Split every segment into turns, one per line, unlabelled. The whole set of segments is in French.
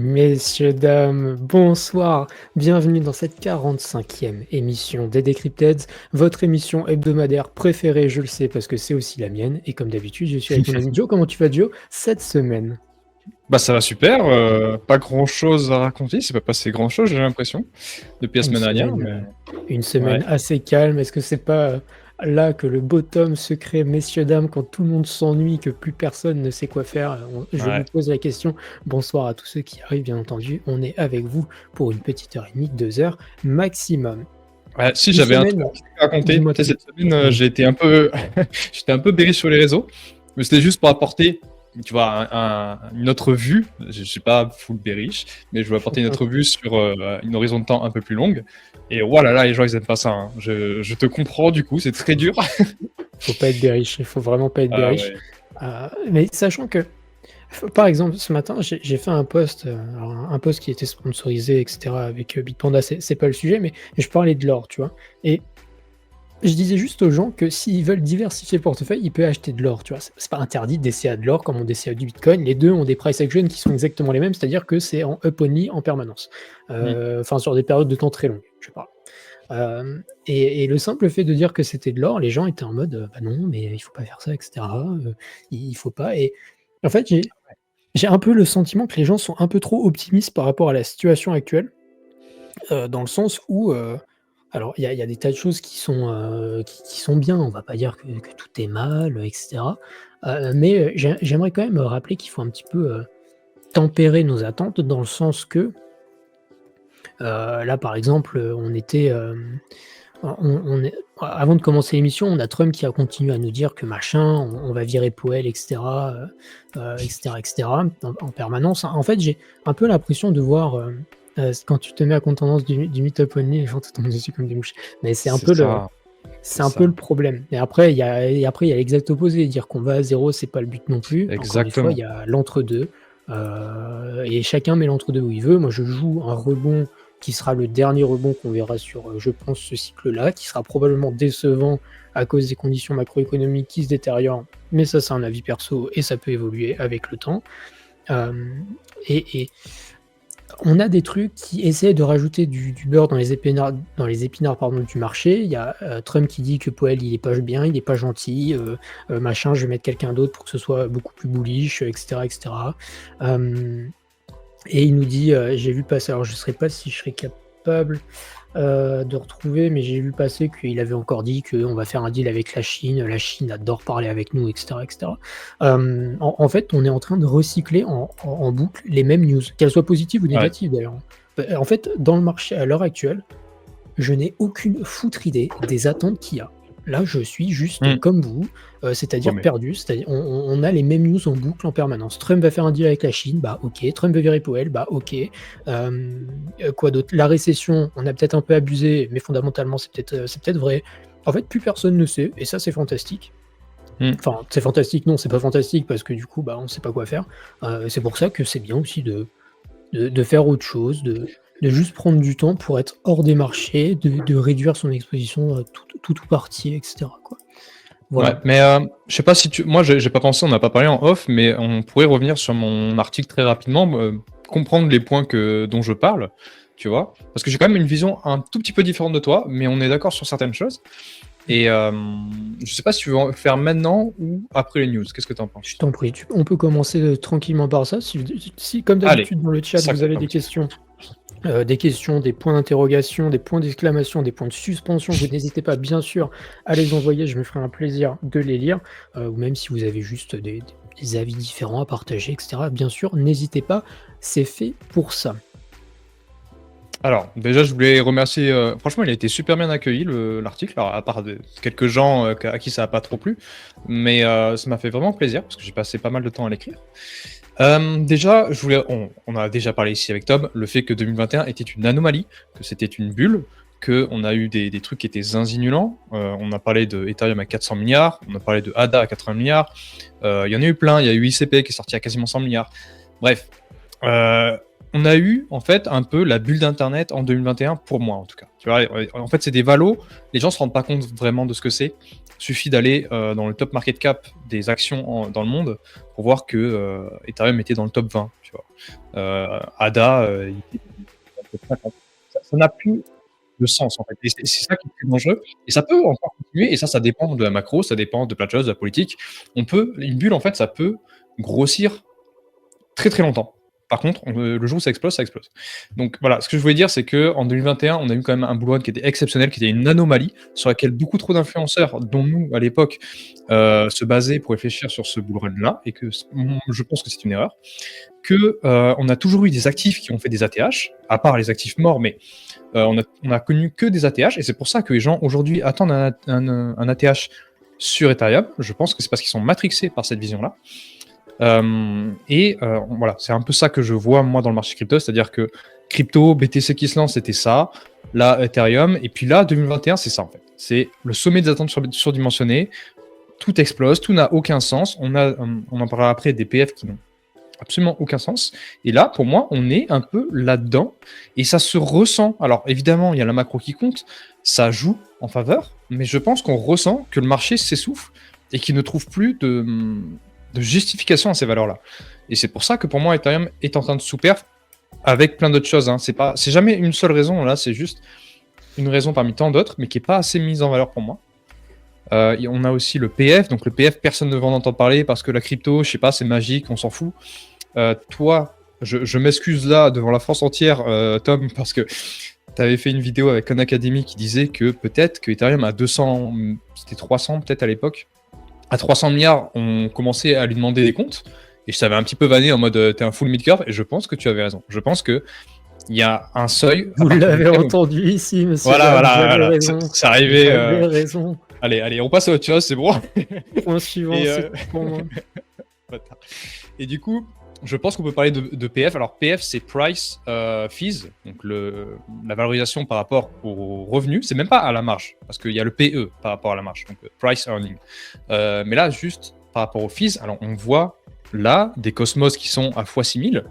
Messieurs, dames, bonsoir. Bienvenue dans cette 45e émission des Decrypteds, votre émission hebdomadaire préférée, je le sais parce que c'est aussi la mienne. Et comme d'habitude, je suis avec mon ami Joe. Comment tu vas, Joe, cette semaine?
Bah ça va super, pas grand chose à raconter, il s'est pas passé grand chose j'ai l'impression, depuis la
Une
semaine dernière,
semaine,
mais
une semaine
ouais.
assez calme. Est-ce que c'est pas là que le bottom se crée, messieurs, dames, quand tout le monde s'ennuie, que plus personne ne sait quoi faire? Je vous
Ouais.
pose la question. Bonsoir à tous ceux qui arrivent, bien entendu. On est avec vous pour une petite heure et demie, 2 heures maximum.
Ouais, si
Une
j'avais un truc
semaine,
à raconter,
dis-moi
tu sais
tout.
cette semaine,
Oui.
j'ai été un peu j'étais un peu bearish sur les réseaux, mais c'était juste pour apporter, tu vois, une autre vue. Je suis pas full bearish, mais je veux apporter une autre vue sur, une horizon de temps un peu plus longue et oh là là, les gens ils aiment pas ça, hein. Je te comprends du coup, c'est très dur.
Faut pas être bearish, il faut vraiment pas être
Ah
bearish.
ouais.
Mais sachant que, par exemple, ce matin, j'ai fait un post, alors un post qui était sponsorisé, et cetera, avec Bitpanda, c'est pas le sujet, mais je parlais de l'or, tu vois? Et je disais juste aux gens que s'ils veulent diversifier le portefeuille, ils peuvent acheter de l'or, tu vois? C'est pas interdit de DCA de l'or comme on DCA du bitcoin. Les 2 ont des price action qui sont exactement les mêmes, c'est-à-dire que c'est en up only en permanence.
Mmh.
Enfin sur des périodes de temps très longues, je parle. Et le simple fait de dire que c'était de l'or, les gens étaient en mode, «Bah non, mais il faut pas faire ça et cetera, il faut pas» et en fait, j'ai un peu le sentiment que les gens sont un peu trop optimistes par rapport à la situation actuelle, dans le sens où, alors il y a des tas de choses qui sont, qui sont bien, on va pas dire que tout est mal, et cetera, mais j'aimerais quand même rappeler qu'il faut un petit peu, tempérer nos attentes dans le sens que, là, par exemple, on était, on est avant de commencer l'émission, on a Trump qui a continué à nous dire que machin, on va virer Powell et cetera et cetera, en permanence. En fait, j'ai un peu l'impression de voir, quand tu te mets à contendance du meet-up only, les gens te tombent dessus comme des mouches. Mais
C'est ça,
c'est
c'est
un peu le
ça.
problème. Et après il y a l'exact opposé, dire qu'on va à 0, c'est pas le but non plus. Encore une fois, il
Exactement.
y a l'entre-deux, et chacun met l'entre-deux où il veut. Moi, je joue un rebond qui sera le dernier rebond qu'on verra sur, je pense, ce cycle-là, qui sera probablement décevant à cause des conditions macroéconomiques qui se détériorent, mais ça, c'est un avis perso et ça peut évoluer avec le temps. Hem et on a des trucs qui essaient de rajouter du beurre dans les épinards, pardon, du marché. Il y a, Trump qui dit que Powell, il est pas bien, il est pas gentil, machin, je vais mettre quelqu'un d'autre pour que ce soit beaucoup plus bullish, et cetera et cetera. Hem Et il nous dit, j'ai vu passer, alors je ne sais pas si je serais capable, de retrouver, mais j'ai vu passer qu'il avait encore dit qu'on va faire un deal avec la Chine adore parler avec nous et cetera et cetera. En fait, on est en train de recycler en boucle les mêmes news, qu'elles soient positives ou
Ouais.
négatives d'ailleurs. En fait, dans le marché à l'heure actuelle, je n'ai aucune foutre idée des attentes qu'il y a. Là, je suis juste
Mmh.
comme vous,
Bon
c'est-à-dire
mais
perdu, c'est-à-dire on a les mêmes news en boucle en permanence. Trump va faire un deal avec la Chine, bah OK. Trump veut virer Powell, bah OK. Quoi d'autre? La récession, on a peut-être un peu abusé, mais fondamentalement, c'est peut-être vrai. En fait, plus personne ne sait et ça, c'est fantastique.
mmh.
Enfin, c'est fantastique, non, c'est pas fantastique parce que du coup, bah, on sait pas quoi faire. C'est pour ça que c'est bien aussi de faire autre chose, de juste prendre du temps pour être hors des marchés, de réduire son exposition à tout ou partie, et cetera, quoi.
Ouais,
Voilà.
mais je sais pas si tu moi j'ai pas pensé, on n'a pas parlé en off, mais on pourrait revenir sur mon article très rapidement, comprendre les points dont je parle, tu vois? Parce que j'ai quand même une vision un tout petit peu différente de toi, mais on est d'accord sur certaines choses et je sais pas si tu veux en faire maintenant ou après les news. Qu'est-ce que tu en
Je
penses?
t'en prie, on peut commencer, tranquillement par ça. Si comme
Allez,
d'habitude dans le chat
ça
vous avez
commence.
des questions, des points d'interrogation, des points d'exclamation, des points de suspension, vous n'hésitez pas bien sûr à les envoyer, je me ferai un plaisir de les lire, ou même si vous avez juste des avis différents à partager et cetera, bien sûr, n'hésitez pas, c'est fait pour ça.
Alors, déjà, je voulais remercier, franchement, il a été super bien accueilli l'article, alors à part quelques gens, à qui ça a pas trop plu, mais ça m'a fait vraiment plaisir parce que j'ai passé pas mal de temps à l'écrire. Déjà, on a déjà parlé ici avec Tom, le fait que 2021 était une anomalie, que c'était une bulle, qu'on a eu des trucs qui étaient zinzigulants. On a parlé de Ethereum à 400 milliards, on a parlé de ADA à 80 milliards, il y en a eu plein, il y a eu ICP qui est sorti à quasiment 100 milliards. Bref, on a eu en fait un peu la bulle d'internet en 2021 pour moi en tout cas. Tu vois, en fait c'est des valos, les gens se rendent pas compte vraiment de ce que c'est. Suffit d'aller dans le top market cap des actions dans le monde pour voir que Ethereum était dans le top 20. Tu vois, ADA, il était dans le top 50. Ça n'a plus de sens en fait. Et c'est ça qui est plus dangereux. Et ça peut encore continuer. Et ça dépend de la macro, ça dépend de plein de choses, de la politique. Une bulle en fait, ça peut grossir très très longtemps. Par contre, le jour où ça explose, ça explose. Donc voilà, ce que je voulais dire, c'est qu'en 2021, on a eu quand même un bull run qui était exceptionnel, qui était une anomalie, sur laquelle beaucoup trop d'influenceurs, dont nous à l'époque, se basaient pour réfléchir sur ce bull run-là, et que je pense que c'est une erreur. On a toujours eu des actifs qui ont fait des ATH, à part les actifs morts, mais on a connu que des ATH, et c'est pour ça que les gens aujourd'hui attendent un ATH sur Ethereum. Je pense que c'est parce qu'ils sont matrixés par cette vision-là. Voilà, c'est un peu ça que je vois moi dans le marché crypto, c'est-à-dire que crypto, BTC qui se lance, c'était ça, là Ethereum, et puis là 2021, c'est ça en fait. C'est le sommet des attentes surdimensionnées, tout explose, tout n'a aucun sens. On en parlera après des PF qui n'ont absolument aucun sens. Et là, pour moi, on est un peu là-dedans, et ça se ressent. Alors évidemment, il y a la macro qui compte, ça joue en faveur, mais je pense qu'on ressent que le marché s'essouffle et qu'il ne trouve plus de justification à ces valeurs-là. Et c'est pour ça que pour moi, Ethereum est en train de sous-perf avec plein d'autres choses. Hein. C'est jamais une seule raison, là, c'est juste une raison parmi tant d'autres, mais qui n'est pas assez mise en valeur pour moi. On a aussi le PF. Donc le PF, personne ne va en entendre parler parce que la crypto, je sais pas, c'est magique, on s'en fout. Toi, je m'excuse là devant la France entière, Tom, parce que tu avais fait une vidéo avec Khan Academy qui disait que peut-être que Ethereum a 200, c'était 300 peut-être à l'époque, à 300 milliards, on commençait à lui demander des comptes. Et je t'avais un petit peu vanné en mode t'es un full mid-curve. Et je pense que tu avais raison. Je pense qu'il y a un seuil.
Vous l'avez entendu ici, monsieur.
Voilà.
Raison.
C'est arrivé.
Vous avez raison.
Allez, on passe à autre chose, c'est bon.
Point suivant, c'est pour moi.
Et du coup, je pense qu'on peut parler de PF. Alors, PF, c'est Price Fees, donc la valorisation par rapport au revenu. C'est même pas à la marge, parce qu'il y a le PE par rapport à la marge, donc Price Earning. Mais là, juste par rapport aux fees, alors on voit là des Cosmos qui sont à x6000,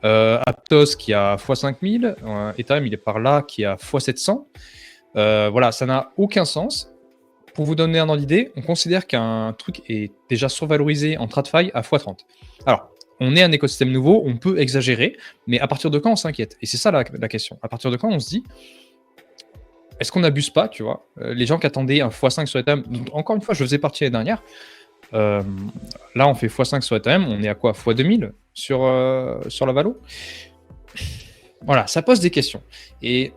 Aptos qui est à x5000, Ethereum, il est par là, qui est à x700. Voilà, ça n'a aucun sens. Pour vous donner un ordre d'idée, on considère qu'un truc est déjà survalorisé en TradFi à x30. Alors, on est un écosystème nouveau, on peut exagérer, mais à partir de quand on s'inquiète? Et c'est ça la question. À partir de quand on se dit, est-ce qu'on n'abuse pas, tu vois? Les gens qui attendaient un x5 sur Ethereum, encore une fois, je faisais partie l'année dernière. Là, on fait x5 sur Ethereum, on est à quoi? x2000 sur la valo? Voilà, ça pose des questions. Et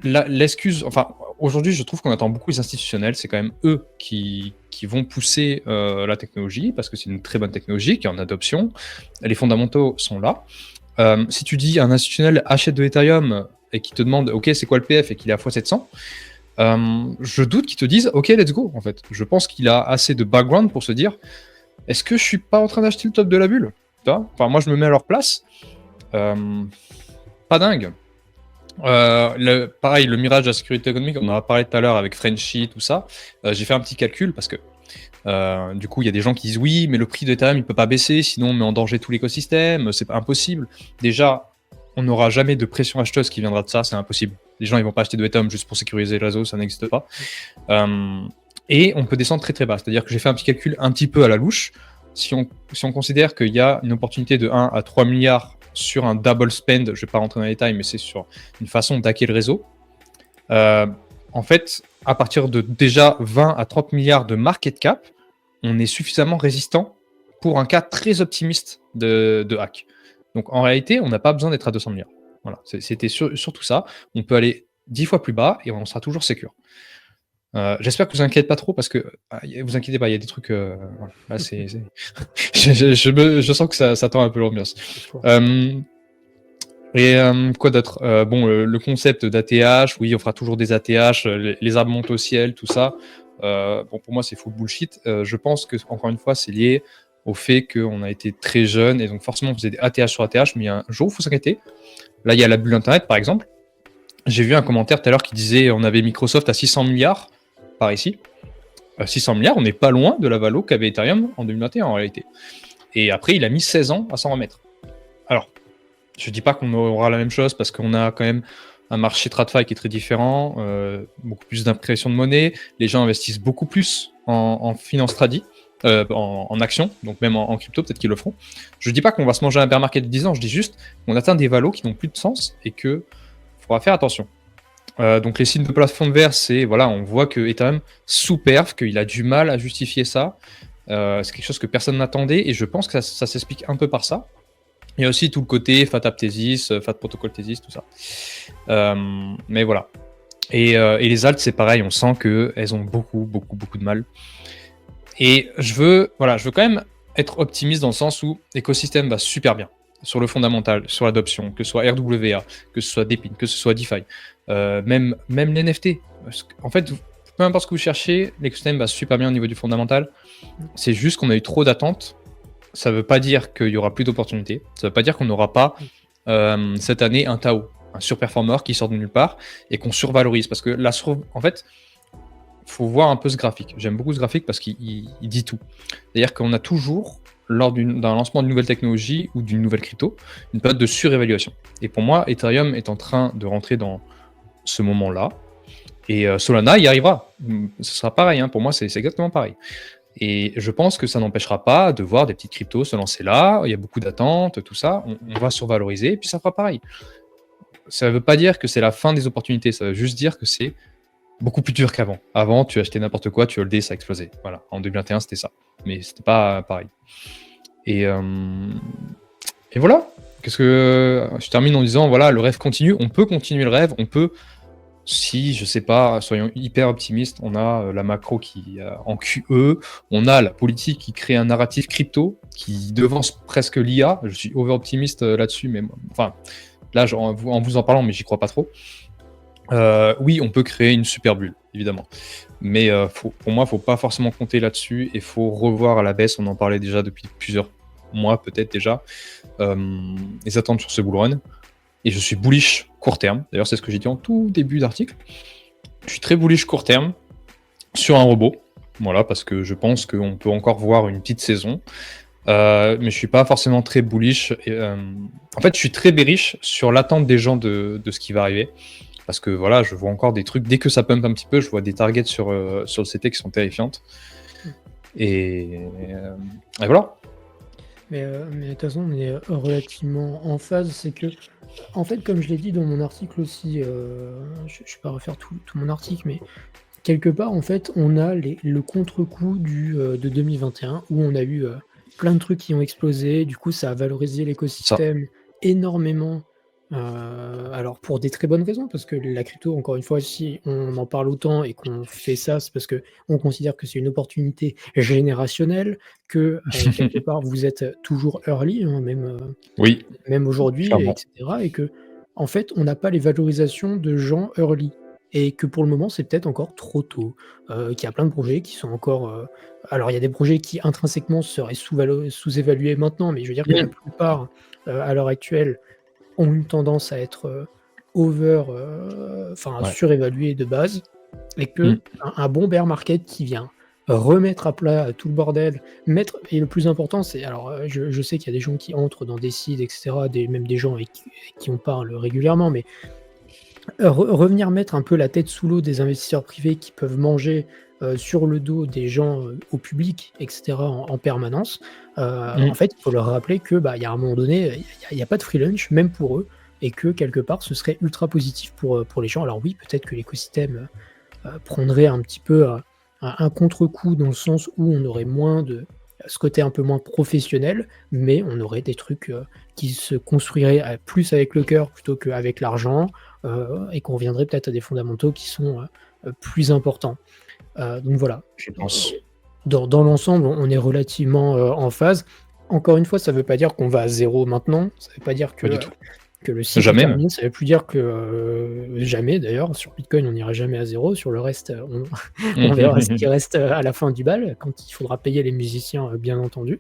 l'excuse, enfin, aujourd'hui, je trouve qu'on attend beaucoup les institutionnels. C'est quand même eux qui vont pousser la technologie parce que c'est une très bonne technologie qui est en adoption. Les fondamentaux sont là. Si tu dis un institutionnel achète de l'Ethereum et qui te demande OK, c'est quoi le PF et qu'il est à x700, je doute qu'ils te disent OK, let's go. En fait, je pense qu'il a assez de background pour se dire est-ce que je suis pas en train d'acheter le top de la bulle? Enfin, moi, je me mets à leur place. Pas dingue. Pareil, le mirage de la sécurité économique, on en a parlé tout à l'heure avec Frenchy, tout ça. J'ai fait un petit calcul parce que du coup, il y a des gens qui disent oui, mais le prix de Ethereum, il peut pas baisser, sinon on met en danger tout l'écosystème, c'est pas impossible. Déjà, on n'aura jamais de pression acheteuse qui viendra de ça, c'est impossible. Les gens, ils vont pas acheter de Ethereum juste pour sécuriser le réseau, ça n'existe pas. Et on peut descendre très très bas, c'est-à-dire que j'ai fait un petit calcul un petit peu à la louche. Si on considère qu'il y a une opportunité de 1 à 3 milliards sur un double spend, je ne vais pas rentrer dans les détails, mais c'est sur une façon d'hacker le réseau. En fait, à partir de déjà 20 à 30 milliards de market cap, on est suffisamment résistant pour un cas très optimiste de hack. Donc en réalité, on n'a pas besoin d'être à 200 milliards. Voilà, c'était surtout ça. On peut aller 10 fois plus bas et on sera toujours secure. J'espère que vous inquiétez pas trop parce que vous inquiétez pas, il y a des trucs. Voilà. Là, je sens que ça tend un peu l'ambiance. Quoi d'autre? Bon, le concept d'ATH, oui, on fera toujours des ATH, les arbres montent au ciel, tout ça. Bon, pour moi, c'est faux bullshit. Je pense que encore une fois, c'est lié au fait qu'on a été très jeune et donc forcément, on faisait des ATH sur ATH, mais il y a un jour où il faut s'inquiéter. Là, il y a la bulle Internet, par exemple. J'ai vu un commentaire tout à l'heure qui disait on avait Microsoft à 600 milliards par ici. 600 milliards, on n'est pas loin de la valo qu'avait Ethereum en 2021 en réalité. Et après, il a mis 16 ans à s'en remettre. Alors, Je dis pas qu'on aura la même chose parce qu'on a quand même un marché TradFi qui est très différent, beaucoup plus d'impression de monnaie. Les gens investissent beaucoup plus en finance tradi, en actions, donc même en crypto, peut-être qu'ils le feront. Je dis pas qu'on va se manger un bear market de 10 ans, je dis juste qu'on atteint des valos qui n'ont plus de sens et qu'il faudra faire attention. Donc les signes de plafond de verre, c'est voilà, on voit que Ethereum sous-perf, qu'il a du mal à justifier ça. C'est quelque chose que personne n'attendait et je pense que ça s'explique un peu par ça. Il y a aussi tout le côté FAT App Thesis, FAT Protocol Thesis, tout ça. Mais voilà. Et les alts, c'est pareil, on sent qu'elles ont beaucoup de mal. Et je veux quand même être optimiste dans le sens où l'écosystème va super bien sur le fondamental, sur l'adoption, que ce soit RWA, que ce soit Depin, que ce soit DeFi, même les NFT. En fait, peu importe ce que vous cherchez, l'écosystème va super bien au niveau du fondamental. C'est juste qu'on a eu trop d'attentes. Ça ne veut pas dire qu'il y aura plus d'opportunités. Ça ne veut pas dire qu'on n'aura pas cette année un Tao, un surperformeur qui sort de nulle part et qu'on survalorise. Parce que en fait, il faut voir un peu ce graphique. J'aime beaucoup ce graphique parce qu'il dit tout. C'est-à-dire qu'on a toujours, lors d'un lancement d'une nouvelle technologie ou d'une nouvelle crypto, une période de surévaluation. Et pour moi, Ethereum est en train de rentrer dans ce moment-là. Et Solana y arrivera. Ce sera pareil, hein. Pour moi, c'est exactement pareil. Et je pense que ça n'empêchera pas de voir des petites cryptos se lancer là. Il y a beaucoup d'attentes, tout ça. On va survaloriser, et puis ça fera pareil. Ça ne veut pas dire que c'est la fin des opportunités. Ça veut juste dire que c'est beaucoup plus dur qu'avant. Avant, tu achetais n'importe quoi, tu holdais, ça explosait. Voilà. En 2021, c'était ça. Mais c'était pas pareil. Et voilà. Je termine en disant, voilà, le rêve continue. On peut continuer le rêve. On peut, si, je sais pas, soyons hyper optimistes, on a la macro qui en QE, on a la politique qui crée un narratif crypto qui devance presque l'IA. Je suis over-optimiste là-dessus, mais enfin, là, en vous en parlant, mais j'y crois pas trop. Oui, on peut créer une super bulle, évidemment. Mais pour moi, il ne faut pas forcément compter là-dessus et il faut revoir à la baisse, on en parlait déjà depuis plusieurs mois, peut-être déjà, les attentes sur ce bull run. Et je suis bullish court terme. D'ailleurs, c'est ce que j'ai dit en tout début d'article. Je suis très bullish court terme sur un robot. Voilà, parce que je pense qu'on peut encore voir une petite saison. Mais je suis pas forcément très bullish. En fait, je suis très bearish sur l'attente des gens de ce qui va arriver. Parce que voilà, je vois encore des trucs. Dès que ça pump un petit peu, je vois des targets sur le CT qui sont terrifiantes. Et voilà.
Mais de toute façon, on est relativement en phase. C'est que, en fait, comme je l'ai dit dans mon article aussi, je ne vais pas refaire tout mon article, mais quelque part, en fait, on a le contre-coup de 2021 où on a eu plein de trucs qui ont explosé. Du coup, ça a valorisé l'écosystème énormément. Alors pour des très bonnes raisons, parce que la crypto, encore une fois, si on en parle autant et qu'on fait ça, c'est parce qu'on considère que c'est une opportunité générationnelle, que quelque part vous êtes toujours early, hein,
Oui,
même aujourd'hui,
clairement.
etc. Et que en fait, on n'a pas les valorisations de gens early. Et que pour le moment, c'est peut-être encore trop tôt. Qu'il y a plein de projets qui sont encore. Alors, il y a des projets qui intrinsèquement seraient sous-évalués maintenant, mais je veux dire que la plupart, à l'heure actuelle, ont une tendance à être surévalués de base, et que un bon bear market qui vient remettre à plat tout le bordel, et le plus important, c'est, alors je sais qu'il y a des gens qui entrent dans des sites, etc., même des gens avec qui on parle régulièrement, mais revenir mettre un peu la tête sous l'eau des investisseurs privés qui peuvent manger sur le dos des gens au public, etc., en permanence. En fait, il faut leur rappeler que y a un moment donné, il n'y a pas de free lunch, même pour eux, et que quelque part, ce serait ultra positif pour les gens. Alors oui, peut-être que l'écosystème prendrait un petit peu un contre-coup dans le sens où on aurait moins de ce côté un peu moins professionnel, mais on aurait des trucs qui se construiraient plus avec le cœur plutôt qu'avec l'argent, et qu'on reviendrait peut-être à des fondamentaux qui sont plus importants. Donc voilà,
Je pense.
dans l'ensemble, on est relativement en phase. Encore une fois, ça ne veut pas dire qu'on va à zéro maintenant, ça ne veut pas dire que
Pas du tout.
le cycle
Jamais,
termine, ça ne veut plus dire que jamais, d'ailleurs, sur Bitcoin, on n'ira jamais à zéro, sur le reste, on verra ce qui reste à la fin du bal, quand il faudra payer les musiciens, bien entendu.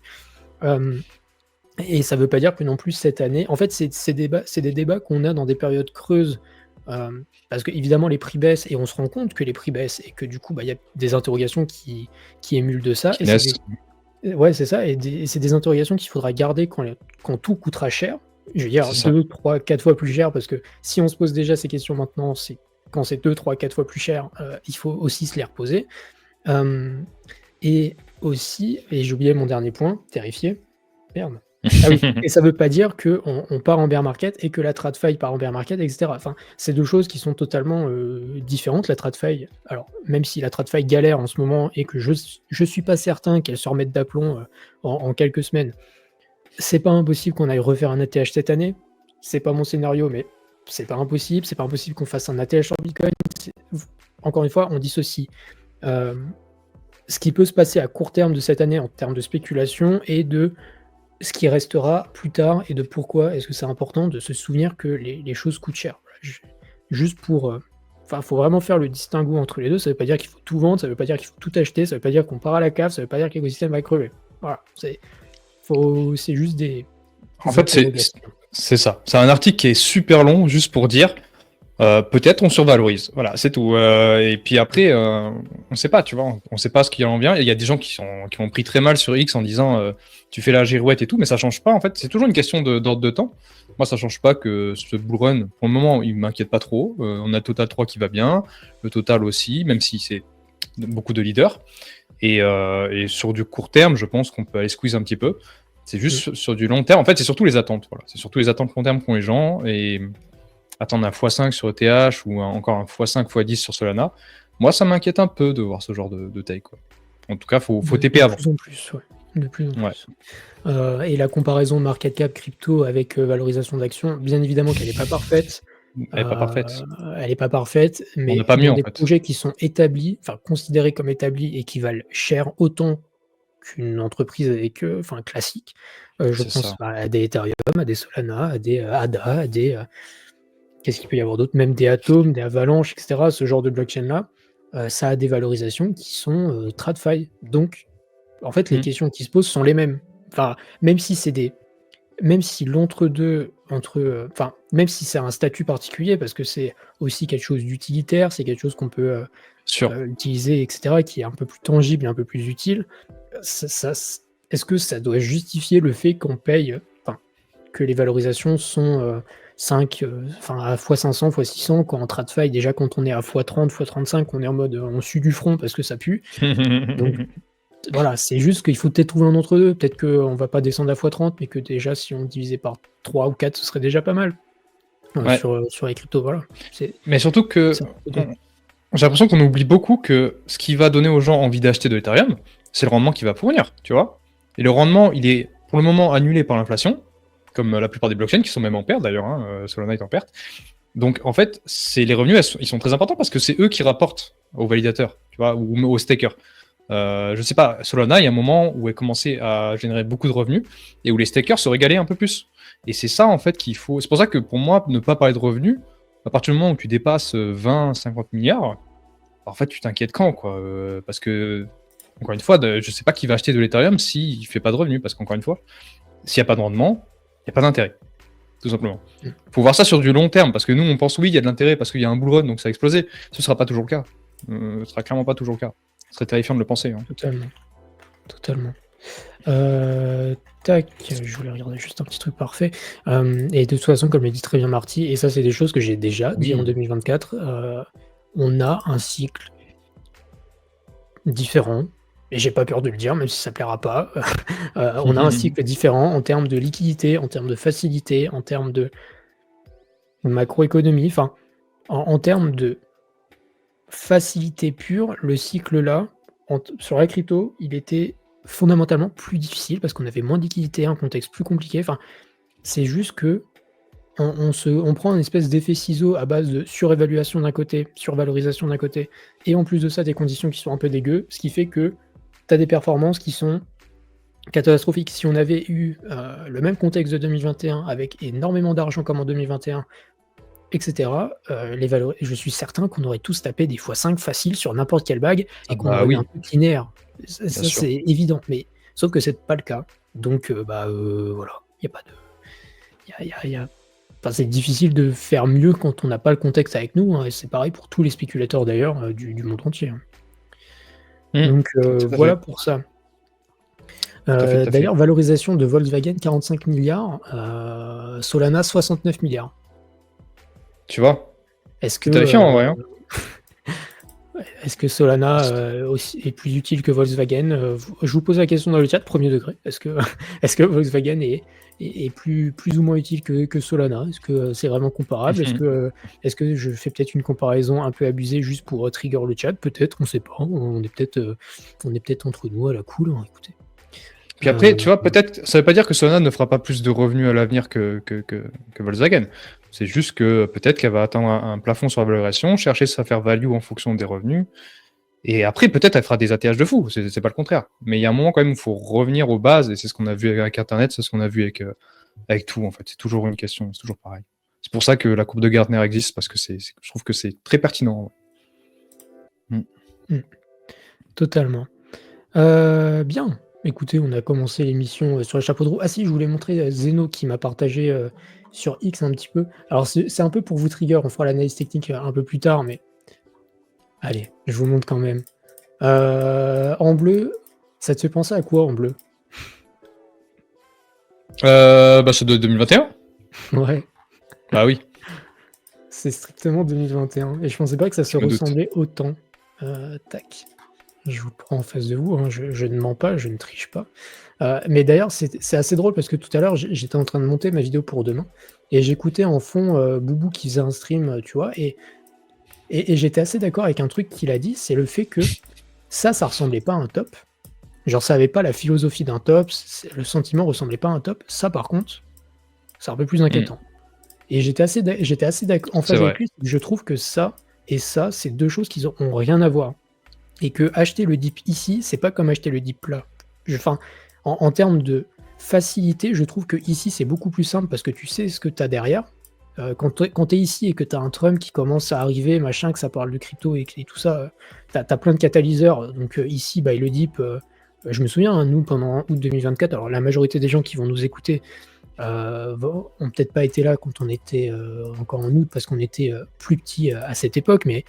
Et ça ne veut pas dire que non plus cette année... En fait, c'est des débats qu'on a dans des périodes creuses, parce qu'évidemment les prix baissent et on se rend compte que les prix baissent et que du coup, il y a des interrogations qui émulent de ça. Ouais, c'est ça, et c'est des interrogations qu'il faudra garder quand tout coûtera cher, Je veux dire
C'est ça.
2, 3, 4 fois plus cher parce que si on se pose déjà ces questions maintenant, c'est quand c'est 2, 3, 4 fois plus cher, il faut aussi se les reposer. Hem et aussi et j'ai oublié mon dernier point, terrifié. Merde. Ah oui et ça veut pas dire qu'on part en bear market et que la TradFi part en bear market et cetera. Enfin, c'est 2 choses qui sont totalement, différentes. La TradFi alors même si la TradFi galère en ce moment et que je suis pas certain qu'elle se remette d'aplomb, en quelques semaines, c'est pas impossible qu'on aille refaire un ATH cette année. C'est pas mon scénario, mais c'est pas impossible. C'est pas impossible qu'on fasse un ATH sur Bitcoin. C'est encore une fois, on dissocie, hem, ce qui peut se passer à court terme de cette année en termes de spéculation et de ce qui restera plus tard et de pourquoi est-ce que c'est important de se souvenir que les choses coûtent cher. Voilà, juste pour, enfin, faut vraiment faire le distinguo entre les 2. Ça veut pas dire qu'il faut tout vendre, ça veut pas dire qu'il faut tout acheter, ça veut pas dire qu'on part à la cave, ça veut pas dire que l'écosystème va crever. Voilà, c'est juste des
En fait,
interrogations.
c'est ça. C'est un article qui est super long, juste pour dire, peut-être on survalorise. Voilà, c'est tout. Et puis après, on sait pas, tu vois, on sait pas ce qui en vient. Il y a des gens qui ont pris très mal sur X en disant, tu fais la girouette et tout, mais ça change pas. En fait, c'est toujours une question d'ordre de temps. Moi, ça change pas que ce bull run, pour le moment, il m'inquiète pas trop. On a Total 3 qui va bien, le Total aussi, même si c'est beaucoup de leaders. Et sur du court terme, je pense qu'on peut aller squeeze un petit peu. C'est juste
Mmh.
sur du long terme. En fait, c'est surtout les attentes. Voilà. C'est surtout les attentes long terme qu'ont les gens. Et attendre un x5 sur ETH ou encore un x5, x10 sur Solana, moi, ça m'inquiète un peu de voir ce genre de taille, quoi. En tout cas, faut
De
TP avant.
plus en plus, ouais. De plus en
Ouais.
plus. Et la comparaison market cap crypto avec, valorisation d'actions, bien évidemment qu'elle est pas parfaite.
Elle est pas parfaite.
Elle est pas parfaite,
On n'a
mais
pas mieux,
dans
en
des
fait.
projets qui sont établis, enfin considérés comme établis et qui valent cher autant qu'une entreprise avec, enfin classique, je
C'est
pense
ça.
à des Ethereum, à des Solana, à des, ADA, à des, qu'est-ce qu'il peut y avoir d'autre? Même des Atom, des Avalanche et cetera, ce genre de blockchain-là, ça a des valorisations qui sont, TradFi. Donc en fait, les
Mm.
questions qui se posent sont les mêmes. Enfin, même si c'est des même si l'entre-deux, enfin, même si c'est un statut particulier parce que c'est aussi quelque chose d'utilitaire, c'est quelque chose qu'on peut,
Sûr.
utiliser et cetera, qui est un peu plus tangible et un peu plus utile, ça est-ce que ça doit justifier le fait qu'on paye, enfin, que les valorisations sont, 5, enfin à x500, x600 quand en TradFi déjà quand on est à x30, x35 on est en mode, on sue du front parce que ça pue. Donc voilà, c'est juste qu'il faut peut-être trouver un entre deux. Peut-être qu'on va pas descendre à x30, mais que déjà si on divisait par 3 ou 4, ce serait déjà pas mal,
Ouais.
sur les cryptos, voilà.
Mais surtout que
C'est un peu deux.
j'ai l'impression qu'on oublie beaucoup que ce qui va donner aux gens envie d'acheter de l'Ethereum, c'est le rendement qu'il va fournir, tu vois. Et le rendement, il est pour le moment annulé par l'inflation, comme la plupart des blockchains qui sont même en perte d'ailleurs, hein, Solana est en perte. Donc en fait, c'est les revenus, ils sont très importants parce que c'est eux qui rapportent aux validateurs, tu vois, ou aux stakers. Je sais pas, Solana, il y a un moment où elle commençait à générer beaucoup de revenus et où les stakers se régalaient un peu plus. Et c'est ça en fait qu'il faut. C'est pour ça que pour moi, ne pas parler de revenus, à partir du moment où tu dépasses 20, 50 milliards, en fait, tu t'inquiètes quand, quoi. Parce que, encore une fois, je sais pas qui va acheter de l'Ethereum s'il fait pas de revenus. Parce qu'encore une fois, s'il n'y a pas de rendement, il n'y a pas d'intérêt. Tout simplement.
Mmh.
Faut voir ça sur du long terme. Parce que nous, on pense oui, il y a de l'intérêt parce qu'il y a un bull run, donc ça a explosé. Ce sera pas toujours le cas. Ce sera clairement pas toujours le cas. Ce serait terrifiant de le penser. Hein.
Totalement, totalement. Tac, je voulais regarder juste un petit truc parfait. Et de toute façon, comme l'a dit très bien Marty, et ça, c'est des choses que j'ai déjà dit en
Oui.
2024, on a un cycle différent, et j'ai pas peur de le dire, même si ça plaira pas. On a un cycle différent en termes de liquidité, en termes de facilité, en termes de macroéconomie, enfin, en termes de facilité pure, le cycle là, sur la crypto, il était fondamentalement plus difficile parce qu'on avait moins de liquidité, un contexte plus compliqué. Enfin, c'est juste que on prend une espèce d'effet ciseau à base de surévaluation d'un côté, survalorisation d'un côté, et en plus de ça, des conditions qui sont un peu dégueu, ce qui fait que tu as des performances qui sont catastrophiques. Si on avait eu le même contexte de 2021 avec énormément d'argent comme en 2021, etc. Je suis certain qu'on aurait tous tapé des x5 faciles sur n'importe quelle bague
Ah
et qu'on
bah
aurait eu un
oui,
truc linéaire.
bien
Ça,
sûr.
c'est évident, mais sauf que c'est pas le cas. Donc, voilà, il y a pas de, y a enfin, c'est difficile de faire mieux quand on n'a pas le contexte avec nous, hein, et c'est pareil pour tous les spéculateurs d'ailleurs, du monde entier, hein.
Mm.
Donc,
Tout à
voilà
fait.
pour ça.
Tout à fait, tout à fait.
D'ailleurs, valorisation de Volkswagen 45 milliards, Solana 69 milliards.
Tu vois?
Est-ce
C'est
que,
terrifiant en vrai, hein.
est-ce que Solana est plus utile que Volkswagen? Je vous pose la question dans le chat, premier degré. Est-ce que, est-ce que Volkswagen est plus ou moins utile que Solana? Est-ce que c'est vraiment comparable? Est-ce que je fais peut-être une comparaison un peu abusée juste pour trigger le chat? Peut-être, on ne sait pas. On est peut-être entre nous à la cool, hein, écoutez.
Puis après, tu vois, peut-être, ça veut pas dire que Solana ne fera pas plus de revenus à l'avenir que Volkswagen. C'est juste que peut-être qu'elle va atteindre un plafond sur la valorisation, chercher sa faire value en fonction des revenus. Et après, peut-être elle fera des ATH de fou, c'est pas le contraire. Mais il y a un moment quand même où il faut revenir aux bases, et c'est ce qu'on a vu avec Internet, c'est ce qu'on a vu avec tout, en fait. C'est toujours une question, c'est toujours pareil. C'est pour ça que la courbe de Gartner existe, parce que je trouve que c'est très pertinent.
Totalement. Bien. Écoutez, on a commencé l'émission sur le chapeau de roue. Ah si, je voulais montrer Zeno qui m'a partagé sur X un petit peu. Alors c'est un peu pour vous trigger, on fera l'analyse technique un peu plus tard, mais allez, je vous montre quand même. En bleu, ça te fait penser à quoi en bleu?
Bah c'est de 2021.
Ouais,
Bah oui,
c'est strictement 2021. Et je pensais pas que ça se
je me doute.
ressemblait autant. Tac. Je vous prends en face de vous, hein, je ne mens pas, je ne triche pas. Mais d'ailleurs, c'est assez drôle parce que tout à l'heure, j'étais en train de monter ma vidéo pour demain et j'écoutais en fond Boubou qui faisait un stream, tu vois, et j'étais assez d'accord avec un truc qu'il a dit, c'est le fait que ça ressemblait pas à un top. Genre, ça avait pas la philosophie d'un top, le sentiment ressemblait pas à un top. Ça, par contre, c'est un peu plus inquiétant. Et j'étais assez d'accord en
C'est
phase
vrai.
avec lui. Je trouve que ça et ça, c'est deux choses qui ont rien à voir. Et que acheter le dip ici, c'est pas comme acheter le dip là. Enfin, en termes de facilité, je trouve que ici c'est beaucoup plus simple parce que tu sais ce que tu as derrière. Quand tu es ici et que tu as un Trump qui commence à arriver, machin, que ça parle de crypto et tout ça, tu as plein de catalyseurs. Donc ici, le dip, je me souviens, hein, nous, pendant août 2024, alors la majorité des gens qui vont nous écouter ont peut-être pas été là quand on était encore en août parce qu'on était plus petit à cette époque, mais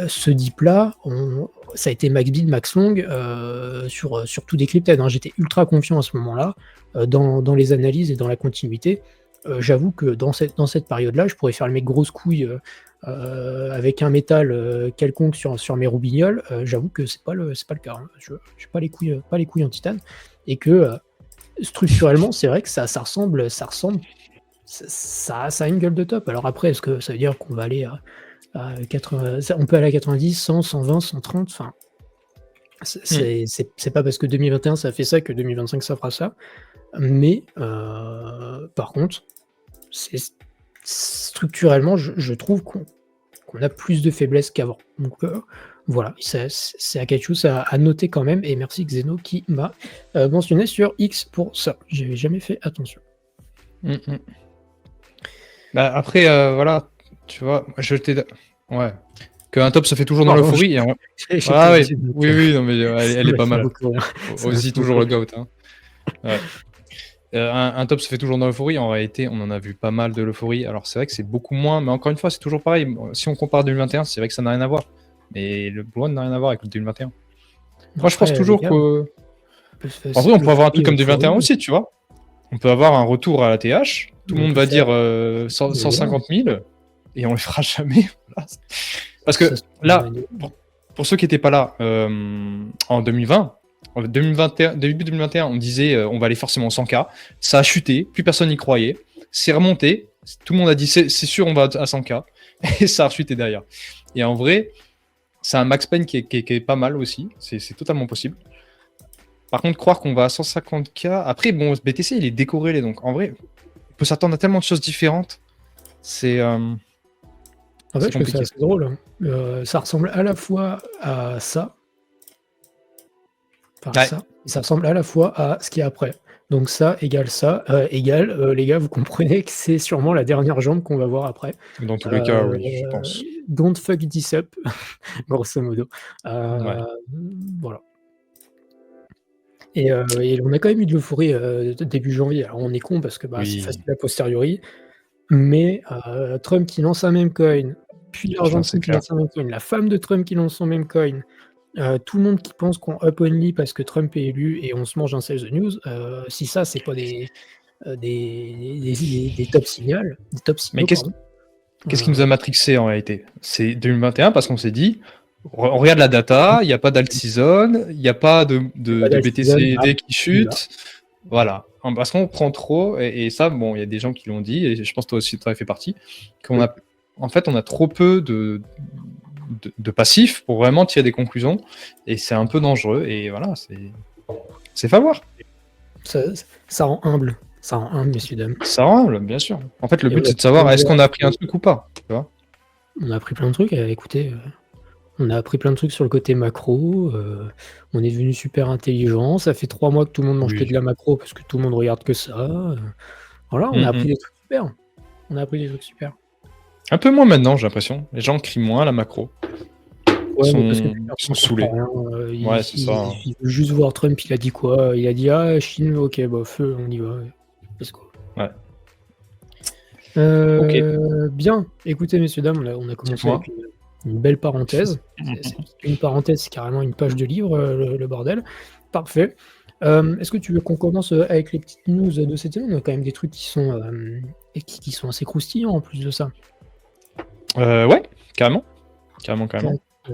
ce dip là, ça a été max bid, max long sur tout Decrypted, hein. J'étais ultra confiant à ce moment-là dans les analyses et dans la continuité. J'avoue que dans cette période-là, je pourrais faire le mec grosse couille avec un métal quelconque sur mes roubignoles. J'avoue que c'est pas le cas, hein. Je n'ai pas les couilles en titane et que structurellement, c'est vrai que ça ressemble, ça a une gueule de top. Alors après, est-ce que ça veut dire qu'on va aller à 80, on peut aller à 90, 100, 120, 130, enfin, c'est pas parce que 2021 ça a fait ça que 2025 ça fera ça. Mais par contre, structurellement, je trouve qu'on a plus de faiblesses qu'avant. Donc voilà, c'est quelque chose à noter quand même. Et merci Xeno qui m'a mentionné sur X pour ça. J'avais jamais fait attention.
Bah, après, voilà, tu vois, ouais. Qu'un top se fait toujours dans
Pardon,
l'euphorie. Ah oui, non, mais elle est pas mal. Aussi toujours le goat. Hein. Ouais. Un top se fait toujours dans l'euphorie. En réalité, on en a vu pas mal de l'euphorie. Alors, c'est vrai que c'est beaucoup moins, mais encore une fois, c'est toujours pareil. Si on compare 2021, c'est vrai que ça n'a rien à voir. Mais le Bull Run n'a rien à voir avec le 2021. Moi, je pense toujours que. En vrai, on peut avoir un truc comme 2021 aussi, tu vois. On peut avoir un retour à la TH. Tout le monde va dire 150 000 et on le fera jamais. Parce que là, pour ceux qui n'étaient pas là en 2020, début 2021, on disait on va aller forcément 100K. Ça a chuté, plus personne n'y croyait. C'est remonté. Tout le monde a dit c'est sûr, on va à 100K. Et ça a chuté derrière. Et en vrai, c'est un max pain qui est pas mal aussi. C'est totalement possible. Par contre, croire qu'on va à 150K. Après, bon, ce BTC, il est décorrélé. Donc, en vrai, on peut s'attendre à tellement de choses différentes. C'est.
En fait, je trouve ça assez drôle. Hein. Ça ressemble à la fois à ça. Ça. Et ça ressemble à la fois à ce qu'il y a après. Donc, ça, égale, les gars, vous comprenez que c'est sûrement la dernière jambe qu'on va voir après.
Dans tous les cas, oui, je pense.
Don't fuck this up, grosso modo. Voilà. Et on a quand même eu de l'euphorie début janvier. Alors on est con parce que c'est facile a posteriori, mais Trump qui lance un meme coin, puis l'argent qui lance un meme coin, la femme de Trump qui lance son meme coin, tout le monde qui pense qu'on up only parce que Trump est élu et on se mange un sell the news, si ça, c'est pas des top
Mais
signaux, pardon.
qu'est-ce qui nous a matrixé en réalité? C'est 2021 parce qu'on s'est dit, on regarde la data, il n'y a pas d'alt season, il n'y a pas de BTCD qui chute. Voilà. Parce qu'on prend trop, et ça, bon, il y a des gens qui l'ont dit, et je pense que toi aussi, tu en fait partie, en fait, on a trop peu de passifs pour vraiment tirer des conclusions, et c'est un peu dangereux, et voilà, c'est falloir.
Ça rend humble. Ça rend humble, messieurs, dames.
Ça rend humble, bien sûr. En fait, le but, c'est de savoir est-ce qu'on a appris un truc ou pas, tu vois.
On a appris plein de trucs, écoutez, on a appris plein de trucs sur le côté macro, on est devenu super intelligent, ça fait 3 mois que tout le monde mange que de la macro parce que tout le monde regarde que ça, voilà, on a appris des trucs super. On a appris des trucs super.
Un peu moins maintenant, j'ai l'impression. Les gens crient moins à la macro.
Ouais,
Ils sont saoulés.
Ouais, c'est ça. Il veut juste voir Trump, il a dit quoi? Il a dit ah Chine, ok, bah feu, on y va. Let's go.
Ouais.
Bien, écoutez messieurs dames, on a commencé avec une belle parenthèse. Une parenthèse, c'est carrément une page de livre, le bordel. Parfait. Est-ce que tu veux qu'on commence avec les petites news de cette semaine? On a quand même des trucs qui sont assez croustillants en plus de ça.
Ouais, carrément.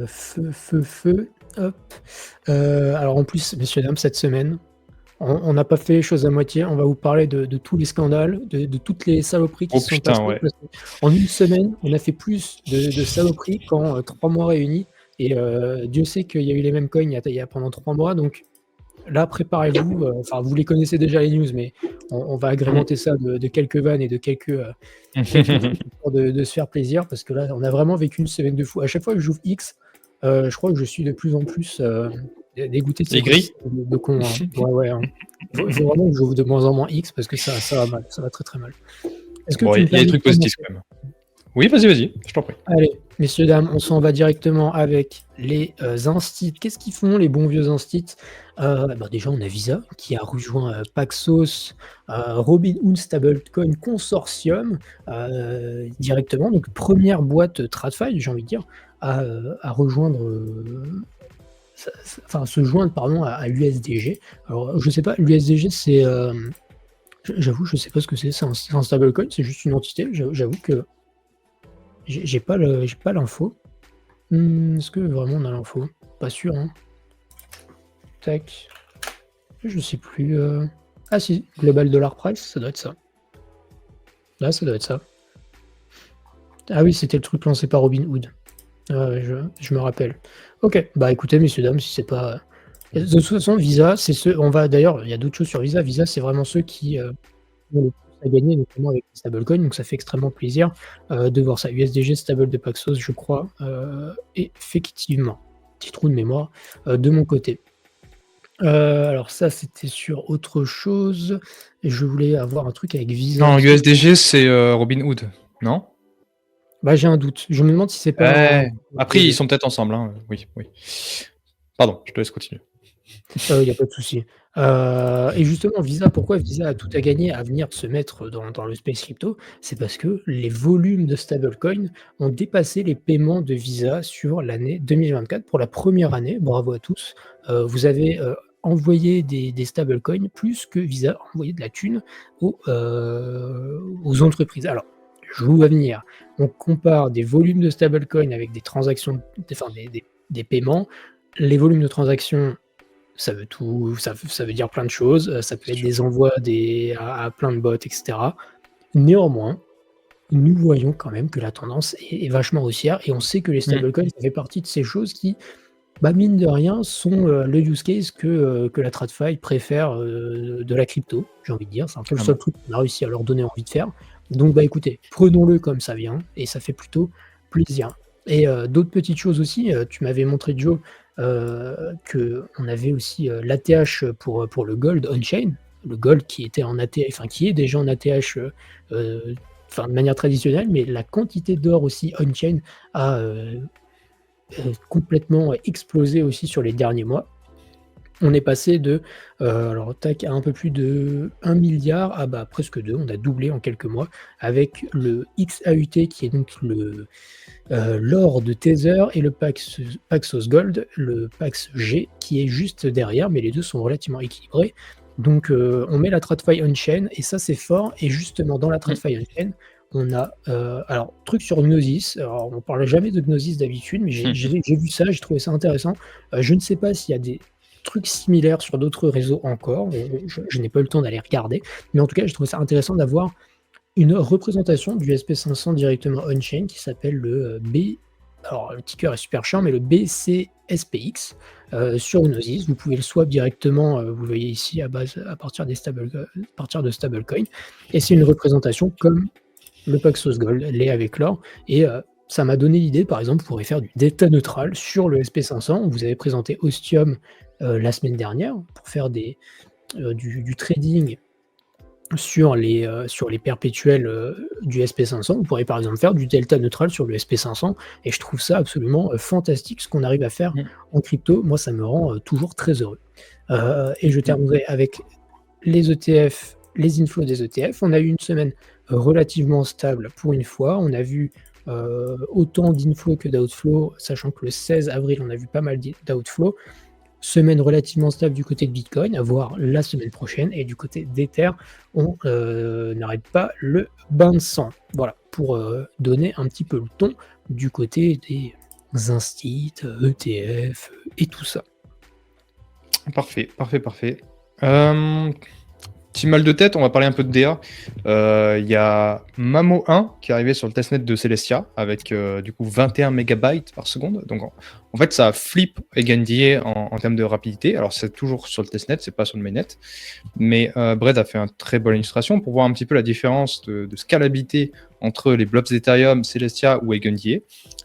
Feu. Hop. Alors en plus, messieurs dames, cette semaine, on n'a pas fait les choses à moitié. On va vous parler de tous les scandales, de toutes les saloperies qui se sont passées.
Ouais.
En une semaine, on a fait plus de saloperies qu'en 3 mois réunis. Et Dieu sait qu'il y a eu les mêmes coins il y a pendant 3 mois. Donc là, préparez-vous. Enfin, vous les connaissez déjà les news, mais on va agrémenter ça de quelques vannes et de quelques pour de se faire plaisir. Parce que là, on a vraiment vécu une semaine de fou. À chaque fois que je joue X, je crois que je suis de plus en plus dégoûté de ces
gris
de cons. Hein. Ouais. Hein. Faut vraiment que je joue de moins en moins X parce que ça va mal. Ça va très très mal. Est-ce que
il y a des trucs positifs quand même. Oui, vas-y, je t'en prie.
Allez, messieurs, dames, on s'en va directement avec les instits. Qu'est-ce qu'ils font, les bons vieux instits? Déjà, on a Visa qui a rejoint Paxos, Robinhood Stablecoin Consortium directement. Donc, première boîte TradFi, j'ai envie de dire, à rejoindre... se joindre à USDG. Alors, je sais pas, l'USDG, c'est... J'avoue, je sais pas ce que c'est. C'est un stablecoin, c'est juste une entité. J'avoue que j'ai pas l'info. Est-ce que vraiment on a l'info? Pas sûr, hein. Tac. Je sais plus. Ah si, Global Dollar Price, ça doit être ça. Là, ça doit être ça. Ah oui, c'était le truc lancé par Robinhood. Je me rappelle. Ok, bah écoutez, messieurs, dames, si c'est pas... De toute façon, Visa, c'est ceux... D'ailleurs, il y a d'autres choses sur Visa. Visa, c'est vraiment ceux qui ont le plus à gagner, notamment avec les stablecoins, donc ça fait extrêmement plaisir de voir ça. USDG, stable de Paxos, je crois, effectivement. Petit trou de mémoire de mon côté. Alors ça, c'était sur autre chose. Et je voulais avoir un truc avec Visa.
Non, USDG, c'est Robinhood, non?
Bah, j'ai un doute. Je me demande si c'est pas...
Après, ils sont peut-être ensemble. Hein. Oui. Pardon, je te laisse continuer.
Il n'y a pas de souci. Et justement, Visa, pourquoi Visa a tout à gagner à venir se mettre dans le space crypto? C'est parce que les volumes de stablecoin ont dépassé les paiements de Visa sur l'année 2024. Pour la première année, bravo à tous, vous avez envoyé des stablecoins plus que Visa a envoyé de la thune aux entreprises. Alors, je vous vois venir. On compare des volumes de stablecoin avec des transactions, des paiements. Les volumes de transactions, ça veut dire plein de choses. Ça peut être des envois à plein de bots, etc. Néanmoins, nous voyons quand même que la tendance est vachement haussière et on sait que les stablecoins, ça fait partie de ces choses qui, mine de rien, sont le use case que la TradFi préfère de la crypto, j'ai envie de dire. C'est un peu le seul truc qu'on a réussi à leur donner envie de faire. Donc, écoutez, prenons-le comme ça vient et ça fait plutôt plaisir. Et d'autres petites choses aussi, tu m'avais montré, Joe, qu'on avait aussi l'ATH pour le Gold on-chain, le Gold qui était en ATH, qui est déjà en ATH de manière traditionnelle, mais la quantité d'or aussi on-chain a complètement explosé aussi sur les derniers mois. On est passé de, alors tac, à un peu plus de 1 milliard à presque 2. On a doublé en quelques mois avec le XAUT qui est donc l'or de Tether et le Paxos Gold, le Pax G qui est juste derrière, mais les deux sont relativement équilibrés. Donc on met la TradFi on-chain et ça c'est fort. Et justement dans la TradFi on-chain, on a alors truc sur Gnosis. Alors on parle jamais de Gnosis d'habitude, mais j'ai vu ça, j'ai trouvé ça intéressant. Je ne sais pas s'il y a des trucs similaires sur d'autres réseaux encore. Je n'ai pas eu le temps d'aller regarder, mais en tout cas, je trouve ça intéressant d'avoir une représentation du SP500 directement on-chain qui s'appelle le B. Alors le ticker est super chiant, mais le BCSPX sur Gnosis. Vous pouvez le swap directement, vous le voyez ici à partir de stablecoin. Et c'est une représentation comme le Paxos Gold, l'est avec l'or. Et ça m'a donné l'idée, par exemple, vous pourrez faire du delta neutral sur le SP500. Vous avez présenté Ostium la semaine dernière pour faire du trading sur les perpétuels du SP500. Vous pourrez par exemple faire du delta neutral sur le SP500 et je trouve ça absolument fantastique ce qu'on arrive à faire en crypto. Moi, ça me rend toujours très heureux. Et je terminerai avec les ETF, les inflows des ETF. On a eu une semaine relativement stable pour une fois. On a vu autant d'inflows que d'outflows, sachant que le 16 avril, on a vu pas mal d'outflows. Semaine relativement stable du côté de Bitcoin, à voir la semaine prochaine. Et du côté d'Ether, on n'arrête pas le bain de sang. Voilà, pour donner un petit peu le ton du côté des instits, ETF et tout ça.
Parfait. Petit mal de tête, on va parler un peu de DA. Il y a Mamo 1 qui est arrivé sur le testnet de Celestia avec du coup 21 MB par seconde. Donc en fait, ça flip EigenDA en termes de rapidité. Alors c'est toujours sur le testnet, c'est pas sur le mainnet. Mais Brad a fait une très bonne illustration pour voir un petit peu la différence de scalabilité entre les blobs d'Ethereum, Celestia ou EigenDA.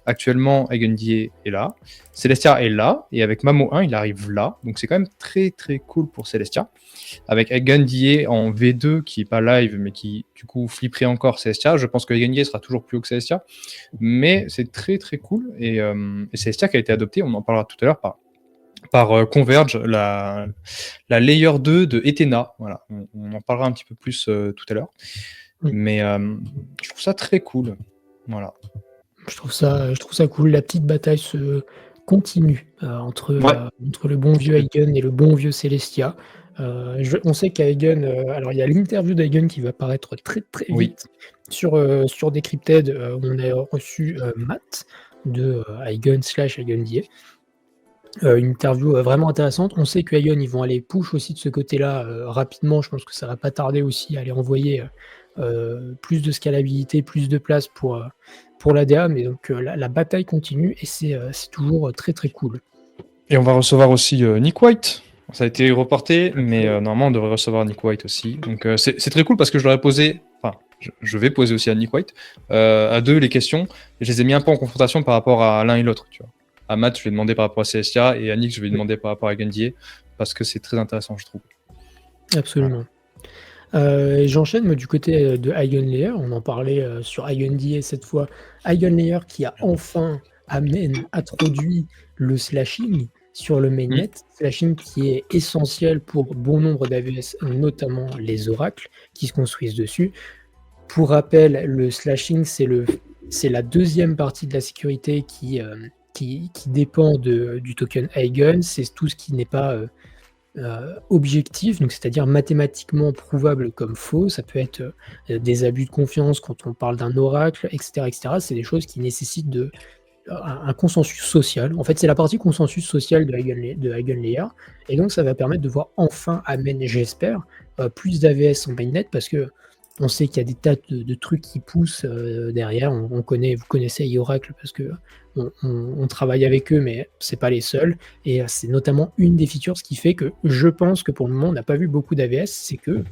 Actuellement, EigenDA est là, Celestia est là, et avec Mamo 1, il arrive là. Donc c'est quand même très très cool pour Celestia. Avec EigenDA en V2 qui n'est pas live, mais qui du coup flipperait encore Celestia. Je pense que EigenDA sera toujours plus haut que Celestia, mais c'est très très cool. Et Celestia qui a été adopté, on en parlera tout à l'heure par Converge, la layer 2 de Ethena. Voilà, on en parlera un petit peu plus tout à l'heure. Mais je trouve ça très cool. Voilà.
Je trouve ça cool. La petite bataille se continue entre le bon vieux Eigen et le bon vieux Celestia. On sait qu'Eigen, alors il y a l'interview d'Eigen qui va paraître très très vite sur Decrypted. On a reçu Matt de Eigen/EigenDA. Une interview vraiment intéressante. On sait que Eigen, ils vont aller push aussi de ce côté-là rapidement. Je pense que ça va pas tarder aussi à aller envoyer plus de scalabilité, plus de place pour l'ADA. Mais donc la bataille continue et c'est toujours très très cool.
Et on va recevoir aussi Nick White. Ça a été reporté, mais normalement on devrait recevoir Nick White aussi. Donc c'est très cool parce que je leur ai posé, enfin je vais poser aussi à Nick White, à deux les questions. Et je les ai mis un peu en confrontation par rapport à l'un et l'autre. Tu vois. À Matt, je vais demander par rapport à Celestia et à Nick, je vais demander par rapport à EigenDA parce que c'est très intéressant, je trouve.
Absolument. Voilà. J'enchaîne moi, du côté de EigenLayer. On en parlait sur EigenDA cette fois. EigenLayer qui a enfin introduit le slashing sur le mainnet, slashing qui est essentiel pour bon nombre d'AVS, notamment les oracles qui se construisent dessus. Pour rappel, le slashing, c'est la deuxième partie de la sécurité qui dépend du token Eigen. C'est tout ce qui n'est pas objectif, donc c'est-à-dire mathématiquement prouvable comme faux. Ça peut être des abus de confiance quand on parle d'un oracle, etc., etc. C'est des choses qui nécessitent un consensus social. En fait, c'est la partie consensus social de EigenLayer. Et donc, ça va permettre de voir enfin j'espère, plus d'AVS en mainnet parce que on sait qu'il y a des tas de trucs qui poussent derrière. Vous connaissez iOracle parce que on travaille avec eux, mais c'est pas les seuls. Et c'est notamment une des features, ce qui fait que je pense que pour le moment, on n'a pas vu beaucoup d'AVS, c'est que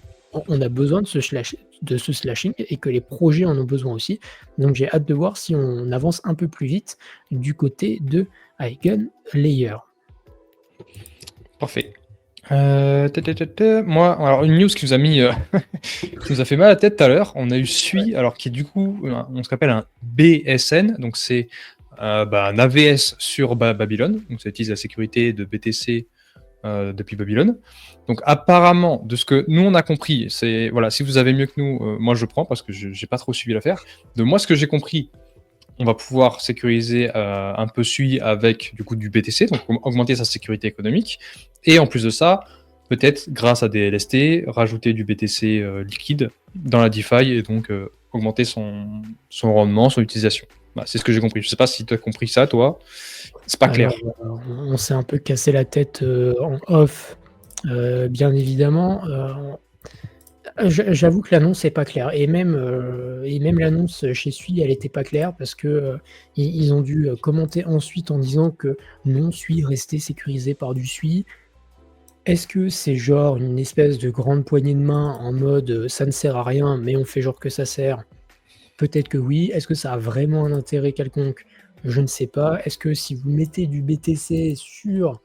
on a besoin de ce slashing et que les projets en ont besoin aussi. Donc j'ai hâte de voir si on avance un peu plus vite du côté de EigenLayer.
Parfait. Moi, alors une news qui nous a mis, qui nous a fait mal à la tête tout à l'heure. On a eu SUI, alors qui est du coup, on se rappelle un BSN, donc c'est un AVS sur Babylone. Donc ça utilise la sécurité de BTC depuis Babylone. Donc apparemment, de ce que nous on a compris, c'est voilà, si vous avez mieux que nous, moi je prends parce que j'ai pas trop suivi l'affaire. De moi, ce que j'ai compris, on va pouvoir sécuriser un peu SUI avec du coup du BTC, donc augmenter sa sécurité économique. Et en plus de ça, peut-être grâce à des LST, rajouter du BTC liquide dans la DeFi et donc augmenter son rendement, son utilisation. Bah, c'est ce que j'ai compris. Je sais pas si tu as compris ça, toi. C'est pas clair.
Alors, on s'est un peu cassé la tête en off, bien évidemment. J'avoue que l'annonce n'est pas claire. Et même l'annonce chez SUI, elle n'était pas claire parce que ils ont dû commenter ensuite en disant que non, SUI restait sécurisé par du SUI. Est-ce que c'est genre une espèce de grande poignée de main en mode ça ne sert à rien, mais on fait genre que ça sert? Peut-être que oui. Est-ce que ça a vraiment un intérêt quelconque? Je ne sais pas. Est-ce que si vous mettez du BTC sur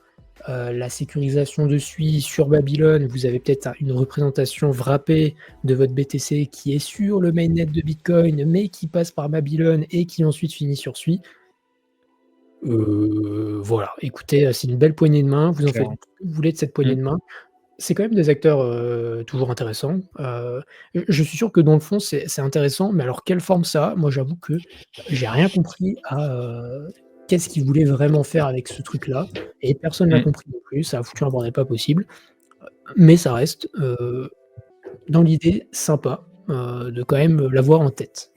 la sécurisation de SUI, sur Babylone, vous avez peut-être une représentation wrappée de votre BTC qui est sur le mainnet de Bitcoin, mais qui passe par Babylone et qui ensuite finit sur SUI? Voilà, écoutez, c'est une belle poignée de main. Vous en faites ce que vous voulez de cette poignée de main. C'est quand même des acteurs toujours intéressants. Je suis sûr que dans le fond, c'est intéressant, mais alors quelle forme ça a? Moi, j'avoue que j'ai rien compris à qu'est-ce qu'ils voulaient vraiment faire avec ce truc-là, et personne l'a compris non plus. Ça a foutu un bordel pas possible, mais ça reste, dans l'idée, sympa, de quand même l'avoir en tête.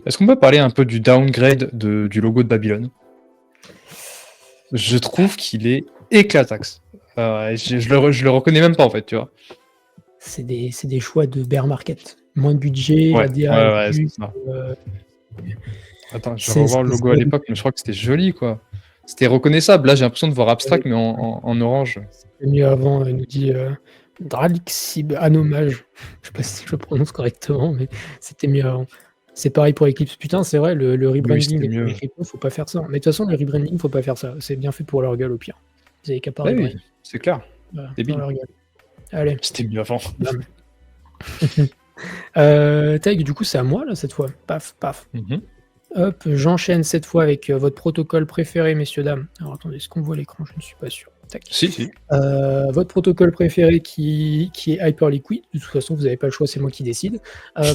Est-ce qu'on peut parler un peu du downgrade du logo de Babylone? Je trouve qu'il est éclataxe. Je le reconnais même pas en fait, tu vois.
C'est des choix de bear market. Moins de budget,
Ouais,
ADA,
c'est
plus,
ça. Attends, je
c'est
vais revoir le logo à l'époque, mais je crois que c'était joli, quoi. C'était reconnaissable. Là, j'ai l'impression de voir abstract, mais en orange.
c'était mieux avant, nous dit Dralixib Anomage. Je sais pas si je le prononce correctement, mais c'était mieux avant. C'est pareil pour Eclipse. Putain, c'est vrai, le
Oui,
rebranding
c'était
des
mieux.
cryptos, faut pas faire ça. Mais de toute façon, le rebranding, faut pas faire ça. C'est bien fait pour leur gueule au pire. Vous avez qu'à pas
Ouais,
rebrand.
oui, c'est clair.
Voilà,
Débile.
dans leur gueule. Allez.
C'était mieux avant.
Bam. Taïg, du coup, c'est à moi, là, cette fois. Paf, paf. Hop, j'enchaîne cette fois avec votre protocole préféré, messieurs, dames. Alors, attendez, est-ce qu'on voit l'écran? Je ne suis pas sûr. Tac.
Si.
Votre protocole préféré qui est Hyperliquid. De toute façon, vous n'avez pas le choix, c'est moi qui décide.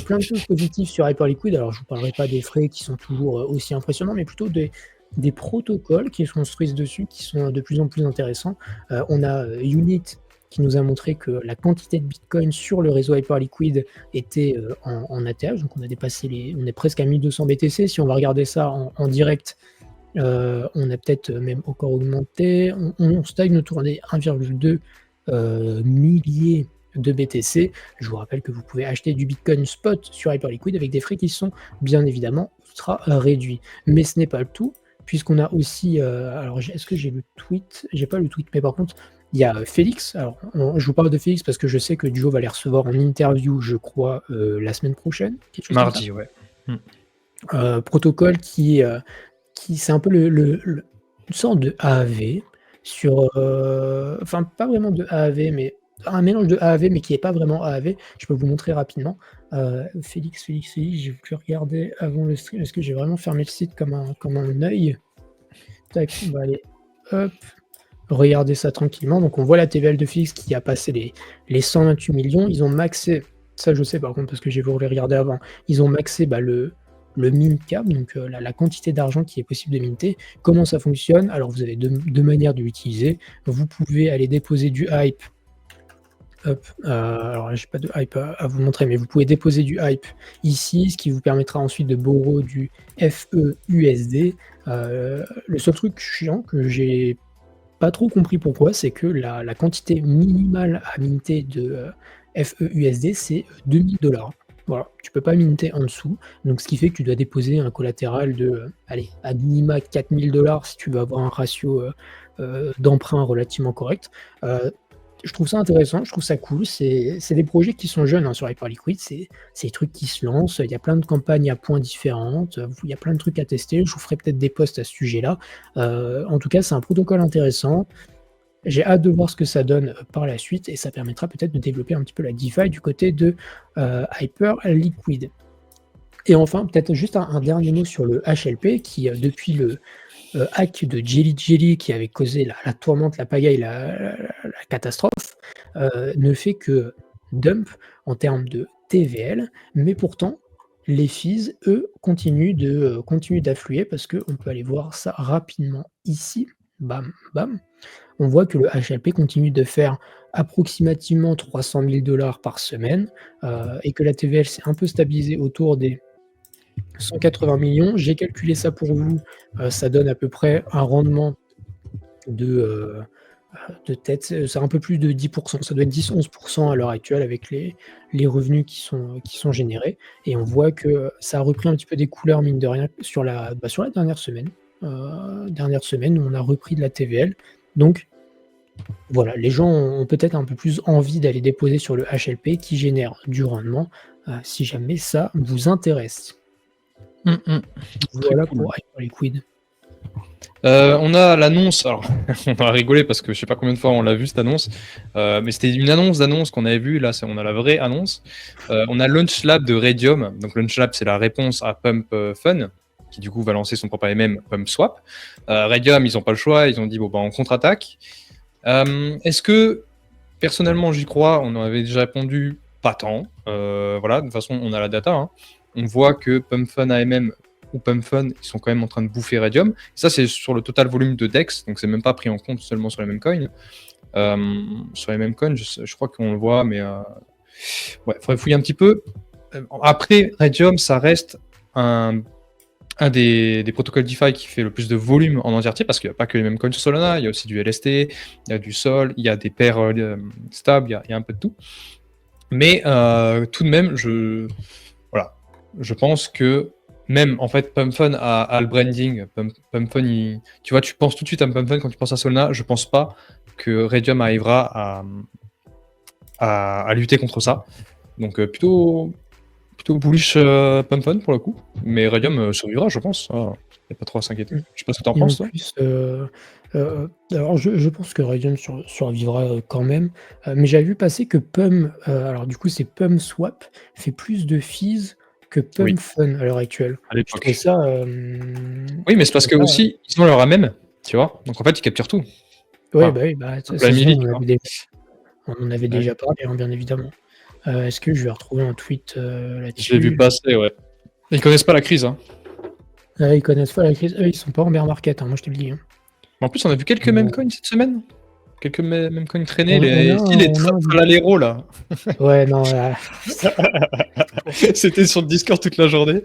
Plein de choses positives sur Hyperliquid. Alors, je ne vous parlerai pas des frais qui sont toujours aussi impressionnants, mais plutôt des protocoles qui se construisent dessus, qui sont de plus en plus intéressants. On a Unit qui nous a montré que la quantité de Bitcoin sur le réseau Hyperliquid était en atterrage. Donc, on est presque à 1200 BTC. Si on va regarder ça en direct, on a peut-être même encore augmenté. On stagne autour des 1,2 milliers de BTC. Je vous rappelle que vous pouvez acheter du Bitcoin spot sur Hyperliquid avec des frais qui sont bien évidemment ultra réduits. Mais ce n'est pas le tout, puisqu'on a aussi... alors, est-ce que j'ai le tweet? J'ai pas le tweet, mais par contre, il y a Félix. Alors, je vous parle de Félix parce que je sais que Duo va les recevoir en interview, je crois, la semaine prochaine.
Mardi, ouais.
Protocole qui c'est un peu une sorte de AAV sur... Enfin, pas vraiment de AAV, mais un mélange de AAV, mais qui n'est pas vraiment AAV. Je peux vous montrer rapidement. Félix, j'ai voulu regarder avant le stream. Est-ce que j'ai vraiment fermé le site comme un œil? Tac, on va aller, hop, regarder ça tranquillement. Donc on voit la TVL de Félix qui a passé les 128 millions. Ils ont maxé, ça je sais par contre parce que j'ai voulu regarder avant, ils ont maxé le mint cap, donc la quantité d'argent qui est possible de minter. Comment ça fonctionne? Alors vous avez deux manières de l'utiliser. Vous pouvez aller déposer du hype. Hop, alors j'ai pas de hype à vous montrer, mais vous pouvez déposer du hype ici, ce qui vous permettra ensuite de borrow du FEUSD. Le seul truc chiant que j'ai pas trop compris pourquoi, c'est que la quantité minimale à minter de FEUSD, c'est 2000 $. Voilà, tu peux pas minter en dessous, donc ce qui fait que tu dois déposer un collatéral de, allez, à minima 4000 $ si tu veux avoir un ratio d'emprunt relativement correct. Je trouve ça intéressant, je trouve ça cool. C'est des projets qui sont jeunes sur Hyperliquid, c'est des trucs qui se lancent. Il y a plein de campagnes à points différentes, il y a plein de trucs à tester. Je vous ferai peut-être des posts à ce sujet-là. En tout cas, c'est un protocole intéressant. J'ai hâte de voir ce que ça donne par la suite et ça permettra peut-être de développer un petit peu la DeFi du côté de Hyperliquid. Et enfin, peut-être juste un dernier mot sur le HLP qui, depuis le hack de Jelly qui avait causé la tourmente, la pagaille, la catastrophe, ne fait que dump en termes de TVL, mais pourtant les fees, eux, continuent d'affluer parce qu'on peut aller voir ça rapidement ici. Bam, bam. On voit que le HLP continue de faire approximativement 300 000 $ par semaine et que la TVL s'est un peu stabilisée autour des 180 millions. J'ai calculé ça pour vous, ça donne à peu près un rendement de tête, c'est un peu plus de 10%, ça doit être 10-11% à l'heure actuelle avec les revenus qui sont générés et on voit que ça a repris un petit peu des couleurs mine de rien sur la dernière semaine. Dernière semaine où on a repris de la TVL donc voilà, les gens ont peut-être un peu plus envie d'aller déposer sur le HLP qui génère du rendement, si jamais ça vous intéresse.
Très
Voilà
cool.
pour Hyperliquid.
On a l'annonce, alors on va rigoler parce que je sais pas combien de fois on l'a vu cette annonce, mais c'était une annonce qu'on avait vue, là on a la vraie annonce. On a LaunchLab de Radium, donc LaunchLab c'est la réponse à Pump Fun, qui du coup va lancer son propre AMM Pump Swap. Radium ils ont pas le choix, ils ont dit bon bah on contre-attaque. Est-ce que personnellement j'y crois? On en avait déjà répondu pas tant, voilà, de toute façon on a la data, hein. On voit que Pump Fun AMM ou Pump Fun, ils sont quand même en train de bouffer Radium. Ça, c'est sur le total volume de DEX, donc c'est même pas pris en compte seulement sur les mêmes coins. Sur les mêmes coins, je crois qu'on le voit, mais ouais, faudrait fouiller un petit peu. Après, Radium, ça reste un des protocoles DeFi qui fait le plus de volume en entièreté, parce qu'il n'y a pas que les mêmes coins sur Solana, il y a aussi du LST, il y a du Sol, il y a des paires stables, il y a un peu de tout. Mais tout de même, je pense que même en fait Pump Fun a le branding. Pump Fun, tu vois, tu penses tout de suite à Pump Fun quand tu penses à Solana. Je pense pas que Radium arrivera à lutter contre ça. Donc plutôt bullish Pump Fun pour le coup. Mais Radium survivra, je pense. Il n'y a pas trop à s'inquiéter. Je sais pas ce que t'en
Et en
penses, toi.
plus, alors je pense que Radium survivra quand même, mais j'avais vu passer que alors du coup c'est Pump Swap fait plus de fees que
Oui,
Pump Fun à l'heure actuelle.
à
Je trouvais
l'époque.
ça,
Oui, mais c'est parce que aussi, ils ont leur AMM, tu vois. Donc en fait, ils capturent tout.
ouais,
Enfin,
ça
la
ça,
Mili, tu vois.
on en avait
Ouais.
déjà parlé, hein, bien évidemment. Est-ce que je vais retrouver un tweet
Je l'ai vu
là-dessus?
passer, ouais. Ils connaissent pas la crise, hein.
Ils connaissent pas la crise. Eux, ils sont pas en bear market, hein, moi je te le dis, hein.
En plus, on a vu quelques meme coins cette semaine. Quelques meme coins traîner. Les
On a un
Tralaléro, là.
ouais, non,
C'était sur le Discord toute la journée.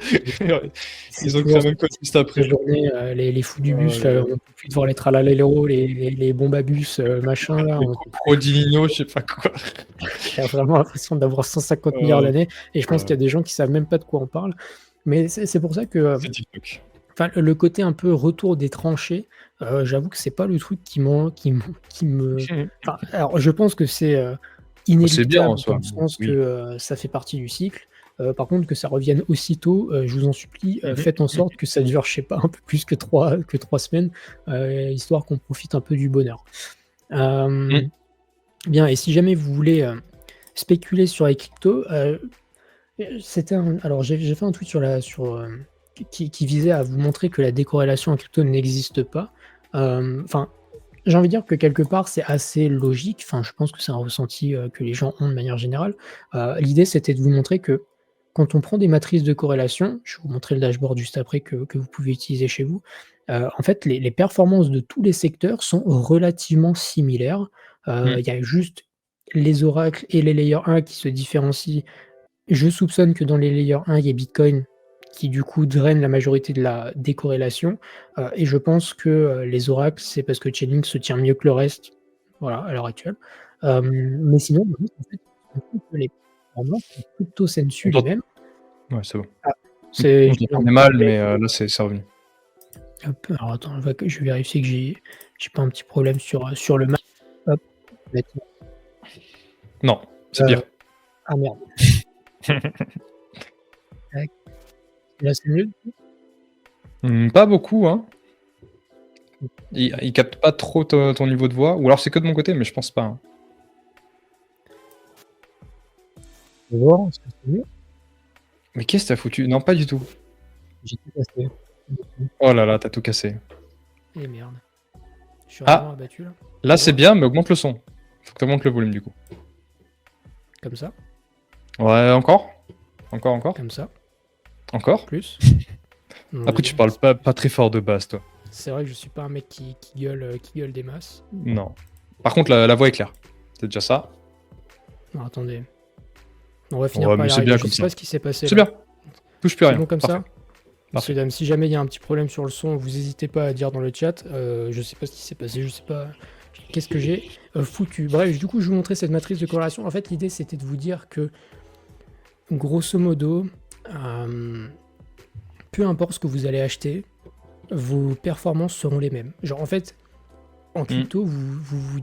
c'est
Ils ont créé
toujours
un meme coin juste après.
la journée, les fous du bus,
Oh là
là,
là.
on peut plus voir les tralaléros, les bombes à bus, machin, là,
Les
on
Crodilino, je sais pas quoi.
j'ai vraiment l'impression d'avoir 150 milliards
Euh,
d'années et je pense qu'il y a des gens qui savent même pas de quoi on parle. Mais c'est pour ça que,
c'est TikTok.
enfin, le côté un peu retour des tranchées, j'avoue que c'est pas le truc qui me enfin, alors je pense que c'est,
C'est bien en
inéluctable dans
soi.
le sens que,
Oui.
ça fait partie du cycle. Par contre que ça revienne aussitôt, je vous en supplie, faites en sorte que ça dure, je sais pas, un peu plus que 3 semaines, histoire qu'on profite un peu du bonheur.
Mm.
Bien et si jamais vous voulez, spéculer sur les cryptos, alors j'ai fait un tweet qui visait à vous montrer que la décorrélation en crypto n'existe pas. Enfin, j'ai envie de dire que quelque part, c'est assez logique. Enfin, je pense que c'est un ressenti, que les gens ont de manière générale. L'idée, c'était de vous montrer que quand on prend des matrices de corrélation, je vais vous montrer le dashboard juste après que vous pouvez utiliser chez vous. En fait, les performances de tous les secteurs sont relativement similaires.
Mm.
Il y a juste les oracles et les layers 1 qui se différencient. Je soupçonne que dans les layers 1, il y a Bitcoin qui du coup draine la majorité de la décorrélation, et je pense que, les oracles, c'est parce que Chainlink se tient mieux que le reste, voilà, à l'heure actuelle. Mais sinon, le reste, en fait, on trouve que les performances sont plutôt
On
sensu les
t'ent-
mêmes.
Ouais, c'est bon.
Ah, c'est
On
je viens
t'entendait
de
mal,
parler.
mais là, c'est revenu.
Hop, alors attends, je vais vérifier que j'ai pas un petit problème sur le Mac. Hop, maintenant,
Non, c'est
heu,
pire.
ah merde, tac, là c'est mieux?
Pas beaucoup, hein. Il capte pas trop ton niveau de voix. Ou alors c'est que de mon côté, mais je pense pas, hein.
Tu vas voir, est-ce que c'est mieux?
Mais qu'est-ce que t'as foutu? Non, pas du tout.
J'ai tout cassé.
Oh là là, t'as tout cassé.
Eh merde. Je suis
Ah,
vraiment abattu là.
là c'est bien, mais augmente le son. Faut que tu montes le volume du coup.
Comme ça,
Ouais, encore. Encore.
comme ça,
Encore.
plus. Non,
Après,
mais
tu
bon,
parles pas très fort de base, toi.
c'est vrai que je suis pas un mec qui gueule des masses.
Non. Par contre, la voix est claire. C'est déjà ça.
Non, attendez. On va finir
Ouais,
par
mais
y
c'est
arriver.
bien
Je
comme
sais
ça.
pas ce qui s'est passé
C'est
là.
bien. Touche plus
C'est
rien.
bon comme
Parfait.
ça? Messieurs, dames, si jamais il y a un petit problème sur le son, vous n'hésitez pas à dire dans le chat. Je sais pas ce qui s'est passé, je sais pas qu'est-ce que j'ai foutu. Bref, du coup, je vous montrais cette matrice de corrélation. En fait, l'idée, c'était de vous dire que, grosso modo, peu importe ce que vous allez acheter, vos performances seront les mêmes. Genre, en fait, en crypto, vous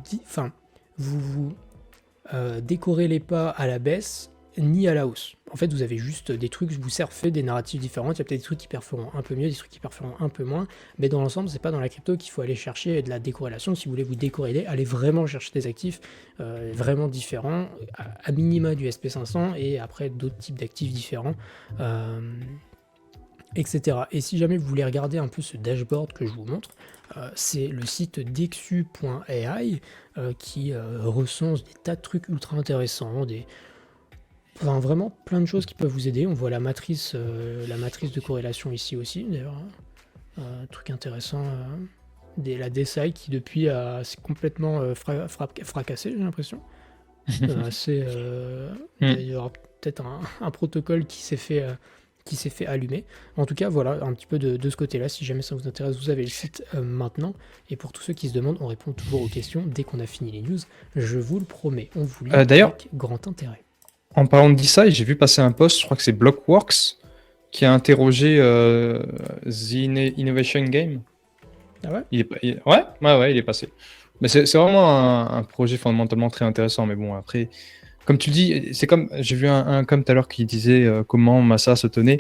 décorrélez pas à la baisse ni à la hausse. En fait, vous avez juste des trucs, vous surfez des narratifs différentes. Il y a peut-être des trucs qui performeront un peu mieux, des trucs qui performeront un peu moins. Mais dans l'ensemble, c'est pas dans la crypto qu'il faut aller chercher de la décorrélation. Si vous voulez vous décorréler, allez vraiment chercher des actifs vraiment différents, à minima du SP500 et après d'autres types d'actifs différents. Etc. Et si jamais vous voulez regarder un peu ce dashboard que je vous montre, c'est le site dexu.ai qui recense des tas de trucs ultra intéressants, enfin, vraiment plein de choses qui peuvent vous aider. On voit la matrice de corrélation ici aussi, d'ailleurs. Truc intéressant. La DSI qui depuis s'est complètement fracassée, j'ai l'impression. Il y aura peut-être un protocole qui s'est fait allumer. En tout cas, voilà, un petit peu de ce côté-là. Si jamais ça vous intéresse, vous avez le site maintenant. Et pour tous ceux qui se demandent, on répond toujours aux questions dès qu'on a fini les news. Je vous le promets, on vous lit
D'ailleurs,
avec grand intérêt.
en parlant de DeSci, j'ai vu passer un post, je crois que c'est Blockworks, qui a interrogé The Innovation Game.
Ah ouais?
Ouais, il est passé. Mais c'est vraiment un projet fondamentalement très intéressant. Mais bon, après, comme tu dis, c'est comme j'ai vu un comme tout à l'heure qui disait comment Massa se tenait.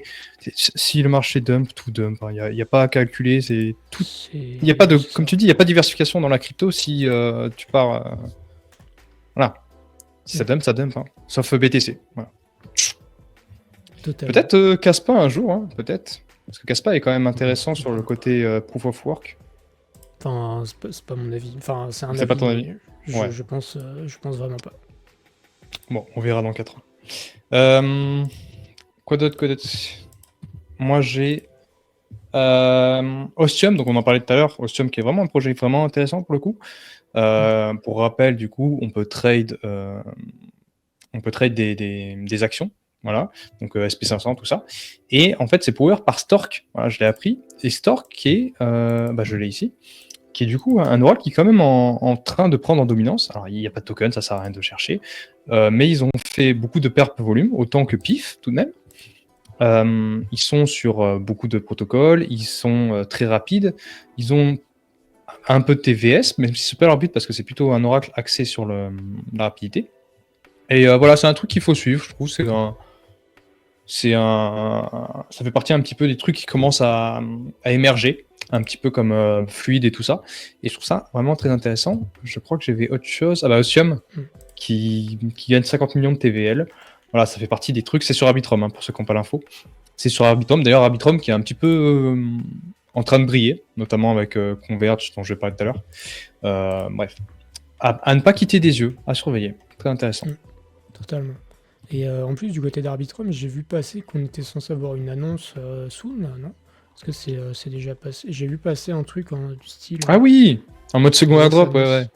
Si le marché dump, tout dump. Il n'y a pas à calculer. C'est tout. Il n'y a pas de, comme tu dis, il n'y a pas de diversification dans la crypto si tu pars. Voilà. Si ça dump, hein. Sauf BTC. Voilà.
Totalement.
Peut-être Caspa un jour, hein, peut-être. Parce que Caspa est quand même intéressant sur le côté proof of work.
Enfin, c'est pas mon avis. Enfin, c'est un
C'est
avis.
pas ton avis. Ouais.
Je pense vraiment pas.
Bon, on verra dans 4 ans. Quoi d'autre? Moi, j'ai Ostium, donc on en parlait tout à l'heure. Ostium qui est vraiment un projet vraiment intéressant pour le coup. Pour rappel, du coup, on peut trade des actions. Voilà, donc SP500, tout ça. Et en fait, c'est power par Stork. Voilà, je l'ai appris. Et Stork, qui est, je l'ai ici, qui est du coup un oracle qui est quand même en train de prendre en dominance. Alors, il n'y a pas de token, ça sert à rien de chercher. Mais ils ont fait beaucoup de perp volume, autant que PIF, tout de même. Ils sont sur beaucoup de protocoles, ils sont très rapides, ils ont un peu de TVS, même si c'est pas leur but, parce que c'est plutôt un oracle axé sur la rapidité. Et voilà, c'est un truc qu'il faut suivre, je trouve. Ça fait partie un petit peu des trucs qui commencent à émerger, un petit peu comme Fluide et tout ça. Et je trouve ça vraiment très intéressant. Je crois que j'avais autre chose. Ah bah, Ostium, qui gagne 50 millions de TVL. Voilà, ça fait partie des trucs. C'est sur Arbitrum, hein, pour ceux qui n'ont pas l'info. C'est sur Arbitrum. D'ailleurs, Arbitrum qui est un petit peu en train de briller, notamment avec Converge, dont je vais parler tout à l'heure. Bref. À ne pas quitter des yeux, à surveiller. Très intéressant.
Totalement. Et en plus, du côté d'Arbitrum, j'ai vu passer qu'on était censé avoir une annonce soon, non? Parce que c'est déjà passé. J'ai vu passer un truc du style.
Ah oui! En mode second airdrop, ouais.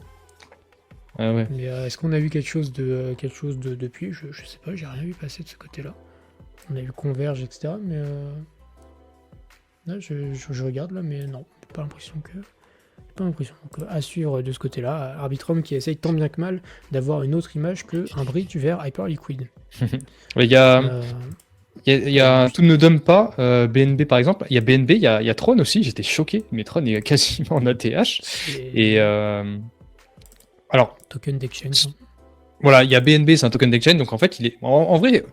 Ah ouais.
Mais est-ce qu'on a vu quelque chose depuis? Je sais pas, j'ai rien vu passer de ce côté-là. On a vu Converge, etc. Mais là, je regarde là, mais non, pas l'impression que. Donc à suivre de ce côté-là, Arbitrum qui essaye tant bien que mal d'avoir une autre image qu'un bridge vers Hyperliquid.
Il y a tout ne donne pas, BNB par exemple. Il y a BNB, il y a Tron aussi, j'étais choqué, mais Tron est quasiment en ATH. Et alors.
Token d'exchange.
Voilà, il y a BNB, c'est un token d'exchange, donc en fait, il est. En vrai,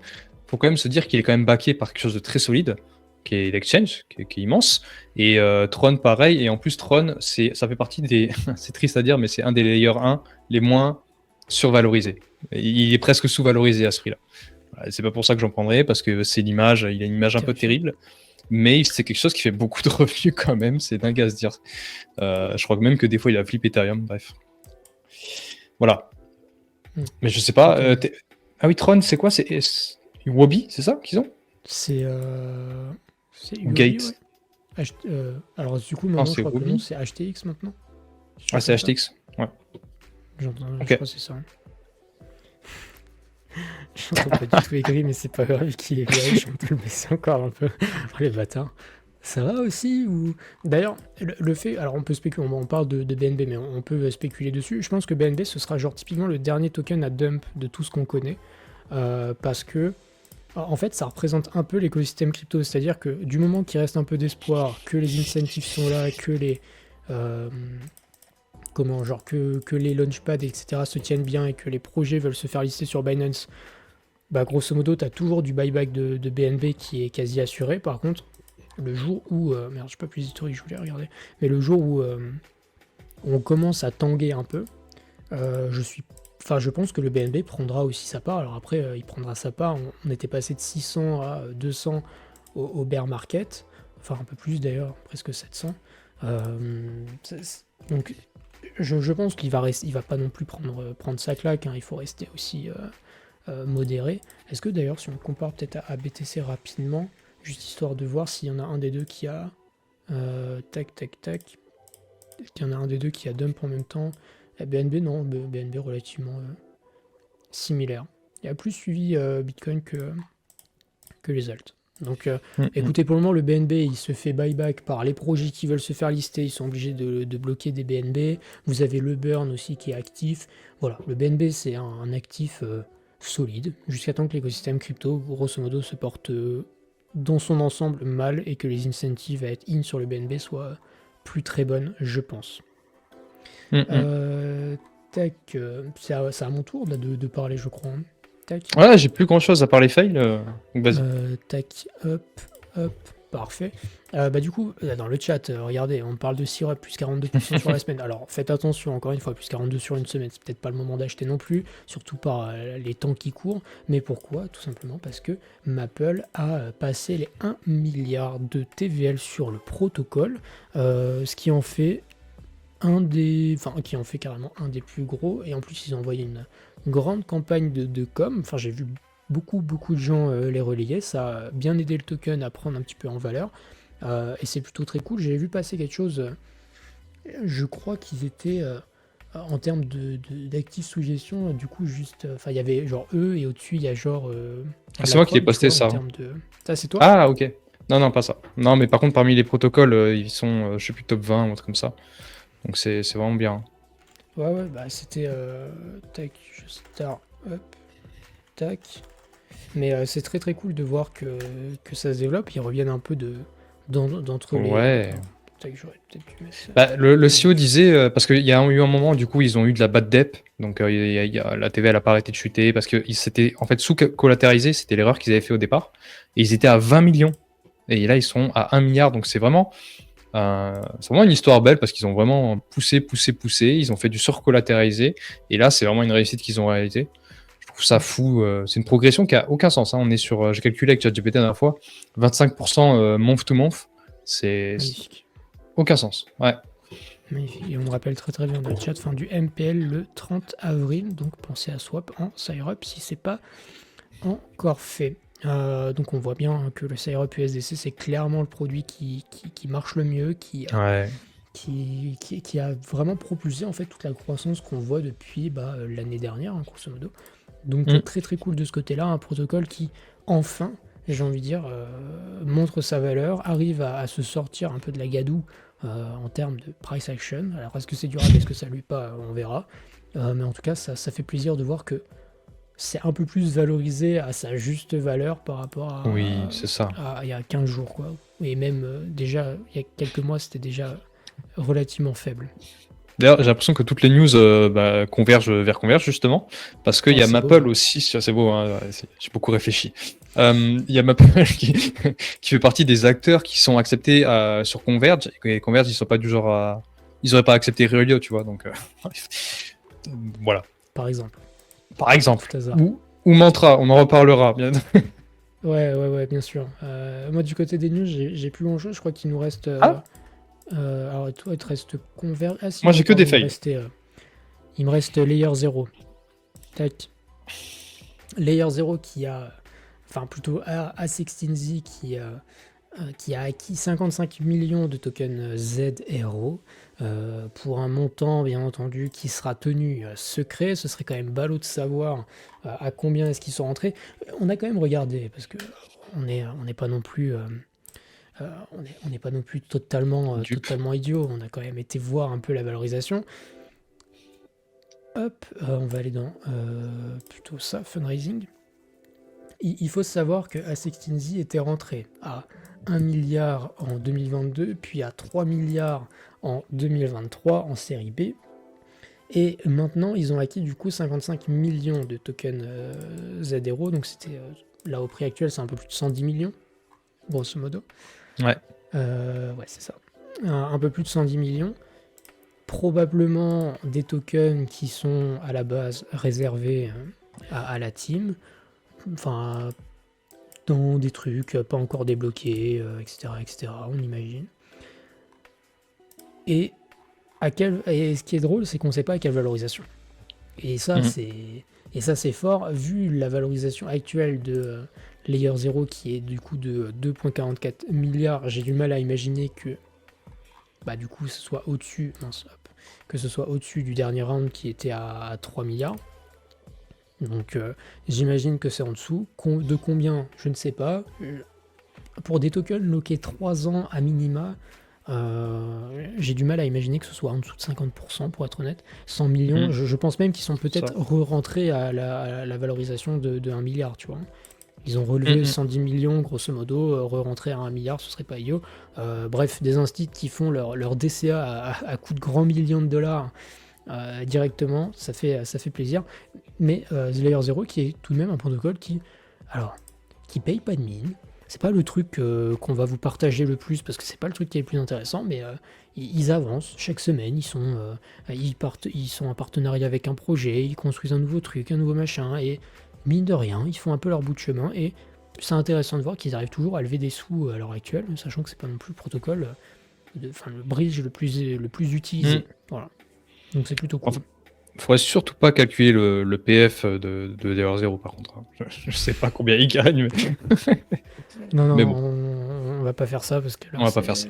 faut quand même se dire qu'il est quand même backé par quelque chose de très solide, qui est l'exchange, qui est immense. Et Tron, pareil. Et en plus, Tron, ça fait partie des. C'est triste à dire, mais c'est un des layers 1 les moins survalorisés. Il est presque sous-valorisé à ce prix-là. C'est pas pour ça que j'en prendrai, parce que c'est l'image, il a une image un peu terrible. Mais c'est quelque chose qui fait beaucoup de revenus quand même, c'est dingue à se dire. Je crois même que des fois, il a flip Ethereum, bref. Voilà.
Hmm.
Mais je sais pas.
Ok.
Ah oui, Tron, c'est quoi? Wobby, c'est ça qu'ils ont?
C'est
Ou
Huobi, ouais.
Gate?
Alors du coup,
Non,
maintenant, je
c'est
crois que le nom,
Wobby.
c'est HTX maintenant. Je
Ah,
crois
c'est
comme ça.
HTX. Ouais.
Je
Ok.
crois que c'est ça. J'entends pas du tout aigri, mais c'est pas grave, qui est vierge, on peut le baisser encore un peu. Oh, les bâtards. Ça va aussi ou... D'ailleurs, le fait... Alors on peut spéculer, on parle de BNB, mais on peut spéculer dessus. Je pense que BNB, ce sera genre typiquement le dernier token à dump de tout ce qu'on connaît. Parce que, en fait, ça représente un peu l'écosystème crypto. C'est-à-dire que du moment qu'il reste un peu d'espoir, que les incentives sont là, que les... euh, comment, genre que les launchpads, etc. se tiennent bien et que les projets veulent se faire lister sur Binance, bah grosso modo, tu as toujours du buyback de BNB qui est quasi assuré. Par contre, le jour où... merde, je sais pas plus historique, je voulais regarder. Mais le jour où on commence à tanguer un peu, je suis... Enfin, je pense que le BNB prendra aussi sa part. Alors après, il prendra sa part. On était passé de 600 à 200 au bear market. Enfin, un peu plus d'ailleurs, presque 700. Donc, je pense qu'il va rester, il va pas non plus prendre sa claque. Hein. Il faut rester aussi modéré. Est-ce que d'ailleurs, si on compare peut-être à BTC rapidement, juste histoire de voir s'il y en a un des deux qui a tac tac tac, est-ce qu'il y en a un des deux qui a dump en même temps? BNB non, BNB relativement similaire. Il a plus suivi Bitcoin que les alts. Donc écoutez, pour le moment, le BNB, il se fait buyback par les projets qui veulent se faire lister, ils sont obligés de bloquer des BNB. Vous avez le burn aussi qui est actif. Voilà, le BNB, c'est un actif solide, jusqu'à temps que l'écosystème crypto, grosso modo, se porte dans son ensemble mal et que les incentives à être in sur le BNB soient plus très bonnes, je pense. Euh, tac, c'est à mon tour là, de parler, je crois. Hein. Tac.
Ouais, j'ai plus grand chose à part les fails. Donc vas-y.
Tac, hop, parfait. Bah du coup, là, dans le chat, regardez, on parle de Syrup plus 42% sur la semaine. Alors faites attention, encore une fois, plus 42 sur une semaine, c'est peut-être pas le moment d'acheter non plus, surtout par les temps qui courent. Mais pourquoi? Tout simplement parce que Maple a passé les 1 milliard de TVL sur le protocole, ce qui en fait qui en fait carrément un des plus gros, et en plus ils ont envoyé une grande campagne de com, enfin j'ai vu beaucoup de gens les relayer, ça a bien aidé le token à prendre un petit peu en valeur, et c'est plutôt très cool. J'ai vu passer quelque chose, je crois qu'ils étaient en termes d'actifs sous gestion, du coup juste, enfin il y avait genre eux, et au-dessus il y a genre
C'est moi qui l'ai
BlackRock, tu
posté
vois, en
ça.
termes de... Ça c'est toi?
Ah, ok. Non, non, pas ça. Non, mais par contre, parmi les protocoles, ils sont, je sais plus, top 20 ou un truc comme ça. Donc c'est vraiment bien.
Ouais, bah c'était... tac, je start, hop, tac. Mais c'est très très cool de voir que ça se développe. Ils reviennent un peu d'entre les...
Ouais.
tac, j'aurais peut-être dû mettre ça.
Bah, le CEO disait, parce qu'il y a eu un moment, du coup, ils ont eu de la bad debt. Donc la TV, elle a pas arrêté de chuter parce qu'ils s'étaient, en fait, sous-collatérisés. C'était l'erreur qu'ils avaient fait au départ. Et ils étaient à 20 millions. Et là, ils sont à 1 milliard. Donc c'est vraiment une histoire belle parce qu'ils ont vraiment poussé. Ils ont fait du surcollatérisé. Et là, c'est vraiment une réussite qu'ils ont réalisée. Je trouve ça fou. C'est une progression qui a aucun sens. Hein. On est sur, j'ai calculé avec ChatGPT la dernière fois, 25% month to month. C'est
Magnifique.
aucun sens. Ouais.
Magnifique. Et on me rappelle très très bien dans le chat, fin du MPL le 30 avril. Donc pensez à swap en Syrup si c'est pas encore fait. Donc on voit bien que le Syrup USDC c'est clairement le produit qui marche le mieux,
Ouais.
qui a vraiment propulsé en fait toute la croissance qu'on voit depuis l'année dernière, hein, grosso modo. Donc très très cool de ce côté-là, un protocole qui enfin, j'ai envie de dire, montre sa valeur, arrive à se sortir un peu de la gadoue en termes de price action. Alors est-ce que c'est durable, est-ce que ça lui pas, on verra. Mais en tout cas, ça fait plaisir de voir que c'est un peu plus valorisé à sa juste valeur par rapport
Oui, c'est ça.
à il y a 15 jours, quoi. Et même déjà, il y a quelques mois, c'était déjà relativement faible.
D'ailleurs, j'ai l'impression que toutes les news convergent vers Converge, justement, parce qu'il y a
C'est beau,
Maple
hein.
aussi, c'est beau, hein, ouais, j'ai beaucoup réfléchi. Il y a Maple qui fait partie des acteurs qui sont acceptés sur Converge, et Converge, ils sont pas du genre à... Ils auraient pas accepté Reolio, tu vois, donc... voilà.
Par exemple.
Par exemple.
Tout hasard.
Ou Mantra, on en reparlera, bien.
Ouais, bien sûr. Moi, du côté des news, j'ai plus grand chose. Je crois qu'il nous reste.
Ah,
Alors, toi, il te reste Converge. Ah, si,
moi
non,
j'ai que
pardon,
des fails.
il me reste Layer 0. Tac. Layer 0 qui a, enfin plutôt A16Z qui a acquis 55 millions de tokens ZRO pour un montant bien entendu qui sera tenu secret. Ce serait quand même ballot de savoir à combien est-ce qu'ils sont rentrés. On a quand même regardé parce que on n'est pas non plus on n'est pas non plus totalement idiot. On a quand même été voir un peu la valorisation. Hop, on va aller dans plutôt ça, fundraising. Il faut savoir que A16Z était rentré à 1 milliard en 2022, puis à 3 milliards en 2023 en série B. Et maintenant, ils ont acquis du coup 55 millions de tokens ZRO, donc c'était là au prix actuel, c'est un peu plus de 110 millions, grosso modo.
Ouais.
Ouais, c'est ça. Un peu plus de 110 millions. Probablement des tokens qui sont à la base réservés à la team. Enfin, dans des trucs pas encore débloqués, etc., on imagine. Et ce qui est drôle, c'est qu'on ne sait pas à quelle valorisation. Et ça, c'est fort, vu la valorisation actuelle de Layer 0 qui est du coup de 2,44 milliards. J'ai du mal à imaginer que du coup ce soit au-dessus, que ce soit au-dessus du dernier round qui était à 3 milliards. Donc j'imagine que c'est en dessous. De combien, je ne sais pas. Pour des tokens loqués 3 ans à minima, j'ai du mal à imaginer que ce soit en dessous de 50%, pour être honnête. 100 millions, je pense même qu'ils sont peut-être re-rentrés à la valorisation de 1 milliard, tu vois. Ils ont relevé 110 millions, grosso modo, re-rentrer à 1 milliard, ce serait pas idiot. Bref, des instituts qui font leur DCA à coût de grands millions de dollars directement, ça fait plaisir. Mais The Layer 0 qui est tout de même un protocole qui paye pas de mine. C'est pas le truc qu'on va vous partager le plus parce que c'est pas le truc qui est le plus intéressant, mais ils avancent chaque semaine, ils sont en partenariat avec un projet, ils construisent un nouveau truc, un nouveau machin, et mine de rien, ils font un peu leur bout de chemin, et c'est intéressant de voir qu'ils arrivent toujours à lever des sous à l'heure actuelle, sachant que c'est pas non plus le protocole, le bridge le plus utilisé. Voilà. Donc c'est plutôt cool.
Enfin, faudrait surtout pas calculer le PF de Layer 0 par contre. Je sais pas combien il gagne.
Non,
mais bon.
on va pas faire ça parce que là,
on va pas faire ça.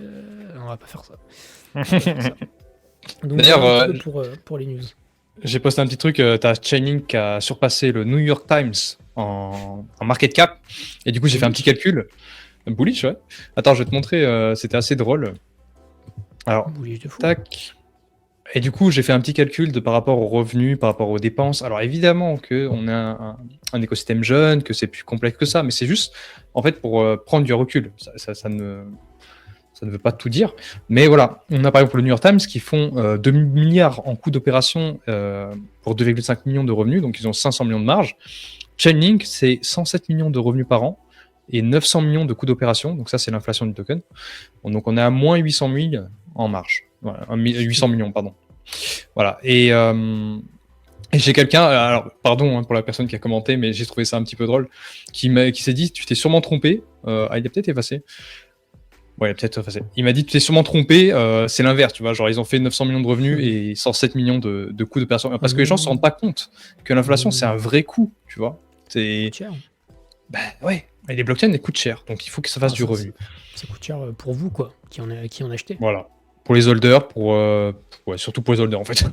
On va pas faire ça. Donc
d'ailleurs,
pour les news.
J'ai posté un petit truc, t'as Chainlink qui a surpassé le New York Times en market cap, et du coup j'ai fait un petit calcul. Bullish, ouais. Attends, je vais te montrer, c'était assez drôle. Alors, tac. Et du coup, j'ai fait un petit calcul par rapport aux revenus, par rapport aux dépenses. Alors évidemment qu'on a un écosystème jeune, que c'est plus complexe que ça, mais c'est juste, en fait, pour prendre du recul. Ça ne veut pas tout dire. Mais voilà, on a par exemple le New York Times qui font 2 milliards en coûts d'opération pour 2,5 millions de revenus, donc ils ont 500 millions de marge. Chainlink, c'est 107 millions de revenus par an et 900 millions de coûts d'opération, donc ça c'est l'inflation du token. Donc on est à moins 800 000 en marge. Voilà, 800 millions, pardon. Voilà, et j'ai quelqu'un, alors pardon pour la personne qui a commenté, mais j'ai trouvé ça un petit peu drôle, qui s'est dit, tu t'es sûrement trompé, il a peut-être effacé. Ouais, peut-être effacé. Il m'a dit, tu t'es sûrement trompé, c'est l'inverse, tu vois, genre ils ont fait 900 millions de revenus et 107 millions de coûts d'opération, parce que les gens se rendent pas compte que l'inflation c'est un vrai coût, tu vois. C'est
cher.
Bah ouais, et les blockchains elles coûtent cher, donc il faut que ça fasse du revenu.
Ça coûte cher pour vous, quoi, qui en achetez.
Voilà. Pour les holders, ouais, surtout pour les holders en fait.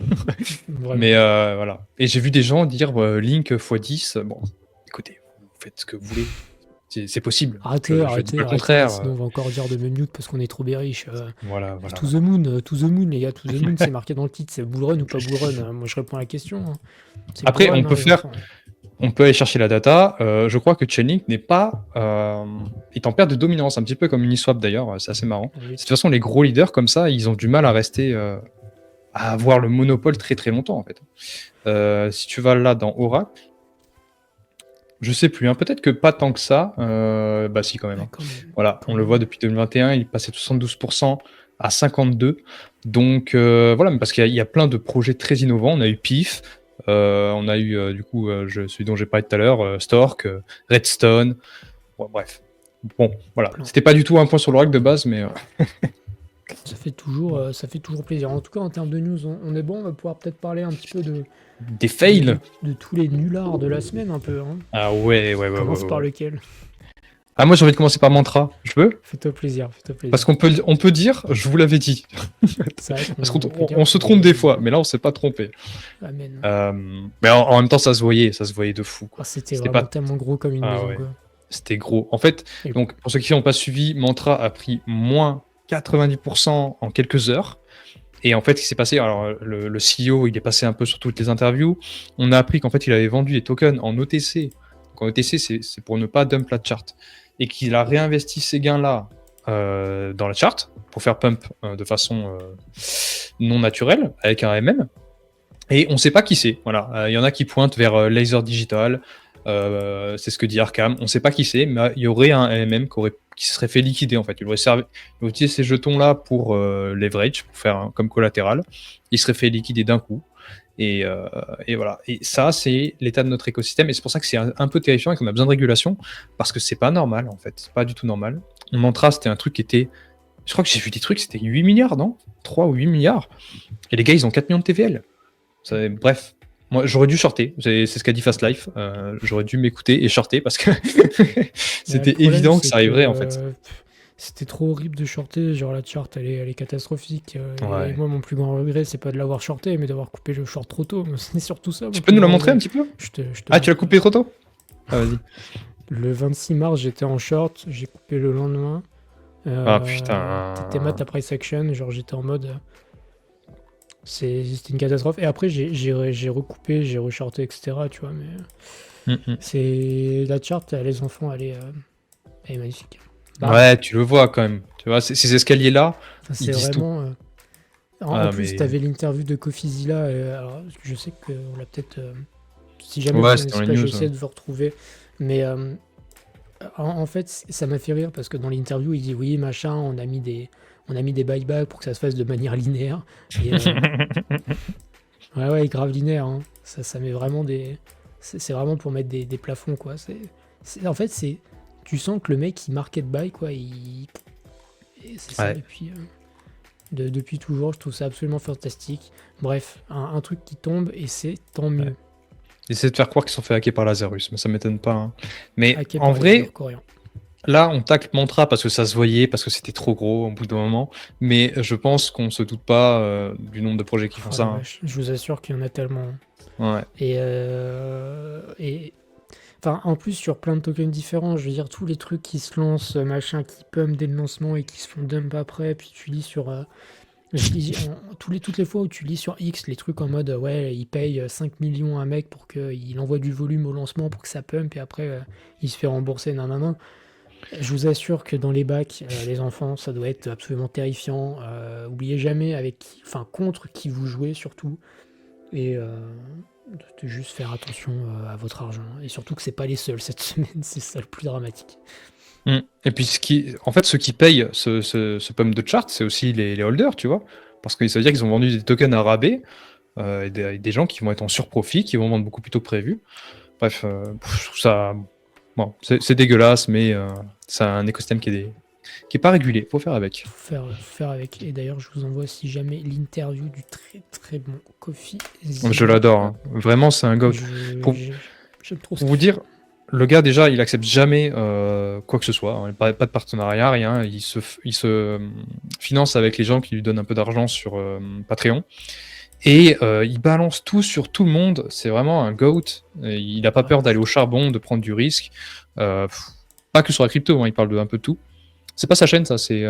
Mais voilà. Et j'ai vu des gens dire Link x10. Bon, écoutez, vous faites ce que vous voulez. C'est possible.
Arrêtez, le contraire. Sinon on va encore dire de mute parce qu'on est trop bearish.
Voilà.
To the moon, les gars. To the moon, c'est marqué dans le titre. C'est bull run ou pas bull run. Moi je réponds à la question.
Après, on peut faire. On peut aller chercher la data. Je crois que Chainlink n'est pas est en perte de dominance, un petit peu comme Uniswap d'ailleurs. C'est assez marrant. De toute façon, les gros leaders comme ça, ils ont du mal à rester, à avoir le monopole très très longtemps en fait. Si tu vas là dans Oracle, je sais plus. Peut-être que pas tant que ça. Bah si quand même. Voilà, on le voit depuis 2021, il est passé de 72% à 52%. Donc voilà, mais parce qu'il y a plein de projets très innovants. On a eu PIF. On a eu du coup celui dont j'ai parlé tout à l'heure, Stork, Redstone, bon, bref. Bon, voilà. C'était pas du tout un point sur l'Oracle de base, mais
fait toujours plaisir. En tout cas, en termes de news, on est bon. On va pouvoir peut-être parler un petit peu
Des fails?
de tous les nullards de la semaine, un peu. Hein.
Ah ouais, ouais, ouais,
Commence
ouais,
par
ouais.
lequel?
Ah, moi j'ai envie de commencer par Mantra. Je peux?
Fais-toi plaisir, fais-toi plaisir.
Parce on peut dire, je vous l'avais dit.
C'est vrai
Parce
qu'on peut dire
on se
qu'on
trompe des
l'avait
fois,
dit.
mais là on s'est pas trompé.
Amen.
Mais en même temps, ça se voyait de fou, quoi.
Ah, c'était
C'était
vraiment
pas.
tellement gros comme une
Ah
maison,
ouais,
quoi.
c'était gros. En fait,
Et-
donc pour ceux qui n'ont pas suivi, Mantra a pris moins 90% en quelques heures. Et en fait, ce qui s'est passé, alors le CEO, il est passé un peu sur toutes les interviews. On a appris qu'en fait, il avait vendu des tokens en OTC. Donc en OTC, c'est pour ne pas dump la chart. Et qu'il a réinvesti ces gains-là dans la chart pour faire pump de façon non naturelle avec un MM. Et on ne sait pas qui c'est. Voilà, il y en a qui pointent vers Laser Digital. C'est ce que dit Arkham. On ne sait pas qui c'est, mais il y aurait un MM qui se serait fait liquider en fait. Il aurait utilisé ces jetons-là pour leverage, pour faire comme collatéral. Il serait fait liquider d'un coup. Et voilà. Et ça, c'est l'état de notre écosystème. Et c'est pour ça que c'est un peu terrifiant et qu'on a besoin de régulation, parce que c'est pas normal en fait. C'est pas du tout normal. Mantra, c'était un truc qui était. Je crois que j'ai vu des trucs, c'était 8 milliards, non 3 ou 8 milliards. Et les gars, ils ont 4 millions de TVL. Bref, moi j'aurais dû shorter, c'est ce qu'a dit Fast Life, j'aurais dû m'écouter et shorter parce que c'était
problème,
évident que
c'est
ça arriverait en fait.
C'était trop horrible de shorter, genre la chart elle est catastrophique. Et
Ouais.
moi mon plus grand regret c'est pas de l'avoir shorté mais d'avoir coupé le short trop tôt. C'est surtout ça.
Tu
mon
peux
plus
nous la
grand
montrer un
regret.
petit peu?
Je te
Ah, tu l'as
montre.
coupé trop tôt? Ah, vas-y.
Le 26 mars j'étais en short, j'ai coupé le lendemain.
Ah putain.
T'étais mat ta price action, genre j'étais en mode. C'était une catastrophe. Et après j'ai recoupé, j'ai reshorté, etc. Tu vois, mais c'est la chart, les enfants, elle est magnifique. Bah,
Ouais, tu le vois quand même. Tu vois, ces escaliers-là,
enfin,
ils
c'est
disent tout.
vraiment. En
Ah,
plus,
mais.
t'avais l'interview de Cofizilla. Alors, je sais qu'on l'a peut-être. Si jamais vous
Ouais, c'était
connaissez
dans les
pas,
news.
j'essaie de vous retrouver. Mais en fait, ça m'a fait rire parce que dans l'interview, il dit oui, machin, on a mis des buybacks pour que ça se fasse de manière linéaire. Et, ouais, grave linéaire. Hein. Ça met vraiment des. C'est vraiment pour mettre des plafonds, quoi. En fait, tu sens que le mec, il market buy, quoi. Et c'est ça
Ouais.
depuis toujours. Je trouve ça absolument fantastique. Bref, un truc qui tombe et c'est tant mieux.
Ouais. Ils essaient de faire croire qu'ils sont fait hacker par Lazarus, mais ça m'étonne pas. Hein. Mais
Hacké
en
par les
vrai,
Nord-Coréens.
là, on tacle Mantra parce que ça se voyait, parce que c'était trop gros au bout d'un moment. Mais je pense qu'on se doute pas du nombre de projets qui font
Oh,
ça.
la
Hein.
vache. Je vous assure qu'il y en a tellement.
Ouais.
Et enfin, en plus, sur plein de tokens différents, je veux dire, tous les trucs qui se lancent, machin, qui pump dès le lancement et qui se font dump après, puis tu lis sur. Toutes les fois où tu lis sur X les trucs en mode ouais, il paye 5 millions à un mec pour qu'il envoie du volume au lancement pour que ça pump et après il se fait rembourser, nanana. Je vous assure que dans les bacs, les enfants, ça doit être absolument terrifiant. Oubliez jamais contre qui vous jouez surtout. Et de juste faire attention à votre argent. Et surtout que c'est pas les seuls cette semaine, c'est ça le plus dramatique.
Et puis, ceux qui payent ce pump de chart, c'est aussi les holders, tu vois. Parce que ça veut dire qu'ils ont vendu des tokens à rabais, et des gens qui vont être en surprofit, qui vont vendre beaucoup plus tôt que prévu. Bref, je trouve ça. Bon, c'est dégueulasse, mais c'est un écosystème qui est pas régulé. Faut faire avec.
Faut faire avec. Et d'ailleurs, je vous envoie si jamais l'interview du très très bon Kofi.
Je l'adore. Hein. Vraiment, c'est un goat.
J'aime trop
Pour vous dire, le gars, déjà, il accepte jamais quoi que ce soit. Hein. Pas de partenariat, rien. Il se finance avec les gens qui lui donnent un peu d'argent sur Patreon. Et il balance tout sur tout le monde. C'est vraiment un goat. Et il n'a pas peur d'aller au charbon, de prendre du risque. Pas que sur la crypto, hein, il parle de un peu tout. C'est pas sa chaîne, ça. C'est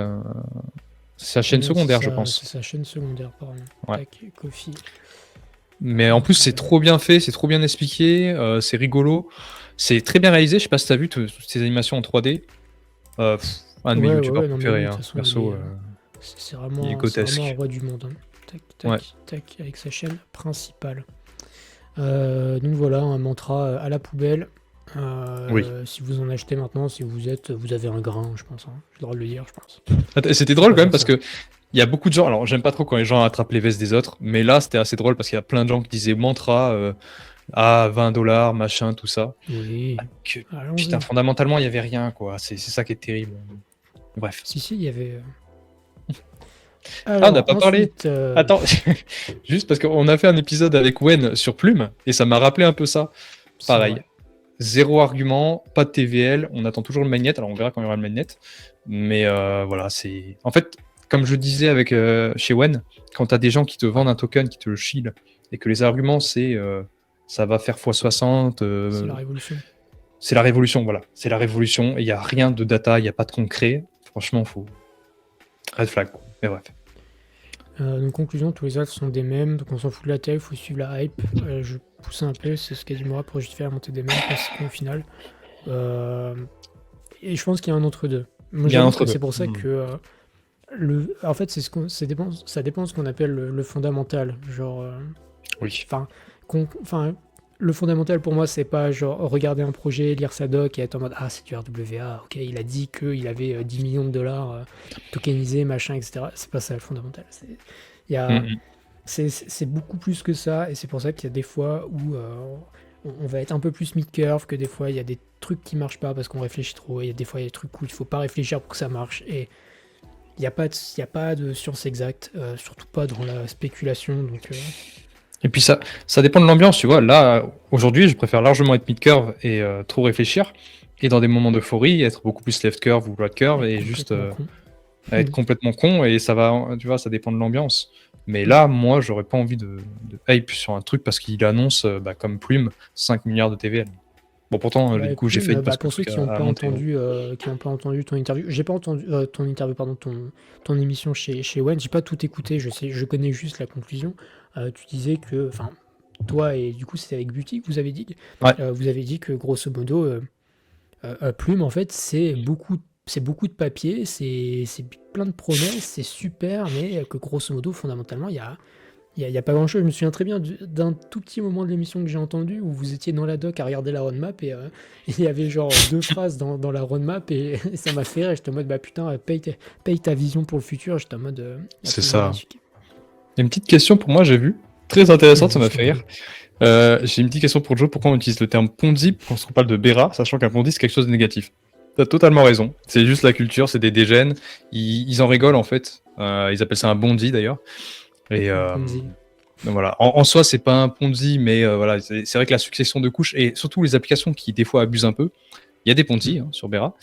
sa chaîne secondaire, je pense.
C'est sa chaîne secondaire, pardon.
Ouais.
Tac, Kofi.
Mais en plus, c'est trop bien fait, c'est trop bien expliqué, c'est rigolo. C'est très bien réalisé. Je sais pas si t'as vu toutes ces animations en 3D. Un de mes youtubeurs préférés, hein. Perso.
C'est vraiment,
il est grotesque.
un roi du monde. Hein. Tac, avec sa chaîne principale. Donc voilà, un mantra à la poubelle.
Oui.
Si vous en achetez maintenant, si vous avez un grain, je pense. Hein. J'ai le droit de le dire, je pense.
C'était drôle quand même parce que il y a beaucoup de gens. Alors, j'aime pas trop quand les gens attrapent les vestes des autres, mais là, c'était assez drôle parce qu'il y a plein de gens qui disaient mantra à $20, machin, tout ça.
Oui.
Putain, fondamentalement, il y avait rien, quoi. C'est ça qui est terrible. Bref.
Si, il y avait.
Ah, on n'a
Alors,
pas parlé.
ensuite,
Attends, juste parce qu'on a fait un épisode avec Wen sur Plume et ça m'a rappelé un peu ça.
c'est
Pareil,
vrai.
zéro argument, pas de TVL, on attend toujours le mainnet, alors on verra quand il y aura le mainnet. Mais voilà, c'est. En fait, comme je disais avec chez Wen, quand tu as des gens qui te vendent un token, qui te le shield, et que les arguments c'est ça va faire x60,
C'est la révolution.
c'est la révolution, voilà. C'est la révolution, et il n'y a rien de data, il n'y a pas de concret. Franchement, faut. Red flag, quoi. Mais bref.
Donc, conclusion, tous les autres sont des mèmes, donc on s'en fout de la taille, il faut suivre la hype. Je pousse un peu, c'est ce qu'a dit Mora pour justifier la montée des mèmes, parce qu'au final. Et je pense qu'il y a un entre-deux. Moi,
Il y a un
j'avoue que
entre-deux.
c'est pour ça que. En fait, ça dépend de ce qu'on appelle le fondamental. Genre.
Oui.
Enfin, le fondamental pour moi, c'est pas genre regarder un projet, lire sa doc et être en mode ah, c'est du RWA, ok, il a dit qu'il avait 10 millions de dollars tokenisés, machin, etc. C'est pas ça le fondamental. Il y a,
Mhm.
c'est beaucoup plus que ça, et c'est pour ça qu'il y a des fois où on va être un peu plus mid-curve, que des fois il y a des trucs qui marchent pas parce qu'on réfléchit trop, et il y a des fois il y a des trucs où il faut pas réfléchir pour que ça marche, et il n'y a, y a pas de science exacte, surtout pas dans la spéculation, donc.
Et puis ça dépend de l'ambiance, tu vois. Là, aujourd'hui, je préfère largement être mid-curve et trop réfléchir. Et dans des moments d'euphorie, être beaucoup plus left curve ou right curve et juste
complètement con.
être complètement con. Et ça va, tu vois, ça dépend de l'ambiance. Mais
Mm.
là, moi, j'aurais pas envie de hype sur un truc parce qu'il annonce, comme Plume, 5 milliards de TVL. Bon, pourtant,
Bah,
du coup, j'ai
Plume,
failli parce que
pour
le
ceux
truc a monté.
qui n'ont pas entendu ton interview, j'ai pas entendu ton interview, pardon, ton émission chez Wen, j'ai pas tout écouté, je connais juste la conclusion. Tu disais que, enfin, toi et du coup c'était avec Buty que
Ouais,
vous avez dit que grosso modo, Plume en fait c'est beaucoup de papier, c'est plein de promesses, c'est super, mais que grosso modo fondamentalement il y a pas grand-chose. Je me souviens très bien d'un tout petit moment de l'émission que j'ai entendu où vous étiez dans la doc à regarder la roadmap et il y avait genre deux phrases dans la roadmap et, ça m'a fait rire. J'étais en mode bah putain, paye ta vision pour le futur. J'étais en mode
c'est
absolument
ça.
magnifique.
Il y a une petite question pour moi, j'ai vu. Très intéressante, ça
Vas-y,
m'a
je t'en
fait rire.
prie.
J'ai une petite question pour Joe. Pourquoi on utilise le terme Ponzi quand on parle de Bera, sachant qu'un Ponzi c'est quelque chose de négatif? T'as totalement raison. C'est juste la culture, c'est des dégènes. Ils en rigolent en fait. Ils appellent ça un bondi d'ailleurs. Et
Ponzi.
donc voilà. En soi, c'est pas un Ponzi, mais voilà, c'est vrai que la succession de couches et surtout les applications qui des fois abusent un peu. Il y a des Ponzi sur Bera.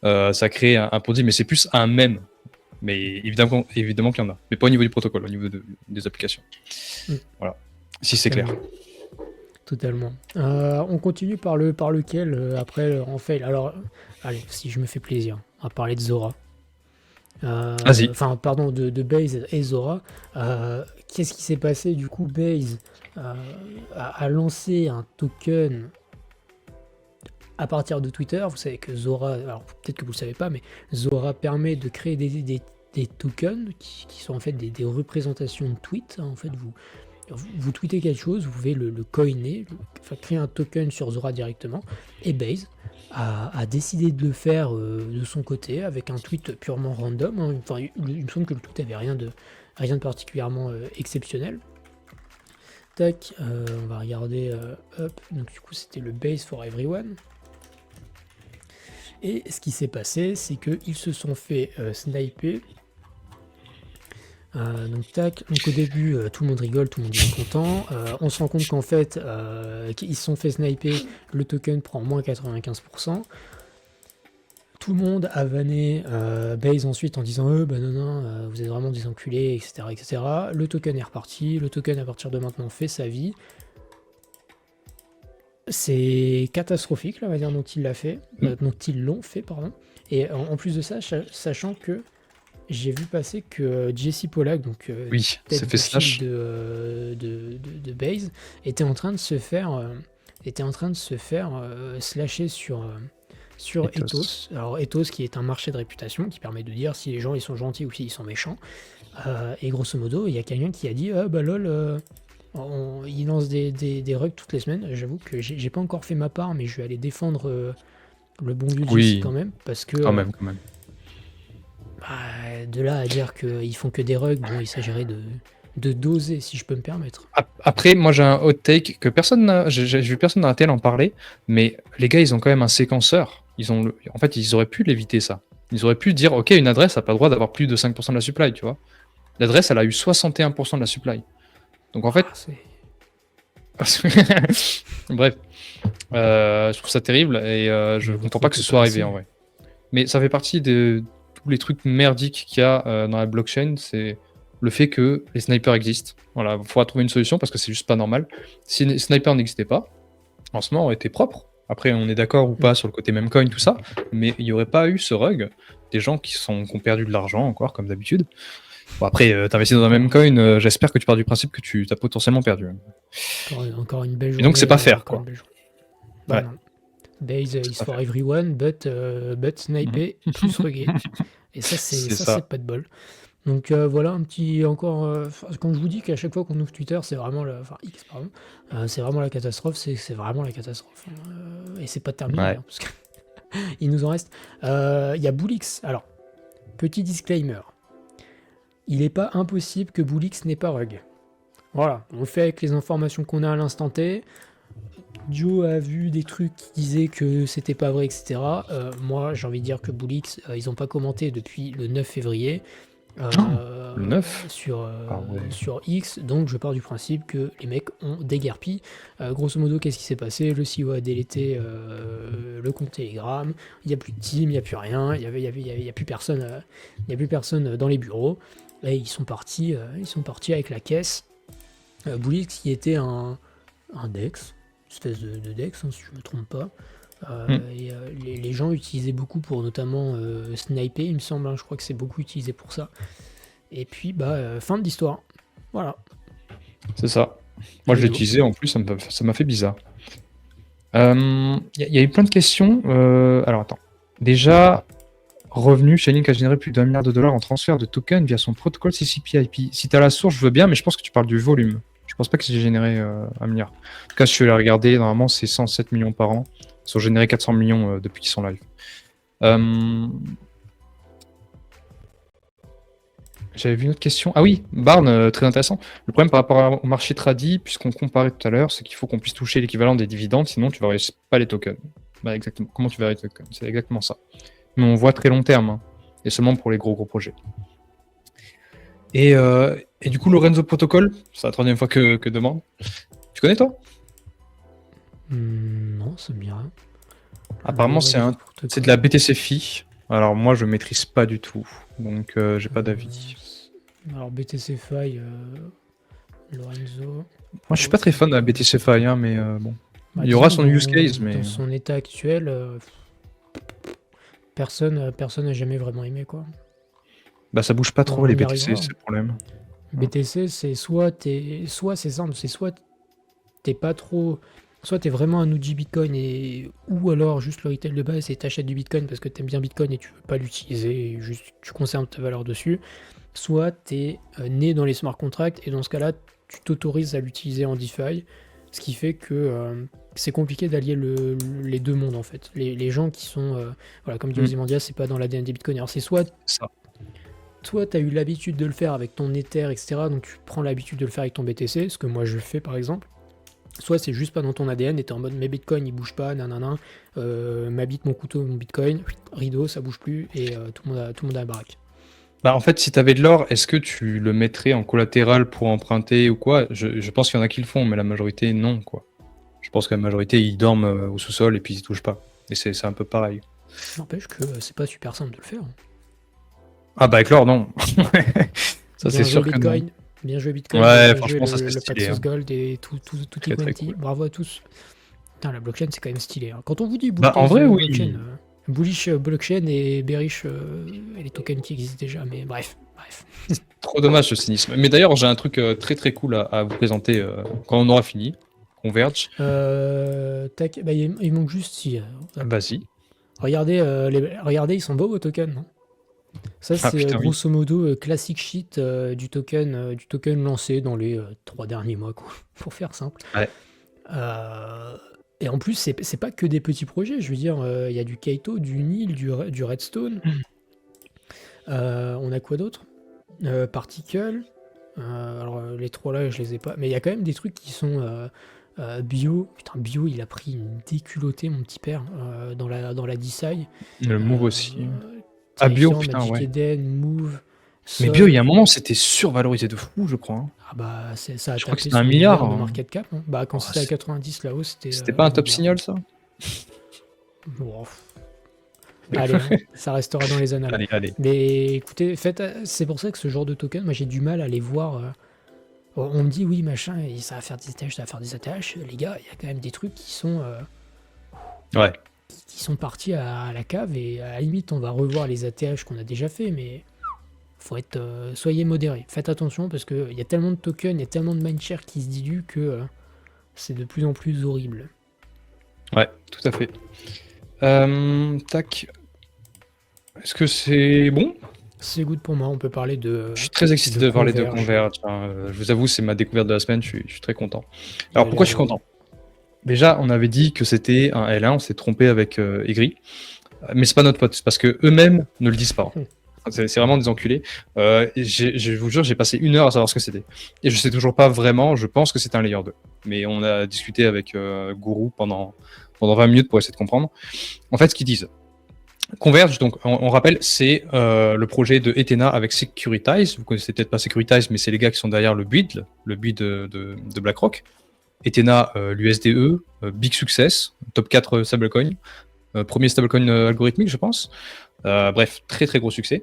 Ça crée un Ponzi, mais c'est plus un mème. Mais évidemment qu'il y en a. Mais pas au niveau du protocole, au niveau des applications.
Mm.
Voilà. Si c'est clair.
Totalement. On continue par lequel après en fail. Alors, allez, si je me fais plaisir, on va parler de Zora.
Vas-y.
Enfin, pardon, de Base et Zora. Qu'est-ce qui s'est passé du coup? Base a lancé un token à partir de Twitter. Vous savez que Zora, alors peut-être que vous le savez pas, mais Zora permet de créer des tokens qui sont en fait des représentations de tweets. En fait, vous tweetez quelque chose, vous pouvez le coiner, enfin, créer un token sur Zora directement. Et Base a décidé de le faire de son côté avec un tweet purement random. Hein. Enfin, il me semble que le tweet avait rien de particulièrement exceptionnel. Tac, on va regarder. Hop, donc du coup c'était le Base for Everyone. Et ce qui s'est passé, c'est qu'ils se sont fait sniper. Donc tac, donc au début tout le monde rigole, tout le monde est content. On se rend compte qu'en fait qu'ils se sont fait sniper, le token prend moins 95%. Tout le monde a vanné Base ensuite en disant bah non, vous êtes vraiment des enculés, etc., etc. Le token est reparti, le token à partir de maintenant fait sa vie. C'est catastrophique la manière dont il l'a fait, dont ils l'ont fait, pardon. Et en plus de ça, sachant que j'ai vu passer que Jesse Pollack, donc
Oui,
tête
c'est fait
de file
slash.
de Base, était en train de se faire, slasher sur Ethos. Alors Ethos qui est un marché de réputation qui permet de dire si les gens ils sont gentils ou s'ils sont méchants. Et grosso modo, il y a quelqu'un qui a dit ah bah lol, il lance des rugs toutes les semaines. J'avoue que j'ai pas encore fait ma part, mais je vais aller défendre le bon vieux Jesse
Oui,
quand même, parce que
quand même.
de là à dire qu'ils font que des rugs, bon, il s'agirait de doser, si je peux me permettre.
Après, moi j'ai un hot take que personne n'a. J'ai vu personne dans la télé en parler, mais les gars, ils ont quand même un séquenceur. En fait, ils auraient pu l'éviter ça. Ils auraient pu dire ok, une adresse n'a pas le droit d'avoir plus de 5% de la supply, tu vois. L'adresse, elle a eu 61% de la supply. Donc en fait,
Ah, c'est...
bref, je trouve ça terrible et je
Mais
comprends
votre
pas que ce
truc est
soit
pas
arrivé
assez.
en vrai. Mais ça fait partie de tous les trucs merdiques qu'il y a dans la blockchain, c'est le fait que les snipers existent. Voilà, il faudra trouver une solution parce que c'est juste pas normal. Si les snipers n'existaient pas, lancement aurait été propre. Après, on est d'accord ou pas sur le côté memcoin, tout ça, mais il n'y aurait pas eu ce rug des gens qui ont perdu de l'argent encore, comme d'habitude. Bon, après, t'investis dans un memcoin, j'espère que tu pars du principe que tu as potentiellement perdu.
Encore une belle
Et donc, c'est
journée.
pas fair,
Encore
quoi.
une belle journée. Bah
Ouais,
non. Days
c'est
is
pas
for
fair.
everyone, but sniper plus rugué. Et
C'est
ça
ça.
c'est pas de bol. Donc voilà un petit encore. Quand je vous dis qu'à chaque fois qu'on ouvre Twitter, c'est vraiment enfin X pardon, c'est vraiment la catastrophe. C'est vraiment la catastrophe. Et c'est pas terminé
Ouais.
hein, parce qu'il nous en reste. Il y a Boolix. Alors petit disclaimer. Il n'est pas impossible que Boolix n'ait pas rug. Voilà, on le fait avec les informations qu'on a à l'instant T. Dio a vu des trucs qui disaient que c'était pas vrai, etc. Moi, j'ai envie de dire que Boolix, ils n'ont pas commenté depuis le 9 février
Le 9? Ah ouais.
sur X, donc je pars du principe que les mecs ont déguerpi. Grosso modo, qu'est-ce qui s'est passé? Le CEO a délété le compte Telegram, il n'y a plus de team, il n'y a plus rien, il y a plus personne, il y a plus personne dans les bureaux. Et ils sont partis avec la caisse. Boolix qui était un DEX, une espèce de DEX, hein, si je ne me trompe pas.
Hmm.
Et les gens utilisaient beaucoup pour notamment sniper, il me semble, hein, je crois que c'est beaucoup utilisé pour ça. Et puis, fin de l'histoire. Voilà.
C'est ça. Moi, je l'ai
Rideau.
utilisé en plus, ça m'a fait bizarre. Il y a eu plein de questions. Alors, attends. Déjà, revenu, Chainlink a généré plus d'1 milliard de dollars en transfert de tokens via son protocole TCP/IP. Si tu as la source, je veux bien, mais je pense que tu parles du volume. Je pense pas que c'est généré 1 milliard. En tout cas, si je vais la regarder, normalement, c'est 107 millions par an. Ils ont généré 400 millions depuis qu'ils sont live. J'avais vu une autre question. Ah oui, Barn, très intéressant. Le problème par rapport au marché tradi, puisqu'on comparait tout à l'heure, c'est qu'il faut qu'on puisse toucher l'équivalent des dividendes, sinon tu ne verrais pas les tokens. Bah exactement. Comment tu verrais les tokens? C'est exactement ça. Mais on voit très long terme, hein, et seulement pour les gros projets. Et du coup, Lorenzo Protocol, c'est la troisième fois que demande. Tu connais toi?
Non, ça me dit rien.
Apparemment,
Lorenzo
c'est de la BTC Phi. Alors moi, je maîtrise pas du tout, donc j'ai pas d'avis.
Alors BTC Fi, Lorenzo.
Moi, je suis pas très fan de la BTC Phi, hein, mais bon.
Bah,
Il y aura
disons,
son use case, mais
dans son état actuel, personne n'a jamais vraiment aimé quoi.
bah ça bouge pas trop les
On y
BTC,
arrivera.
c'est le problème.
BTC, c'est soit c'est simple, c'est soit t'es pas trop, soit t'es vraiment un OG Bitcoin ou alors juste le retail de base et t'achètes du Bitcoin parce que t'aimes bien Bitcoin et tu veux pas l'utiliser, et juste tu conserves ta valeur dessus. Soit t'es né dans les smart contracts et dans ce cas-là, tu t'autorises à l'utiliser en DeFi, ce qui fait que c'est compliqué d'allier les deux mondes en fait. Les gens qui sont, voilà, comme dit Ozymandias, c'est pas dans l'ADN des Bitcoiners. C'est soit
Ça.
toi, tu as eu l'habitude de le faire avec ton Ether, etc. Donc tu prends l'habitude de le faire avec ton BTC, ce que moi je fais par exemple. Soit c'est juste pas dans ton ADN et t'es en mode mes bitcoins ils bougent pas, nanana, ma bite, mon couteau, mon bitcoin, rideau, ça bouge plus et tout le monde a la baraque.
Bah en fait, si t'avais de l'or, est-ce que tu le mettrais en collatéral pour emprunter ou quoi? Je pense qu'il y en a qui le font, mais la majorité, non, quoi. Je pense que la majorité, ils dorment au sous-sol et puis ils touchent pas. Et c'est un peu pareil.
N'empêche que c'est pas super simple de le faire.
Ah bah avec l'or, non. Ça,
Bien
c'est
joué
sûr que non.
Bitcoin, bien joué Bitcoin,
Ouais,
bien joué
franchement, ça c'est
le
stylé.
Paxos
Hein.
Gold et tout
Très, très
Quanti.
cool.
Bravo à tous. Putain, la blockchain c'est quand même stylé. Hein. Quand on vous dit
Bah en vrai,
blockchain,
oui.
bullish blockchain et bearish et les tokens qui existent déjà, mais bref.
Trop dommage ce cynisme. Mais d'ailleurs, j'ai un truc très très cool à vous présenter quand on aura fini. Converge.
Tac, bah, il manque juste si.
Vas-y.
Regardez, regardez, ils sont beaux vos tokens. Non ça,
Ah
c'est
putain, oui.
grosso modo classic shit du token lancé dans les 3 derniers mois, quoi, pour faire simple.
Ouais.
Et en plus, c'est pas que des petits projets. Je veux dire, il y a du Kaito, du Nil, du Redstone. On a quoi d'autre? Particle. Alors, les 3 là, je les ai pas. Mais il y a quand même des trucs qui sont bio. Putain, bio, il a pris une déculottée, mon petit père, dans la DeSci.
Le move aussi.
Terrifiant,
Bio, putain,
Magic
ouais.
Eden, Move.
Mais Bio, il
Sol,
y a un moment, c'était survalorisé de fou, je crois, hein.
ah bah, ça a
Je crois que
tapé
c'était un
son
milliard.
milliard de market cap, hein. Bah, quand
Oh,
c'était à 90 là-haut, c'était
c'était pas un
1
top
milliard.
signal, ça?
Bon, allez, hein, ça restera dans les annales.
Allez.
Mais écoutez, c'est pour ça que ce genre de token, moi j'ai du mal à les voir. On me dit oui, machin, et ça va faire des attaches, ça va faire des attaches. Les gars, il y a quand même des trucs
Ouais.
qui sont partis à la cave, et à la limite, on va revoir les ATH qu'on a déjà fait, mais faut être, soyez modérés. Faites attention parce qu'il y a tellement de tokens, il y a tellement de mindshare qui se diluent que c'est de plus en plus horrible.
Ouais, tout à fait. Tac. Est-ce que c'est bon?
C'est good pour moi, on peut parler de.
Je suis très excité de parler de
Converge.
Converge, hein. Je vous avoue, c'est ma découverte de la semaine, je suis très content. Alors
Elle
pourquoi
a-
je suis content? Déjà, on avait dit que c'était un L1, on s'est trompé avec Aigri. Mais c'est pas notre pote, c'est parce que eux-mêmes ne le disent pas. C'est vraiment des enculés. Je vous jure, j'ai passé 1 heure à savoir ce que c'était. Et je sais toujours pas vraiment, je pense que c'est un layer 2. Mais on a discuté avec Gourou pendant 20 minutes pour essayer de comprendre. En fait, ce qu'ils disent. Converge, donc on rappelle, c'est le projet de Ethena avec Securitize. Vous connaissez peut-être pas Securitize, mais c'est les gars qui sont derrière le build de BlackRock. Ethena, l'USDE, big success, top 4 stablecoin, premier stablecoin algorithmique, je pense. Bref, très très gros succès.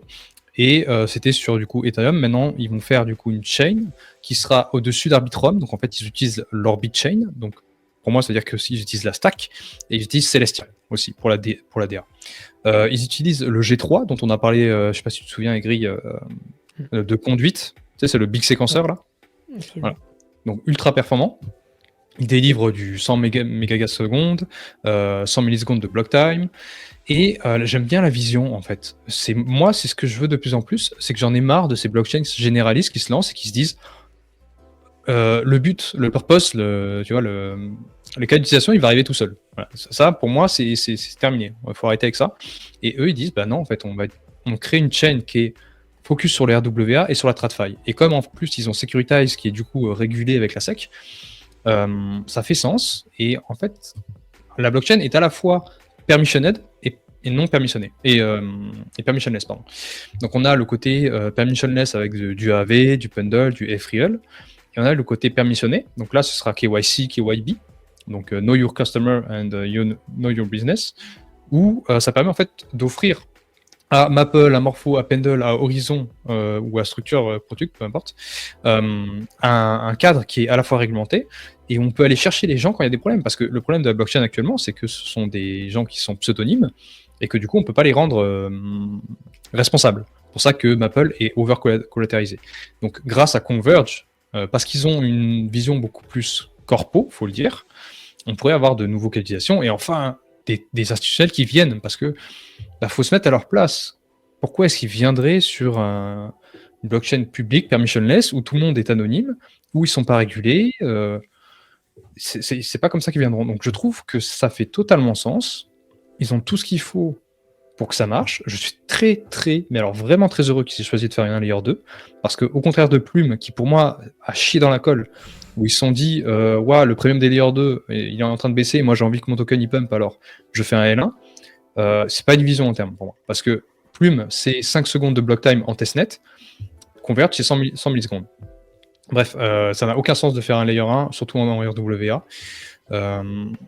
Et c'était sur du coup Ethereum. Maintenant, ils vont faire du coup une chain qui sera au-dessus d'Arbitrum. Donc en fait, ils utilisent leur chain. Donc pour moi, ça veut dire que ils utilisent la stack et ils utilisent Celestial aussi pour la DA. Ils utilisent le G3 dont on a parlé, je sais pas si tu te souviens, Aigri, de conduite. Tu sais, c'est le big séquenceur là. Voilà. Donc ultra performant. Il délivre du 100 mégas seconde, 100 millisecondes de block time. Et j'aime bien la vision en fait. Moi, c'est ce que je veux de plus en plus, c'est que j'en ai marre de ces blockchains généralistes qui se lancent et qui se disent le but, le purpose, tu vois, le cas d'utilisation, il va arriver tout seul. Voilà. Ça, pour moi, c'est terminé. Il faut arrêter avec ça. Et eux, ils disent, bah non, en fait, on crée une chaîne qui est focus sur les RWA et sur la TradFi. Et comme en plus, ils ont Securitize qui est du coup régulé avec la SEC, ça fait sens. Et en fait, la blockchain est à la fois permissionned et non permissionné et permissionless, pardon. Donc on a le côté permissionless avec du AV, du Pendle, du FReal, et on a le côté permissionné. Donc là, ce sera KYC, KYB, donc Know Your Customer and Know Your Business, où ça permet en fait d'offrir à Maple, à Morpho, à Pendle, à Horizon ou à Structure Product, peu importe, un cadre qui est à la fois réglementé et on peut aller chercher les gens quand il y a des problèmes. Parce que le problème de la blockchain actuellement, c'est que ce sont des gens qui sont pseudonymes et que du coup, on ne peut pas les rendre responsables. C'est pour ça que Maple est over-collateralisé. Donc, grâce à Converge, parce qu'ils ont une vision beaucoup plus corpo, faut le dire, on pourrait avoir de nouveaux qualifications et enfin des institutionnels qui viennent parce que faut se mettre à leur place. Pourquoi est-ce qu'ils viendraient sur une blockchain publique, permissionless, où tout le monde est anonyme, où ils sont pas régulés c'est pas comme ça qu'ils viendront. Donc je trouve que ça fait totalement sens. Ils ont tout ce qu'il faut pour que ça marche. Je suis mais alors vraiment très heureux qu'ils aient choisi de faire un layer 2, parce qu'au contraire de Plume, qui pour moi a chié dans la colle, où ils se sont dit le premium des layer 2, il est en train de baisser, et moi j'ai envie que mon token il pump, alors je fais un L1. C'est pas une vision en terme pour moi, parce que Plume, c'est 5 secondes de block time en testnet, Converge, c'est 100 millisecondes. Bref, ça n'a aucun sens de faire un layer 1, surtout en RWA.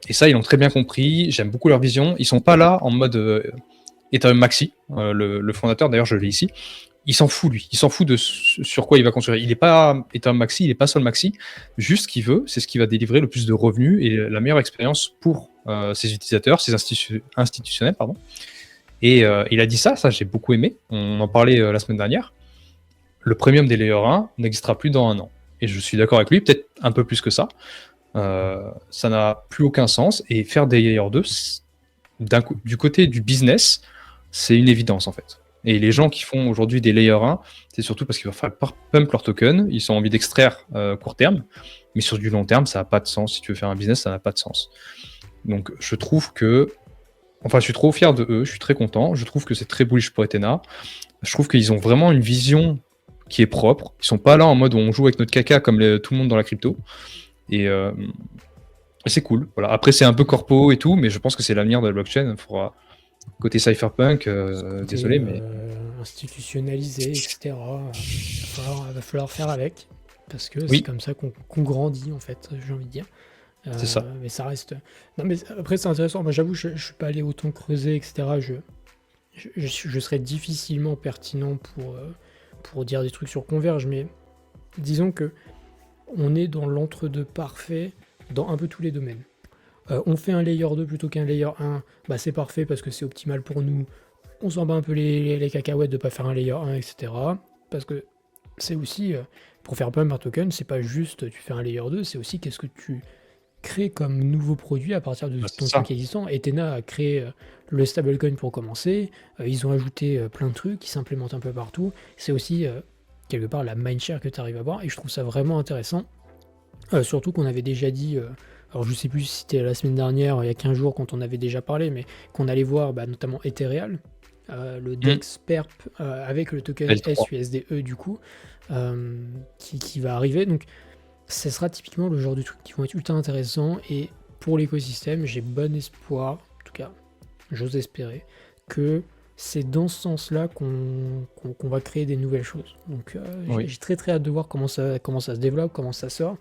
Et ça, ils l'ont très bien compris. J'aime beaucoup leur vision. Ils sont pas là en mode Ethereum Maxi. Le fondateur, d'ailleurs, je l'ai ici. Il s'en fout, lui. Il s'en fout de sur quoi il va construire. Il n'est pas Ethereum Maxi, il n'est pas Sol Maxi. Juste ce qu'il veut, c'est ce qui va délivrer le plus de revenus et la meilleure expérience pour ses utilisateurs, ses institutionnels, pardon. Et il a dit ça j'ai beaucoup aimé. On en parlait la semaine dernière. Le premium des layer 1 n'existera plus dans 1 an. Et je suis d'accord avec lui, peut-être un peu plus que ça. Ça n'a plus aucun sens. Et faire des layer 2, du côté du business, c'est une évidence en fait. Et les gens qui font aujourd'hui des layer 1, c'est surtout parce qu'ils vont faire pump leur token, ils ont envie d'extraire court terme, mais sur du long terme, ça n'a pas de sens. Si tu veux faire un business, ça n'a pas de sens. Donc je trouve que... Enfin, je suis trop fier de eux, je suis très content. Je trouve que c'est très bullish pour Ethena. Je trouve qu'ils ont vraiment une vision qui est propre. Ils sont pas là en mode où on joue avec notre caca comme tout le monde dans la crypto. Et c'est cool. Voilà. Après, c'est un peu corpo et tout, mais je pense que c'est l'avenir de la blockchain. Il faudra... Côté cypherpunk, désolé, mais...
institutionnalisé, etc. Va falloir faire avec, parce que c'est
Oui,
comme ça qu'on grandit, en fait, j'ai envie de dire.
c'est ça.
Mais ça reste. Non, mais après, c'est intéressant. Moi, j'avoue, je suis pas allé autant creuser, etc. Je serais difficilement pertinent pour dire des trucs sur Converge, mais disons que on est dans l'entre-deux parfait dans un peu tous les domaines. On fait un layer 2 plutôt qu'un layer 1, bah c'est parfait parce que c'est optimal pour nous. On s'en bat un peu les cacahuètes de pas faire un layer 1, etc. Parce que c'est aussi, pour faire pump un token, c'est pas juste tu fais un layer 2, c'est aussi qu'est-ce que tu crées comme nouveau produit à partir de
Bah, c'est
ton
ça.
truc existant. Etena a créé le stablecoin pour commencer. Ils ont ajouté plein de trucs qui s'implémentent un peu partout. C'est aussi quelque part la mindshare que tu arrives à avoir et je trouve ça vraiment intéressant. Surtout qu'on avait déjà dit, alors je sais plus si c'était la semaine dernière, il y a 15 jours quand on avait déjà parlé, mais qu'on allait voir notamment Ethereal, le
Mm.
DEX perp avec le token
L3.
SUSDE du coup, qui va arriver. Donc ce sera typiquement le genre de trucs qui vont être ultra intéressants et pour l'écosystème, j'ai bon espoir, en tout cas j'ose espérer, que c'est dans ce sens-là qu'on va créer des nouvelles choses. Donc
Oui.
j'ai très très hâte de voir comment ça se développe, comment ça sort.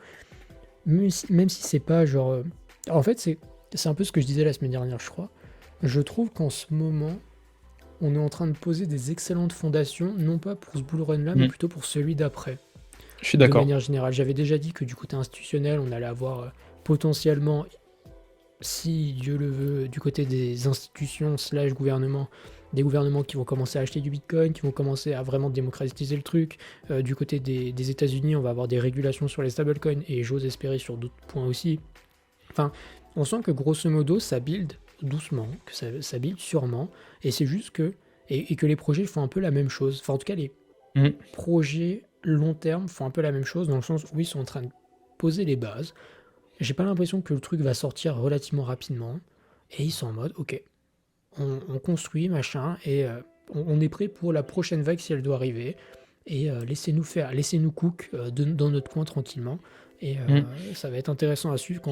Même si c'est pas genre. En fait, c'est un peu ce que je disais la semaine dernière, je crois. Je trouve qu'en ce moment, on est en train de poser des excellentes fondations, non pas pour ce bull run-là, mais
Mm.
plutôt pour celui d'après.
Je suis
De
d'accord.
manière générale, j'avais déjà dit que du côté institutionnel, on allait avoir potentiellement, si Dieu le veut, du côté des institutions slash gouvernements, des gouvernements qui vont commencer à acheter du Bitcoin, qui vont commencer à vraiment démocratiser le truc. Du côté des États-Unis, on va avoir des régulations sur les stablecoins et j'ose espérer sur d'autres points aussi. Enfin, on sent que grosso modo, ça build doucement, que ça build sûrement, et c'est juste que et que les projets font un peu la même chose. Enfin, en tout cas, les
Mm.
projets long terme font un peu la même chose dans le sens où ils sont en train de poser les bases. J'ai pas l'impression que le truc va sortir relativement rapidement, et ils sont en mode, ok, on construit machin, et on est prêt pour la prochaine vague si elle doit arriver. Et laissez-nous faire, laissez-nous cook dans notre coin tranquillement. Et
Mm.
ça va être intéressant à suivre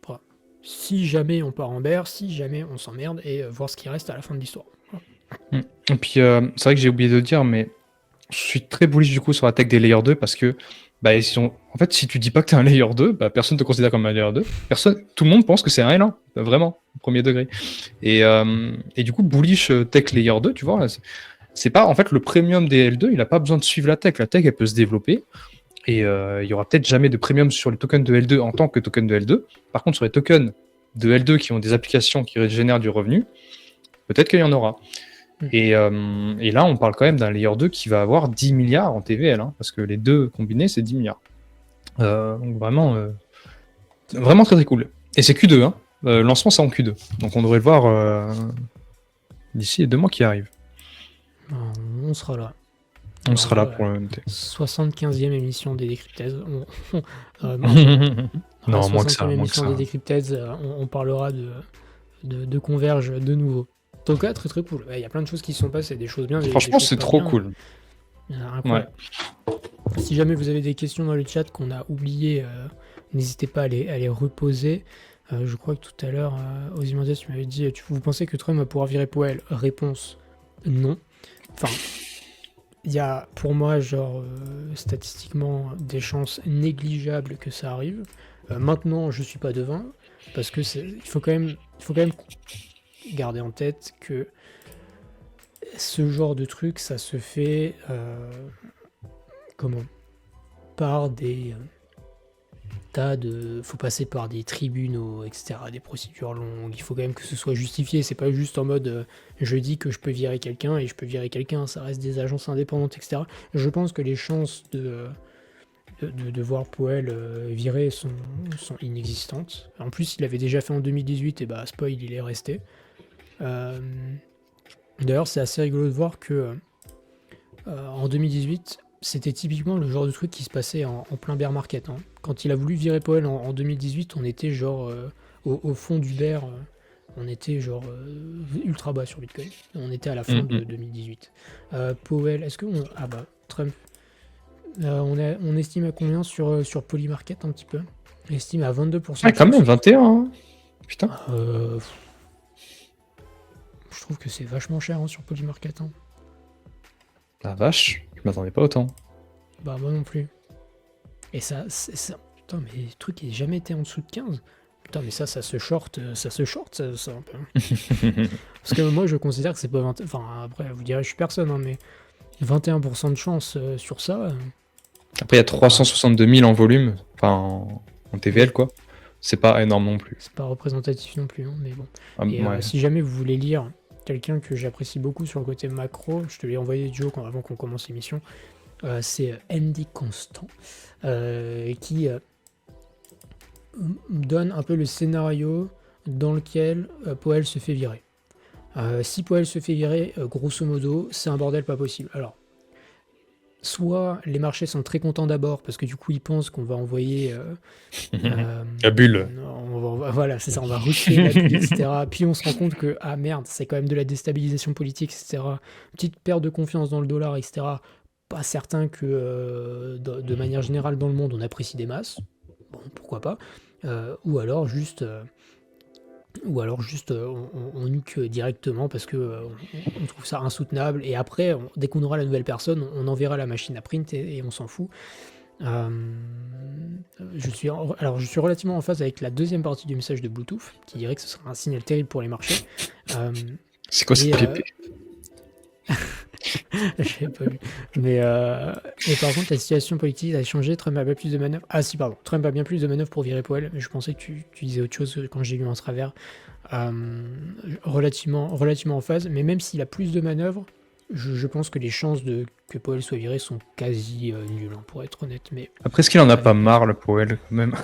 voilà, si jamais on part en berre, si jamais on s'emmerde, et voir ce qui reste à la fin de l'histoire. Voilà.
Mm. Et puis, c'est vrai que j'ai oublié de dire, mais je suis très bullish du coup sur la tech des layer 2 parce que bah, en fait, si tu dis pas que tu es un layer 2, bah, personne te considère comme un layer 2. Tout le monde pense que c'est un L1, vraiment, au premier degré. Et du coup, bullish tech layer 2, tu vois, là, c'est pas en fait le premium des L2, il a pas besoin de suivre la tech. La tech, elle peut se développer. Et il y aura peut-être jamais de premium sur les tokens de L2 en tant que token de L2. Par contre, sur les tokens de L2 qui ont des applications qui génèrent du revenu, peut-être qu'il y en aura. Et là, on parle quand même d'un layer 2 qui va avoir 10 milliards en TVL, hein, parce que les deux combinés, c'est 10 milliards. Donc vraiment très très cool. Et c'est Q2, hein. Lancement, c'est en Q2. Donc on devrait le voir d'ici les 2 mois qui arrivent.
On sera là.
On
Alors
sera là
là,
pour le noter.
75e émission des Decrypteds. Dans la
Non, moins que
60e
ça, moins que
émission
ça.
des Decrypteds, on parlera de Converge de nouveau. En tout cas, très très cool. Il y a plein de choses qui se sont passées, des choses bien, des
Franchement,
choses
c'est
pas
trop
bien.
cool.
Incroyable. Si jamais vous avez des questions dans le chat qu'on a oublié, n'hésitez pas à les reposer. Je crois que tout à l'heure, Ozymandias, tu m'avais dit, vous pensez que Trump va pouvoir virer Powell? Réponse, non. Enfin, il y a pour moi, genre, statistiquement, des chances négligeables que ça arrive. Maintenant, je suis pas devin, parce que il faut quand même garder en tête que ce genre de truc, ça se fait par des tas de... faut passer par des tribunaux, etc., des procédures longues, il faut quand même que ce soit justifié, c'est pas juste en mode je dis que je peux virer quelqu'un et je peux virer quelqu'un, ça reste des agences indépendantes, etc. Je pense que les chances de voir Powell virer sont inexistantes. En plus, il avait déjà fait en 2018, et bah spoil, il est resté. D'ailleurs, c'est assez rigolo de voir que en 2018, c'était typiquement le genre de truc qui se passait en plein bear market. Hein. Quand il a voulu virer Powell en 2018, on était genre au fond du bear, on était genre ultra bas sur Bitcoin. On était à la fin de 2018. Powell, est-ce que ah bah Trump, on estime à combien sur Polymarket un petit peu? On estime à 22%.
Ah, quand même, 21, hein. Putain.
Je trouve que c'est vachement cher hein, sur Polymarket. Hein.
La vache, je m'attendais pas autant.
Bah moi non plus. Et ça... Putain, mais le truc il a jamais été en dessous de 15. Putain, mais ça se short, ça un peu. Parce que moi je considère que c'est pas 20... Enfin après, vous direz je suis personne, hein, mais 21% de chance sur ça.
Après, il y a
Bah,
362 000 en volume, enfin en TVL, quoi. C'est pas énorme non plus.
c'est pas représentatif non plus, hein, mais bon.
Ah,
Et
ouais.
si jamais vous voulez lire quelqu'un que j'apprécie beaucoup sur le côté macro, je te l'ai envoyé Joe avant qu'on commence l'émission, c'est Andy Constant, qui donne un peu le scénario dans lequel Powell se fait virer. Si Powell se fait virer, grosso modo, c'est un bordel pas possible. Alors, soit les marchés sont très contents d'abord parce que du coup ils pensent qu'on va envoyer
La bulle.
voilà, c'est ça, on va rusher la bulle, etc. Puis on se rend compte que ah merde, c'est quand même de la déstabilisation politique, etc. Petite perte de confiance dans le dollar, etc. Pas certain que de manière générale dans le monde on apprécie des masses. Bon, pourquoi pas. Ou alors juste on nuque directement parce que on trouve ça insoutenable. Et après, dès qu'on aura la nouvelle personne, on enverra la machine à print et on s'en fout. Je suis relativement en phase avec la deuxième partie du message de Bluetooth, qui dirait que ce serait un signal terrible pour les marchés.
C'est quoi cette pépé?
J'avais pas vu. Mais par contre, la situation politique a changé. Trump a bien plus de manœuvres. Ah si, pardon. Trump a bien plus de manœuvres pour virer Powell. Mais je pensais que tu disais autre chose quand j'ai lu en travers. Relativement en phase. Mais même s'il a plus de manœuvres, je pense que les chances que Powell soit viré sont quasi nulles, hein, pour être honnête. Mais
Après, est-ce qu'il en a pas marre, le Powell, quand même?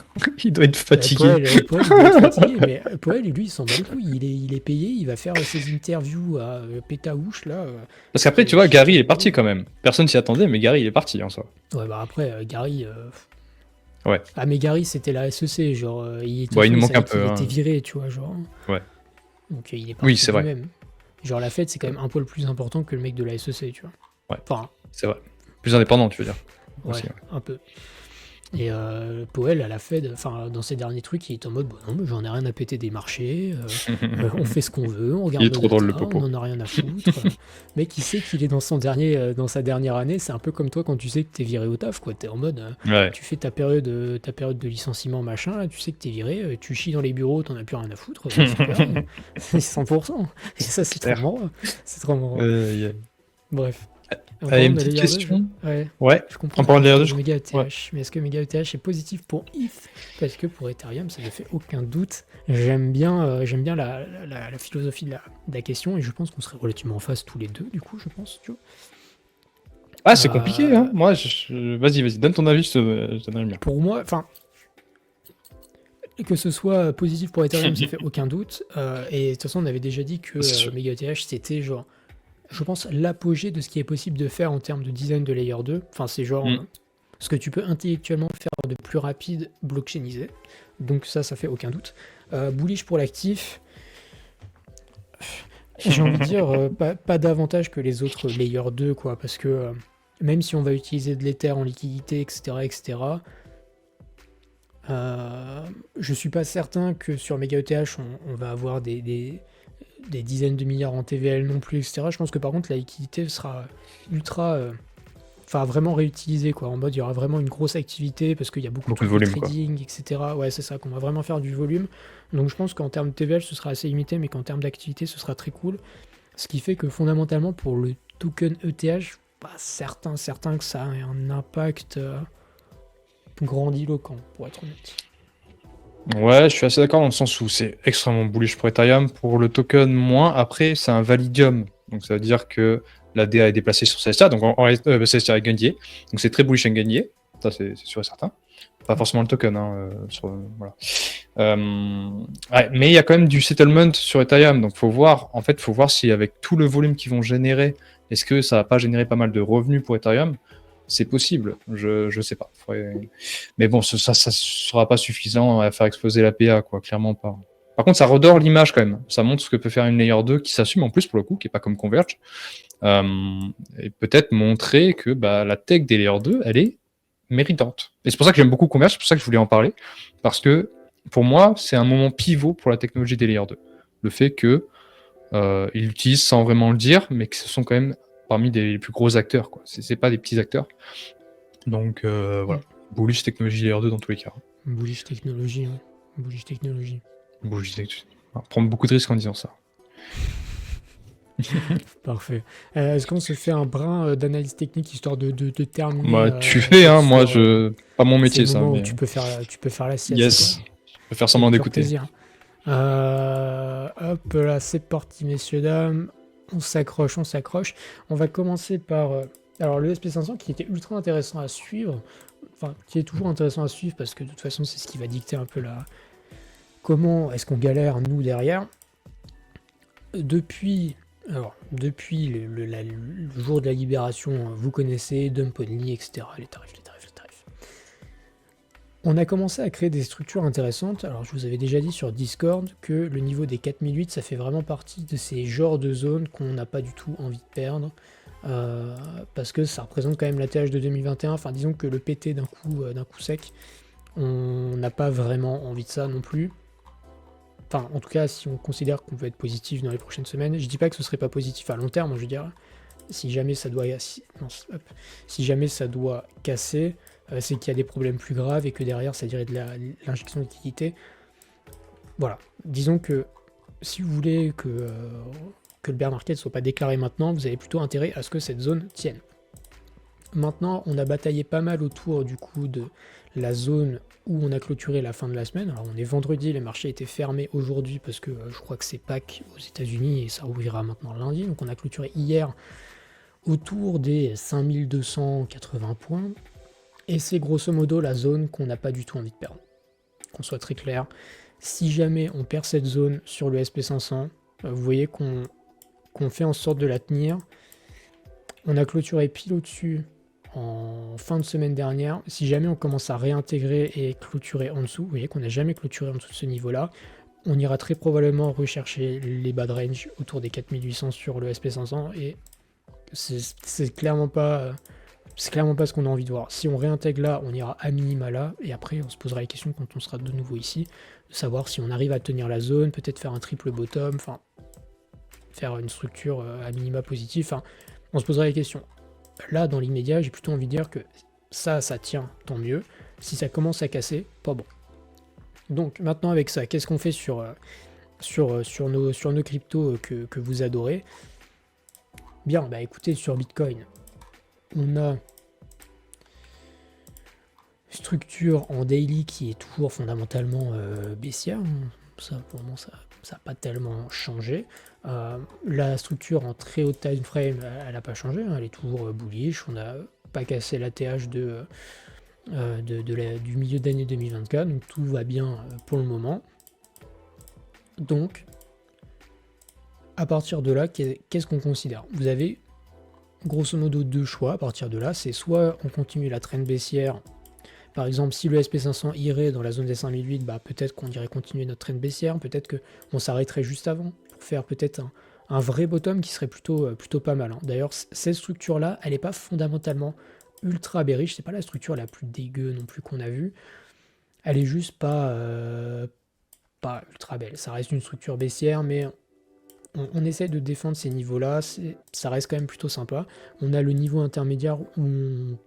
Il doit être fatigué.
Powell, il doit être fatigué, mais Powell, lui, il s'en bat le couille. Il est payé, il va faire ses interviews à pétaouche, là.
Parce qu'après, tu vois, Gary il est parti quand même. Personne s'y attendait, mais Gary il est parti en soi.
Ouais, bah après, Gary...
Ouais.
Ah, mais Gary, c'était la SEC, genre... il
nous manque un peu.
Il était viré, tu vois, genre...
Ouais.
Donc il est parti
Oui, c'est vrai.
lui-même. Genre la Fed, c'est quand même un poil plus important que le mec de la SEC, tu vois.
Ouais.
Enfin...
C'est vrai. Plus indépendant, tu veux dire.
Ouais,
Aussi,
un peu. Et Powell, à la Fed, enfin, dans ses derniers trucs, il est en mode, bon, non, mais j'en ai rien à péter des marchés, on fait ce qu'on veut, on regarde
Il est trop drôle, le
data,
popo.
on en a rien à foutre. Mec, il sait qu'il est dans sa dernière année, c'est un peu comme toi quand tu sais que t'es viré au taf, quoi. T'es en mode,
Ouais.
tu fais ta période de licenciement, machin, là, tu sais que t'es viré, tu chies dans les bureaux, t'en as plus rien à foutre, super, c'est 100%. Et ça, c'est trop marrant. C'est trop marrant. Bref.
Allez, une petite question.
Ouais. Je comprends.
En parlant de layer 2,
Mega ETH, mais est-ce que Mega ETH est positif pour ETH? Parce que pour Ethereum, ça ne fait aucun doute. J'aime bien la philosophie de la question et je pense qu'on serait relativement en phase tous les deux, du coup, je pense. Tu vois.
Ah, c'est compliqué, hein. Moi, vas-y, donne ton avis, je te donne le mien.
Pour moi, enfin, que ce soit positif pour Ethereum, ça fait aucun doute. Et de toute façon, on avait déjà dit que Mega ETH, c'était genre, je pense, l'apogée de ce qui est possible de faire en termes de design de layer 2. Enfin, c'est genre ce que tu peux intellectuellement faire de plus rapide, blockchainisé. Donc ça fait aucun doute. Bullish pour l'actif. J'ai envie de dire, pas davantage que les autres layer 2, quoi, parce que même si on va utiliser de l'Ether en liquidité, etc., je suis pas certain que sur Mega ETH, on va avoir des dizaines de milliards en TVL non plus, etc. Je pense que par contre la liquidité sera ultra, vraiment réutilisée, quoi. En mode il y aura vraiment une grosse activité parce qu'il y a beaucoup de
volume,
trading, quoi. Etc. Ouais, c'est ça, qu'on va vraiment faire du volume. Donc je pense qu'en termes de TVL ce sera assez limité, mais qu'en termes d'activité ce sera très cool. Ce qui fait que fondamentalement pour le token ETH, je suis pas certain que ça ait un impact grandiloquent, pour être honnête.
Ouais, je suis assez d'accord dans le sens où c'est extrêmement bullish pour Ethereum. Pour le token, moins. Après, c'est un validium. Donc, ça veut dire que la DA est déplacée sur CSTA. Donc, CSTA est gagné. Donc, c'est très bullish en gagné. Ça, c'est sûr et certain. Pas forcément le token. Voilà. Mais il y a quand même du settlement sur Ethereum. Donc, faut voir si avec tout le volume qu'ils vont générer, est-ce que ça va pas générer pas mal de revenus pour Ethereum? C'est possible, je sais pas. Mais bon, ça sera pas suffisant à faire exploser la PA, quoi, clairement pas. Par contre, ça redore l'image quand même. Ça montre ce que peut faire une layer 2 qui s'assume en plus pour le coup, qui est pas comme Converge. Et peut-être montrer que la tech des layer 2, elle est méritante. Et c'est pour ça que j'aime beaucoup Converge, c'est pour ça que je voulais en parler. Parce que pour moi, c'est un moment pivot pour la technologie des layer 2. Le fait que ils l'utilisent sans vraiment le dire, mais que ce sont quand même parmi les plus gros acteurs, quoi. C'est pas des petits acteurs. Donc voilà, bullish technologie layer 2 dans tous les cas.
Bullish technologie, hein. Bullish technologie.
Bullish technologie. On va prendre beaucoup de risques en disant ça.
Parfait. Est-ce qu'on se fait un brin d'analyse technique histoire de terminer
Bah, tu fais, hein, moi,
sur,
pas mon
c'est
métier,
le
ça.
moment où
Mais...
tu peux faire la sieste,
yes,
quoi.
je peux faire semblant
Avec pur
d'écouter.
plaisir. Hop là, c'est parti, messieurs, dames. On s'accroche, on s'accroche. On va commencer par alors le SP500 qui était ultra intéressant à suivre. Enfin, qui est toujours intéressant à suivre parce que de toute façon, c'est ce qui va dicter un peu comment est-ce qu'on galère, nous, derrière. Depuis le jour de la libération, vous connaissez, dump only, etc. Les tarifs. On a commencé à créer des structures intéressantes. Alors, je vous avais déjà dit sur Discord que le niveau des 4008, ça fait vraiment partie de ces genres de zones qu'on n'a pas du tout envie de perdre. Parce que ça représente quand même l'ATH de 2021. Enfin, disons que le PT d'un coup sec, on n'a pas vraiment envie de ça non plus. Enfin, en tout cas, si on considère qu'on veut être positif dans les prochaines semaines, je dis pas que ce serait pas positif à long terme, je veux dire, si jamais ça doit casser, c'est qu'il y a des problèmes plus graves et que derrière ça dirait de l'injection de liquidité. Voilà, disons que si vous voulez que le bear market ne soit pas déclaré maintenant, vous avez plutôt intérêt à ce que cette zone tienne. Maintenant, on a bataillé pas mal autour du coup de la zone où on a clôturé la fin de la semaine. Alors on est vendredi, les marchés étaient fermés aujourd'hui parce que je crois que c'est Pâques aux États-Unis et ça ouvrira maintenant lundi. Donc on a clôturé hier autour des 5280 points. Et c'est grosso modo la zone qu'on n'a pas du tout envie de perdre. Qu'on soit très clair. Si jamais on perd cette zone sur le SP500, vous voyez qu'on fait en sorte de la tenir. On a clôturé pile au-dessus en fin de semaine dernière. Si jamais on commence à réintégrer et clôturer en dessous, vous voyez qu'on n'a jamais clôturé en dessous de ce niveau-là, on ira très probablement rechercher les bas de range autour des 4800 sur le SP500 et c'est clairement pas ce qu'on a envie de voir. Si on réintègre là, on ira à minima là, et après on se posera les questions quand on sera de nouveau ici, de savoir si on arrive à tenir la zone, peut-être faire un triple bottom, enfin faire une structure à minima positive, enfin on se posera les questions. Là, dans l'immédiat, j'ai plutôt envie de dire que ça tient, tant mieux. Si ça commence à casser, pas bon. Donc maintenant avec ça, qu'est-ce qu'on fait sur nos cryptos que vous adorez? Bien, bah écoutez, sur Bitcoin, on a structure en daily qui est toujours fondamentalement baissière. Ça, pour moi, ça n'a pas tellement changé. La structure en très haut time frame, elle n'a pas changé. Elle est toujours bullish. On n'a pas cassé la TH du milieu d'année 2024. Donc tout va bien pour le moment. Donc, à partir de là, qu'est-ce qu'on considère? Vous avez grosso modo deux choix à partir de là. C'est soit on continue la trend baissière. Par exemple, si le SP500 irait dans la zone des 5008, bah peut-être qu'on irait continuer notre trend baissière, peut-être qu'on s'arrêterait juste avant pour faire peut-être un vrai bottom qui serait plutôt pas mal. Hein. D'ailleurs, cette structure-là, elle n'est pas fondamentalement ultra bearish, c'est pas la structure la plus dégueu non plus qu'on a vue. Elle est juste pas ultra belle. Ça reste une structure baissière, mais on essaie de défendre ces niveaux-là, ça reste quand même plutôt sympa. On a le niveau intermédiaire où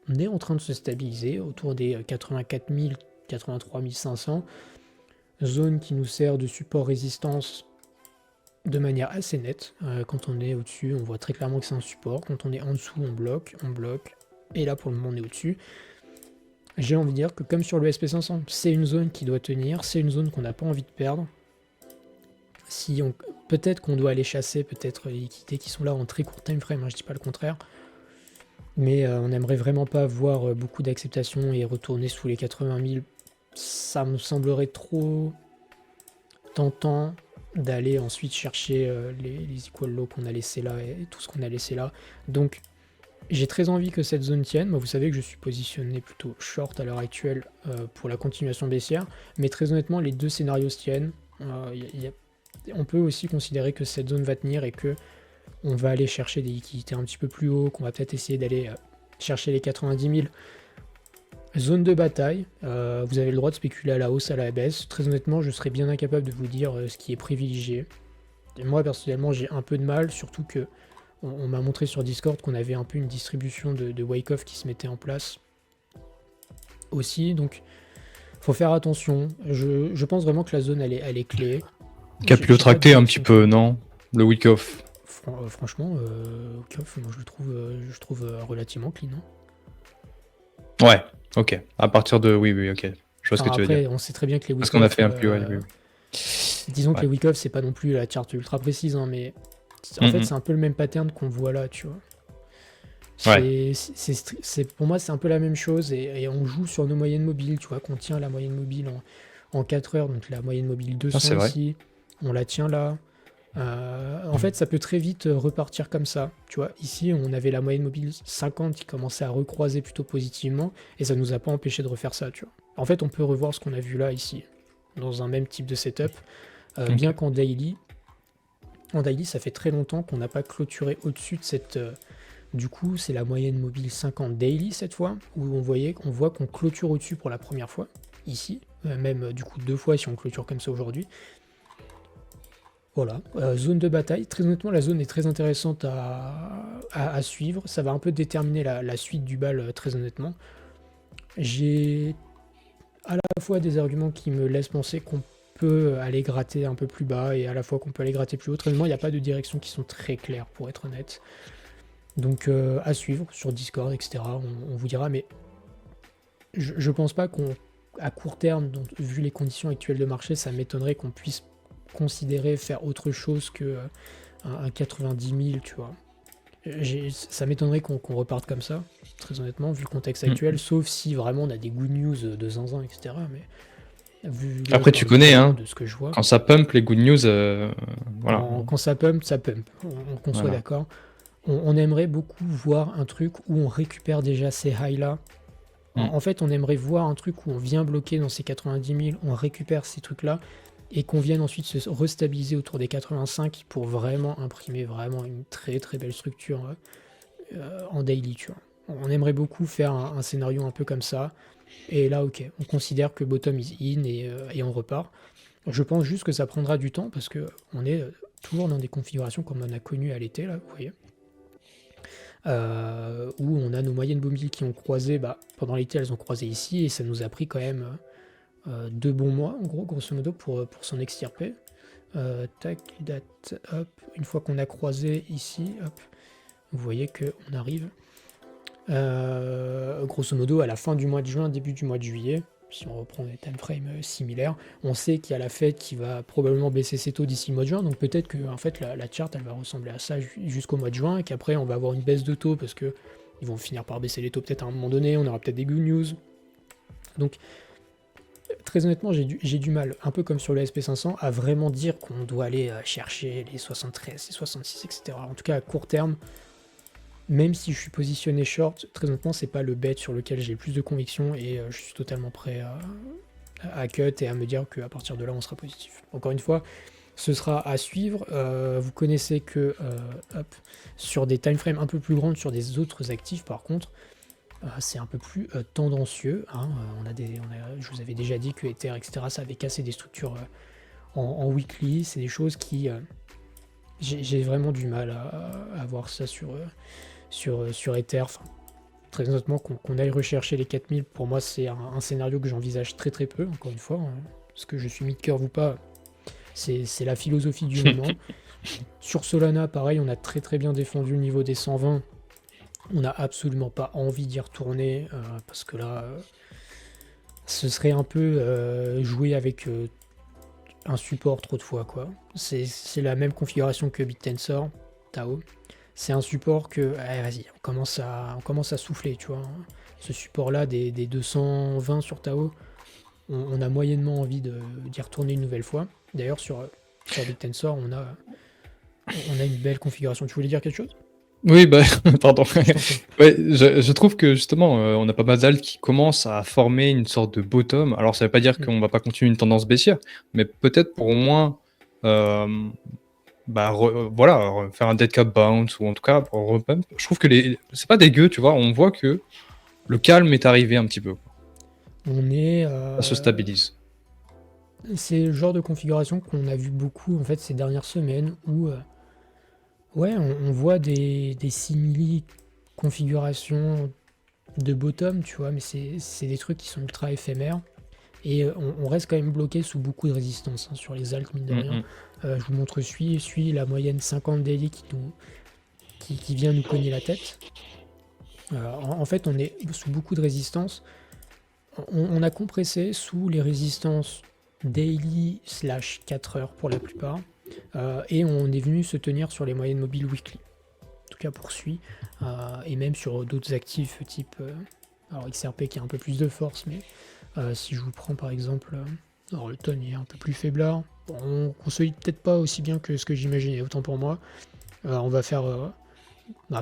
on est en train de se stabiliser autour des 84 000, 83 500, zone qui nous sert de support résistance de manière assez nette. Quand on est au-dessus, on voit très clairement que c'est un support. Quand on est en dessous, on bloque, et là pour le moment on est au-dessus. J'ai envie de dire que comme sur le SP500, c'est une zone qui doit tenir, c'est une zone qu'on n'a pas envie de perdre. Peut-être qu'on doit aller chasser peut-être les liquidités qui sont là en très court time frame, hein, je dis pas le contraire. Mais on n'aimerait vraiment pas voir beaucoup d'acceptation et retourner sous les 80 000. Ça me semblerait trop tentant d'aller ensuite chercher les equal low qu'on a laissé là et tout ce qu'on a laissé là. Donc j'ai très envie que cette zone tienne. Moi, vous savez que je suis positionné plutôt short à l'heure actuelle pour la continuation baissière. Mais très honnêtement, les deux scénarios se tiennent. On peut aussi considérer que cette zone va tenir et que on va aller chercher des liquidités un petit peu plus haut, qu'on va peut-être essayer d'aller chercher les 90 000. Zone de bataille, vous avez le droit de spéculer à la hausse, à la baisse. Très honnêtement, je serais bien incapable de vous dire ce qui est privilégié. Et moi, personnellement, j'ai un peu de mal, surtout que On m'a montré sur Discord qu'on avait un peu une distribution de wake-off qui se mettait en place aussi, donc faut faire attention. Je pense vraiment que la zone, elle est clé. J'ai pas de
Capillotracté un petit
direction
peu,
claire.
non? Le week-off.
Franchement, Keuf, moi je le trouve relativement clean, hein.
Ouais, ok. À partir de... Oui, oui, ok. Je vois ce que
Enfin,
tu veux dire.
après, on sait très bien que les
Parce qu'on a
week-off,
fait un plus... Ouais, oui, oui.
disons que
Ouais.
les week-off, c'est pas non plus la charte ultra précise, hein, mais en fait,
Mhm.
c'est un peu le même pattern qu'on voit là, tu vois.
Ouais.
Pour moi, c'est un peu la même chose, et on joue sur nos moyennes mobiles, tu vois, qu'on tient la moyenne mobile en 4 heures, donc la moyenne mobile
Ah,
200
c'est vrai.
ici, on la tient là. En fait, ça peut très vite repartir comme ça. Tu vois, ici, on avait la moyenne mobile 50 qui commençait à recroiser plutôt positivement, et ça nous a pas empêché de refaire ça, tu vois. En fait, on peut revoir ce qu'on a vu là, ici, dans un même type de setup, bien
Ok.
qu'en daily, ça fait très longtemps qu'on n'a pas clôturé au-dessus de cette. Du coup, c'est la moyenne mobile 50 daily cette fois, où on voit qu'on clôture au-dessus pour la première fois, ici, même du coup 2 fois si on clôture comme ça aujourd'hui. Voilà, zone de bataille. Très honnêtement, la zone est très intéressante à suivre. Ça va un peu déterminer la suite du bal, très honnêtement. J'ai à la fois des arguments qui me laissent penser qu'on peut aller gratter un peu plus bas et à la fois qu'on peut aller gratter plus haut. Très honnêtement, il n'y a pas de directions qui sont très claires, pour être honnête. Donc à suivre sur Discord, etc. On vous dira, mais je pense pas qu'à court terme, donc, vu les conditions actuelles de marché, ça m'étonnerait qu'on puisse considérer faire autre chose que un 90 000, tu vois. Ça m'étonnerait qu'on reparte comme ça, très honnêtement, vu le contexte actuel, sauf si vraiment on a des good news de zinzin, etc. Mais vu là
Après,
par
tu
le
connais,
bilan
hein.
de ce que je vois,
Quand ça pump, les good news, voilà.
quand ça pump, ça pump. Qu'on soit
Voilà.
d'accord. On aimerait beaucoup voir un truc où on récupère déjà ces highs-là.
Mm.
En fait, on aimerait voir un truc où on vient bloquer dans ces 90 000, on récupère ces trucs-là, et qu'on vienne ensuite se restabiliser autour des 85 pour vraiment imprimer vraiment une très très belle structure en daily, tu vois. On aimerait beaucoup faire un scénario un peu comme ça, et là, ok, on considère que bottom is in et on repart. Je pense juste que ça prendra du temps parce que on est toujours dans des configurations comme on a connu à l'été, là, vous voyez. Où on a nos moyennes mobiles qui ont croisé, bah, pendant l'été elles ont croisé ici, et ça nous a pris quand même 2 bons mois, en gros, grosso modo, pour s'en extirper. Tac, date, hop, une fois qu'on a croisé ici, hop, vous voyez qu'on arrive, grosso modo, à la fin du mois de juin, début du mois de juillet, si on reprend des timeframes similaires, on sait qu'il y a la Fed qui va probablement baisser ses taux d'ici le mois de juin, donc peut-être que en fait, la chart, elle va ressembler à ça jusqu'au mois de juin, et qu'après, on va avoir une baisse de taux, parce que ils vont finir par baisser les taux peut-être à un moment donné, on aura peut-être des good news. Donc, très honnêtement, j'ai du mal, un peu comme sur le SP500, à vraiment dire qu'on doit aller chercher les 73, les 66, etc. En tout cas, à court terme, même si je suis positionné short, très honnêtement, c'est pas le bet sur lequel j'ai le plus de conviction, et je suis totalement prêt à cut et à me dire qu'à partir de là, on sera positif. Encore une fois, ce sera à suivre. Vous connaissez que hop, sur des time frames un peu plus grandes, sur des autres actifs, par contre, c'est un peu plus tendancieux, hein. Je vous avais déjà dit que Ether, etc., ça avait cassé des structures en weekly. C'est des choses qui... j'ai vraiment du mal à voir ça sur Ether. Enfin, très honnêtement, qu'on aille rechercher les 4000, pour moi, c'est un scénario que j'envisage très très peu, encore une fois. Hein. Parce que je suis mid-curve ou pas, c'est la philosophie du moment. Sur Solana, pareil, on a très très bien défendu le niveau des 120. On n'a absolument pas envie d'y retourner, parce que là, ce serait un peu jouer avec un support trop de fois, quoi. C'est la même configuration que BitTensor, Tao. C'est un support que, allez, vas-y, on commence à souffler, tu vois. Ce support-là, des 220 sur Tao, on a moyennement envie d'y retourner une nouvelle fois. D'ailleurs, sur BitTensor, on a une belle configuration. Tu voulais dire quelque chose?
Oui, bah, pardon.
Je t'en prie.
Ouais, je trouve que justement, on a pas mal d'alts qui commencent à former une sorte de bottom. Alors, ça veut pas dire
Mm.
qu'on va pas continuer une tendance baissière, mais peut-être pour au moins, bah, voilà, faire un dead cap bounce, ou en tout cas pour repump. Je trouve que c'est pas dégueu, tu vois. On voit que le calme est arrivé un petit peu, quoi.
On est...
Ça se stabilise.
c'est le genre de configuration qu'on a vu beaucoup en fait ces dernières semaines où Ouais, on voit des simili configurations de bottom, tu vois, mais c'est des trucs qui sont ultra éphémères. Et on reste quand même bloqué sous beaucoup de résistance hein, sur les alts, mine de
Mm,
rien.
mm.
Je vous montre la moyenne 50 daily qui vient nous cogner la tête. En fait, on est sous beaucoup de résistance. On a compressé sous les résistances daily slash 4 heures pour la plupart. Et on est venu se tenir sur les moyennes mobiles weekly. En tout cas pour SUI. Et même sur d'autres actifs type alors XRP qui a un peu plus de force, mais si je vous prends par exemple, alors le ton est un peu plus faiblard. Bon, on consolide peut-être pas aussi bien que ce que j'imaginais, autant pour moi. On va faire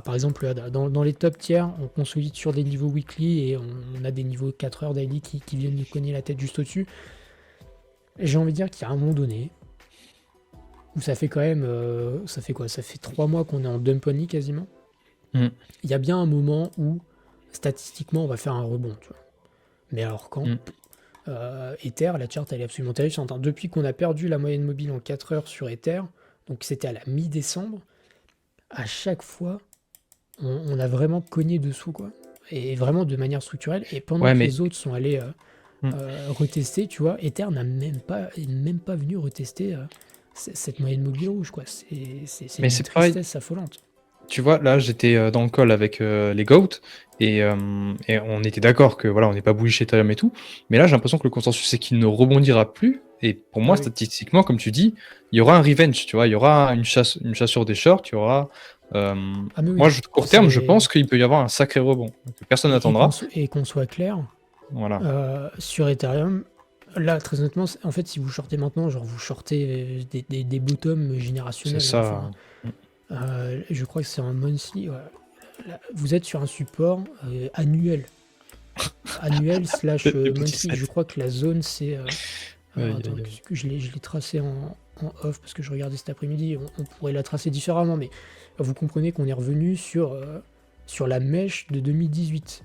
par exemple dans les top tiers, on consolide sur des niveaux weekly et on a des niveaux 4 heures daily qui viennent nous cogner la tête juste au-dessus. Et j'ai envie de dire qu'il y a un moment donné où ça fait quand même, ça fait quoi? Ça fait 3 mois qu'on est en dump only quasiment.
Mm.
Il y a bien un moment où statistiquement on va faire un rebond, tu vois. Mais alors quand
Mm.
Ether, la charte elle est absolument terrifiante. Hein. Depuis qu'on a perdu la moyenne mobile en 4 heures sur Ether, donc c'était à la mi-décembre, à chaque fois on a vraiment cogné dessous quoi. Et vraiment de manière structurelle. Et pendant
Ouais,
que
mais
les autres sont allés
mm.
retester, tu vois, Ether n'a est même pas venu retester cette moyenne mobile rouge quoi. C'est
Mais
d'une
c'est pareil.
tristesse affolante.
Tu vois, là, j'étais dans le call avec les GOAT et on était d'accord que voilà, on n'est pas bullish Ethereum et tout. Mais là, j'ai l'impression que le consensus, c'est qu'il ne rebondira plus. Et pour
Ah
moi,
oui.
statistiquement, comme tu dis, il y aura un revenge, tu vois, il y aura une chasse sur des shorts, il y aura. euh,
Ah mais
Moi,
oui.
court terme, je pense qu'il peut y avoir un sacré rebond que personne n'attendra.
Et qu'on soit clair,
Voilà,
sur Ethereum, là, très honnêtement, en fait, si vous shortez maintenant, genre vous shortez des bottoms
c'est
générationnels. Hein,
ça.
enfin, je crois que c'est un monthly. Ouais. Là, vous êtes sur un support annuel. Annuel slash
Le petit
monthly. Je
set.
crois que la zone, c'est. Alors,
Aïe,
attends,
aïe, aïe.
que je l'ai tracé en off parce que je regardais cet après-midi. On pourrait la tracer différemment, mais vous comprenez qu'on est revenu sur la mèche de 2018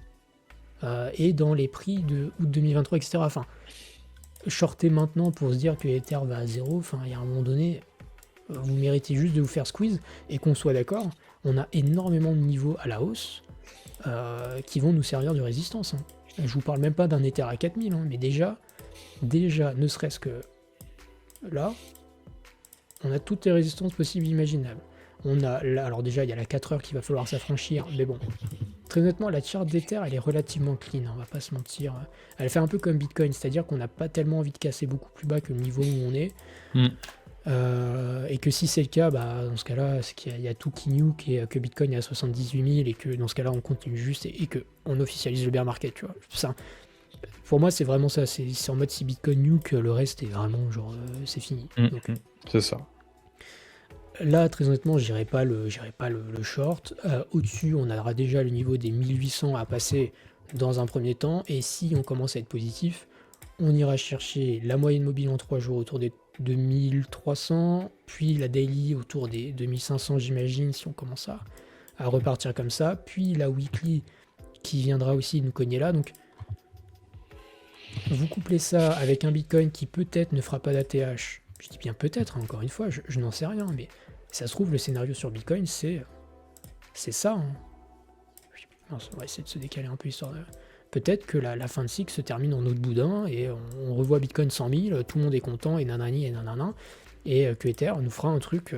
et dans les prix de août 2023, etc. Enfin, shorter maintenant pour se dire que Ether va à zéro, enfin, il y a un moment donné, vous méritez juste de vous faire squeeze et qu'on soit d'accord, on a énormément de niveaux à la hausse qui vont nous servir de résistance. Hein. Je vous parle même pas d'un Ether à 4000, hein, mais déjà, ne serait-ce que là, on a toutes les résistances possibles et imaginables. On a là, alors déjà, il y a la 4 heures qu'il va falloir s'affranchir, mais bon. Très honnêtement, la charte d'Ether, elle est relativement clean, hein, on va pas se mentir. Elle fait un peu comme Bitcoin, c'est-à-dire qu'on n'a pas tellement envie de casser beaucoup plus bas que le niveau où on est.
Mm.
Et que si c'est le cas, bah, dans ce cas-là, c'est qu'il y a tout qui nuke et que Bitcoin est à 78 000 et que dans ce cas-là, on continue juste et qu'on officialise le bear market, tu vois. Ça, pour moi, c'est vraiment ça. C'est en mode si Bitcoin nuke, le reste est vraiment genre, c'est fini. Donc,
C'est ça.
là, très honnêtement, j'irai pas le short. Au-dessus, on aura déjà le niveau des 1800 à passer dans un premier temps. Et si on commence à être positif, on ira chercher la moyenne mobile en 3 jours autour des 2300, puis la daily autour des 2500, j'imagine, si on commence à repartir comme ça. Puis la weekly qui viendra aussi nous cogner là. Donc, vous couplez ça avec un Bitcoin qui peut-être ne fera pas d'ATH. Je dis bien peut-être, hein, encore une fois, je n'en sais rien, mais ça se trouve, le scénario sur Bitcoin, c'est ça. Hein. On va essayer de se décaler un peu histoire de... Peut-être que la fin de cycle se termine en autre boudin et on revoit Bitcoin 100 000, tout le monde est content et nanani et nanana, et que Ether nous fera un truc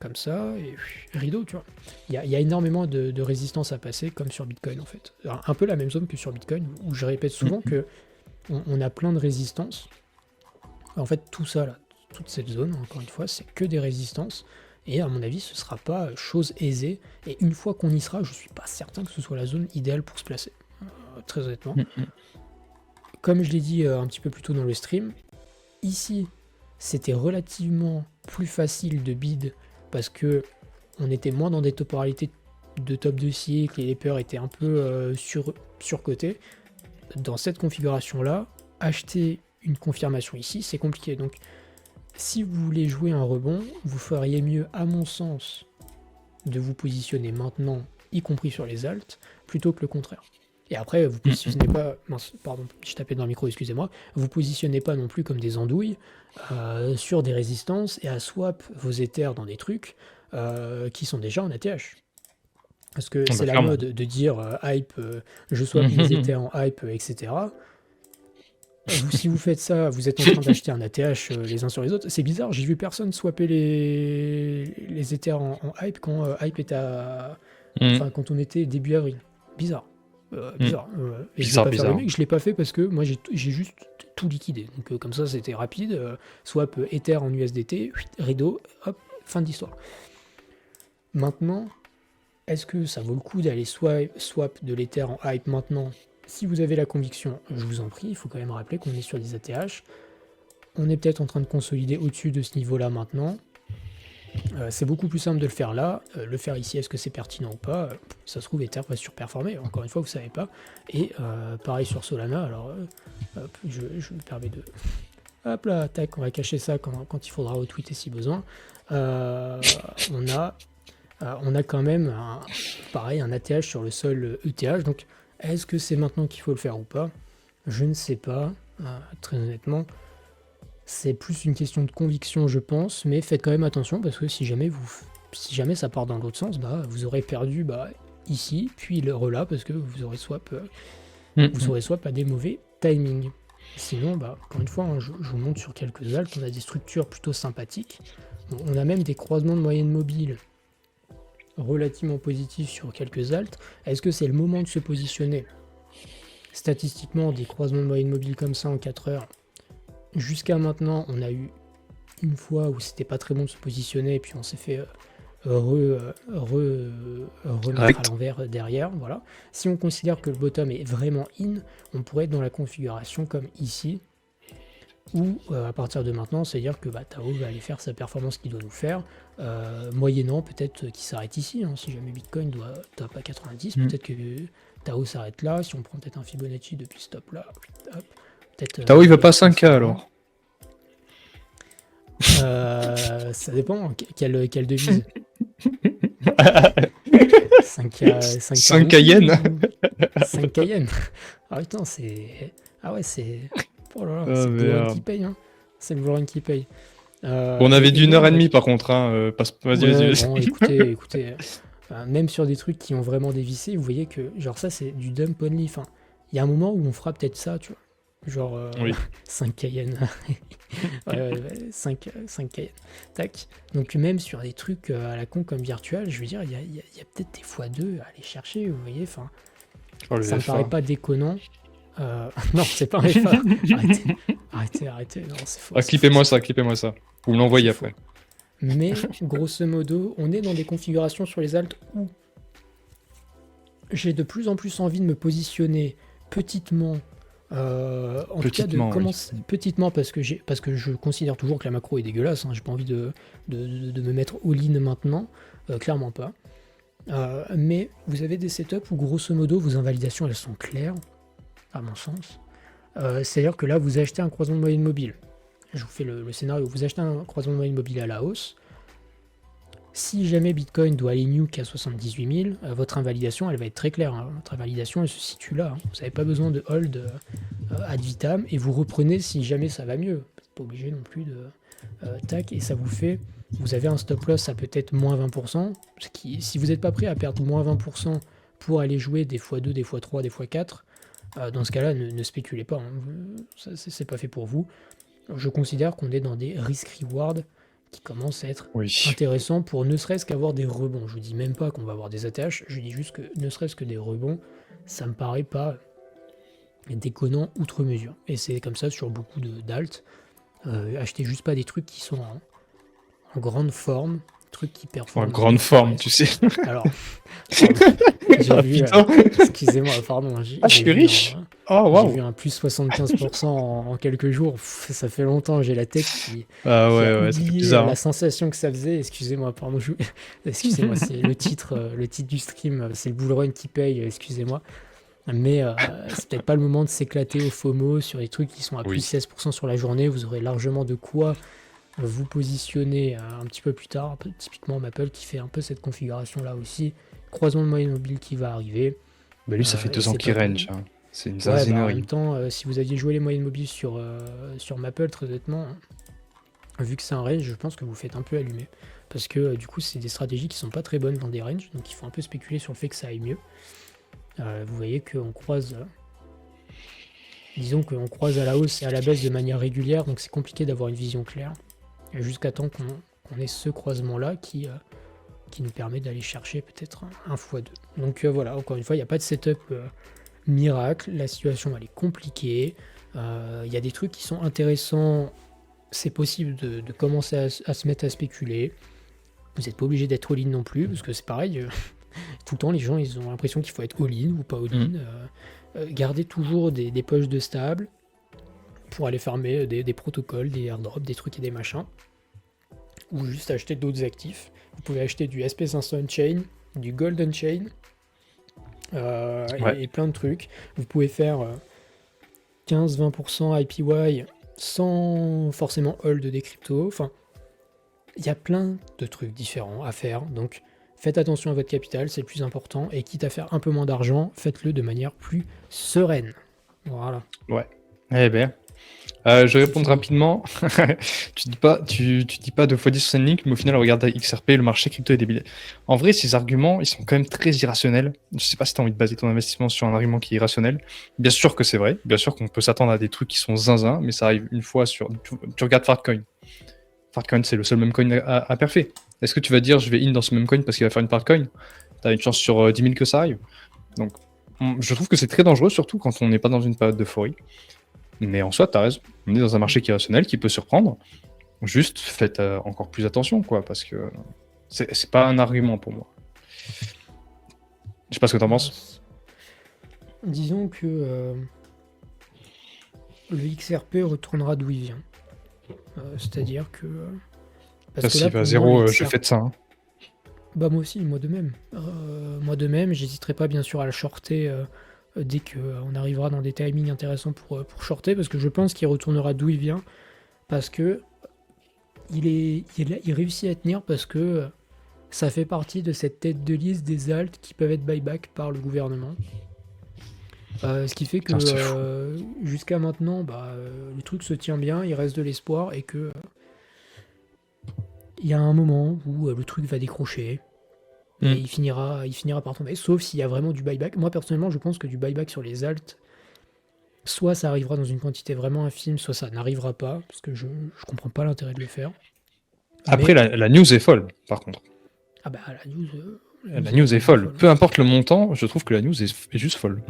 comme ça et rideau, tu vois. Il y a énormément de résistance à passer comme sur Bitcoin en fait. Un peu la même zone que sur Bitcoin où je répète souvent que on a plein de résistances. En fait, tout ça là, toute cette zone, encore une fois, c'est que des résistances. Et à mon avis, ce ne sera pas chose aisée. Et une fois qu'on y sera, je ne suis pas certain que ce soit la zone idéale pour se placer. Très honnêtement. Comme je l'ai dit un petit peu plus tôt dans le stream, ici, c'était relativement plus facile de bid parce que on était moins dans des temporalités de top de cycle et les peurs étaient un peu surcotées. Dans cette configuration-là, acheter une confirmation ici, c'est compliqué. Donc, si vous voulez jouer un rebond, vous feriez mieux, à mon sens, de vous positionner maintenant, y compris sur les alts, plutôt que le contraire. Et après, vous positionnez pas... Mince, pardon, je tapais dans le micro, excusez-moi. Vous positionnez pas non plus comme des andouilles sur des résistances et à swap vos Ethers dans des trucs qui sont déjà en ATH. Parce que
Ah
c'est
bah,
la
clairement.
mode de dire hype, je swap mes Ethers en hype, etc. Si vous faites ça, vous êtes en train d'acheter un ATH les uns sur les autres. C'est bizarre, j'ai vu personne swapper les Ethers en hype quand hype était à.
Mm,
Enfin, quand on était début avril. Bizarre.
mm.
Bizarre. Et je vais
Bizarre,
pas faire le
bizarre.
mec, je l'ai pas fait parce que moi j'ai juste tout liquidé. Donc comme ça c'était rapide. Swap Ether en USDT, rideau, hop, fin de l'histoire. Maintenant, est-ce que ça vaut le coup d'aller swap de l'Ether en hype maintenant? Si vous avez la conviction, je vous en prie, il faut quand même rappeler qu'on est sur des ATH. On est peut-être en train de consolider au-dessus de ce niveau-là maintenant. C'est beaucoup plus simple de le faire là. Le faire ici, est-ce que c'est pertinent ou pas? Ça se trouve, Ether va surperformer. Encore une fois, vous ne savez pas. Et pareil sur Solana. Alors, hop, je me permets de... Hop là, tac, on va cacher ça quand il faudra retweeter si besoin. On a quand même, pareil, un ATH sur le sol ETH. Donc, est-ce que c'est maintenant qu'il faut le faire ou pas? Je ne sais pas, très honnêtement. C'est plus une question de conviction, je pense, mais faites quand même attention parce que si jamais ça part dans l'autre sens, bah, vous aurez perdu ici, puis le relais parce que vous aurez swap à des mauvais timings. Sinon, encore une fois, hein, je vous montre sur quelques altes, on a des structures plutôt sympathiques. Bon, on a même des croisements de moyenne mobile relativement positifs sur quelques altes. Est-ce que c'est le moment de se positionner? Statistiquement, des croisements de moyenne mobile comme ça en 4 heures, jusqu'à maintenant, on a eu une fois où c'était pas très bon de se positionner et puis on s'est fait remettre à l'envers derrière. Voilà. Si on considère que le bottom est vraiment in, on pourrait être dans la configuration comme ici, où à partir de maintenant, c'est-à-dire que Tao va aller faire sa performance qu'il doit nous faire, moyennant peut-être qu'il s'arrête ici. Hein, si jamais Bitcoin doit top à 90, peut-être que Tao s'arrête là. Si on prend peut-être un Fibonacci depuis ce top là, hop.
Tao il veut pas 5K alors.
Ça dépend, quelle devise. 5
Cayenne.
5 Cayenne. Ah putain, c'est... Ah ouais, c'est... Oh là là, c'est le Blue Run qui paye, hein. C'est le Blue Run qui paye.
On avait dit 1h30 par contre, hein. Vas-y.
Bon, écoutez, même sur des trucs qui ont vraiment dévissé, vous voyez que, genre ça, c'est du dump only. Enfin, il y a un moment où on fera peut-être ça, tu vois. Genre
Oui.
5 Cayenne. 5 Cayenne. Tac. Donc même sur des trucs à la con comme virtual, je veux dire, il y a peut-être des x2 à aller chercher, vous voyez. Enfin, ça me paraît pas déconnant. Non, c'est pas un FA. Arrêtez. Non, c'est faux.
Clippez-moi ça. Vous me l'envoyez après.
Mais grosso modo, on est dans des configurations sur les altes où j'ai de plus en plus envie de me positionner petitement. En tout cas, petitement parce que je considère toujours que la macro est dégueulasse. Hein, j'ai pas envie de me mettre all-in maintenant, clairement pas. Mais vous avez des setups où grosso modo vos invalidations elles sont claires, à mon sens. C'est-à-dire que là vous achetez un croisement de moyenne mobile. Je vous fais le scénario, vous achetez un croisement de moyenne mobile à la hausse. Si jamais Bitcoin doit aller nuke à 78 000, votre invalidation elle va être très claire. Hein. Votre invalidation elle se situe là. Hein. Vous n'avez pas besoin de hold ad vitam et vous reprenez si jamais ça va mieux. Vous n'êtes pas obligé non plus de tac et ça vous fait. Vous avez un stop loss à peut-être moins 20%. Ce qui, si vous n'êtes pas prêt à perdre moins 20% pour aller jouer des x2, des x3, des x4, dans ce cas-là, ne spéculez pas. Hein. C'est pas fait pour vous. Je considère qu'on est dans des risk-reward qui commence à être intéressant pour ne serait-ce qu'avoir des rebonds. Je vous dis même pas qu'on va avoir des ATH, je dis juste que ne serait-ce que des rebonds, ça me paraît pas déconnant outre mesure. Et c'est comme ça sur beaucoup d'alt. Achetez juste pas des trucs qui sont en grande forme, trucs qui performent.
En grande forme, tu sais.
Alors, j'ai vu, excusez-moi, pardon.
Je suis riche.
J'ai vu un plus 75% en quelques jours. Ça fait longtemps, j'ai la tête qui
ça fait bizarre.
La sensation que ça faisait. Excusez-moi, pardon. Excusez-moi, c'est le titre du stream, c'est le bull run qui paye. Excusez-moi. Mais c'est peut-être pas le moment de s'éclater au FOMO sur des trucs qui sont à plus 16% sur la journée. Vous aurez largement de quoi vous positionner un petit peu plus tard. Typiquement Maple qui fait un peu cette configuration là aussi. Croisement de moyenne mobile qui va arriver.
Bah lui, ça fait 2 ans qu'il range. Hein. C'est une zazinerie.
En même temps, si vous aviez joué les moyennes mobiles sur Maple, très honnêtement, vu que c'est un range, je pense que vous faites un peu allumer. parce que du coup c'est des stratégies qui sont pas très bonnes dans des ranges, donc il faut un peu spéculer sur le fait que ça aille mieux. Vous voyez qu'on croise, disons qu'on croise à la hausse et à la baisse de manière régulière, donc c'est compliqué d'avoir une vision claire, jusqu'à temps qu'on ait ce croisement-là qui nous permet d'aller chercher peut-être un x2. Donc voilà, encore une fois, il n'y a pas de setup miracle, la situation elle est compliquée, il y a des trucs qui sont intéressants, c'est possible de commencer à se mettre à spéculer, vous n'êtes pas obligé d'être all-in non plus, parce que c'est pareil, tout le temps les gens ils ont l'impression qu'il faut être all-in ou pas all-in, garder toujours des poches de stable pour aller farmer des protocoles, des airdrops, des trucs et des machins, ou juste acheter d'autres actifs. Vous pouvez acheter du SP500 On-Chain, du Gold On-Chain,
Ouais.
et plein de trucs. Vous pouvez faire 15-20% IPY sans forcément hold des cryptos. Enfin, il y a plein de trucs différents à faire. Donc, faites attention à votre capital, c'est le plus important. Et quitte à faire un peu moins d'argent, faites-le de manière plus sereine. Voilà.
Ouais. Eh ben. Je vais répondre rapidement. tu dis pas 2x10 sur Chainlink, mais au final, regarde XRP, le marché crypto est débile. En vrai, ces arguments, ils sont quand même très irrationnels. Je sais pas si tu as envie de baser ton investissement sur un argument qui est irrationnel. Bien sûr que c'est vrai. Bien sûr qu'on peut s'attendre à des trucs qui sont zinzin, mais ça arrive une fois sur. Tu regardes Fartcoin. Fartcoin, c'est le seul meme coin à perfait. Est-ce que tu vas dire je vais in dans ce meme coin parce qu'il va faire une Fartcoin? Tu as une chance sur 10 000 que ça arrive. Donc, je trouve que c'est très dangereux, surtout quand on n'est pas dans une période d'euphorie. Mais en soi, t'as raison. On est dans un marché qui est rationnel, qui peut surprendre. Juste, faites encore plus attention, quoi, parce que c'est pas un argument pour moi. Je sais pas ce que t'en penses.
Disons que le XRP retournera d'où il vient. C'est-à-dire que...
parce que là, s'il va à zéro, je fais de ça. Hein.
Bah moi aussi, moi de même. Moi de même, j'hésiterai pas bien sûr à le shorter dès qu'on arrivera dans des timings intéressants pour shorter, parce que je pense qu'il retournera d'où il vient, parce que il réussit à tenir, parce que ça fait partie de cette tête de liste des alts qui peuvent être buyback par le gouvernement. Ce qui fait que jusqu'à maintenant, le truc se tient bien, il reste de l'espoir, et que il y a un moment où le truc va décrocher. Et il finira par tomber, sauf s'il y a vraiment du buyback. Moi, personnellement, je pense que du buyback sur les alts, soit ça arrivera dans une quantité vraiment infime, soit ça n'arrivera pas, parce que je comprends pas l'intérêt de le faire.
Après, la news est folle, par contre.
Ah bah, la news...
la news est folle. Peu importe le montant, je trouve que la news est juste folle.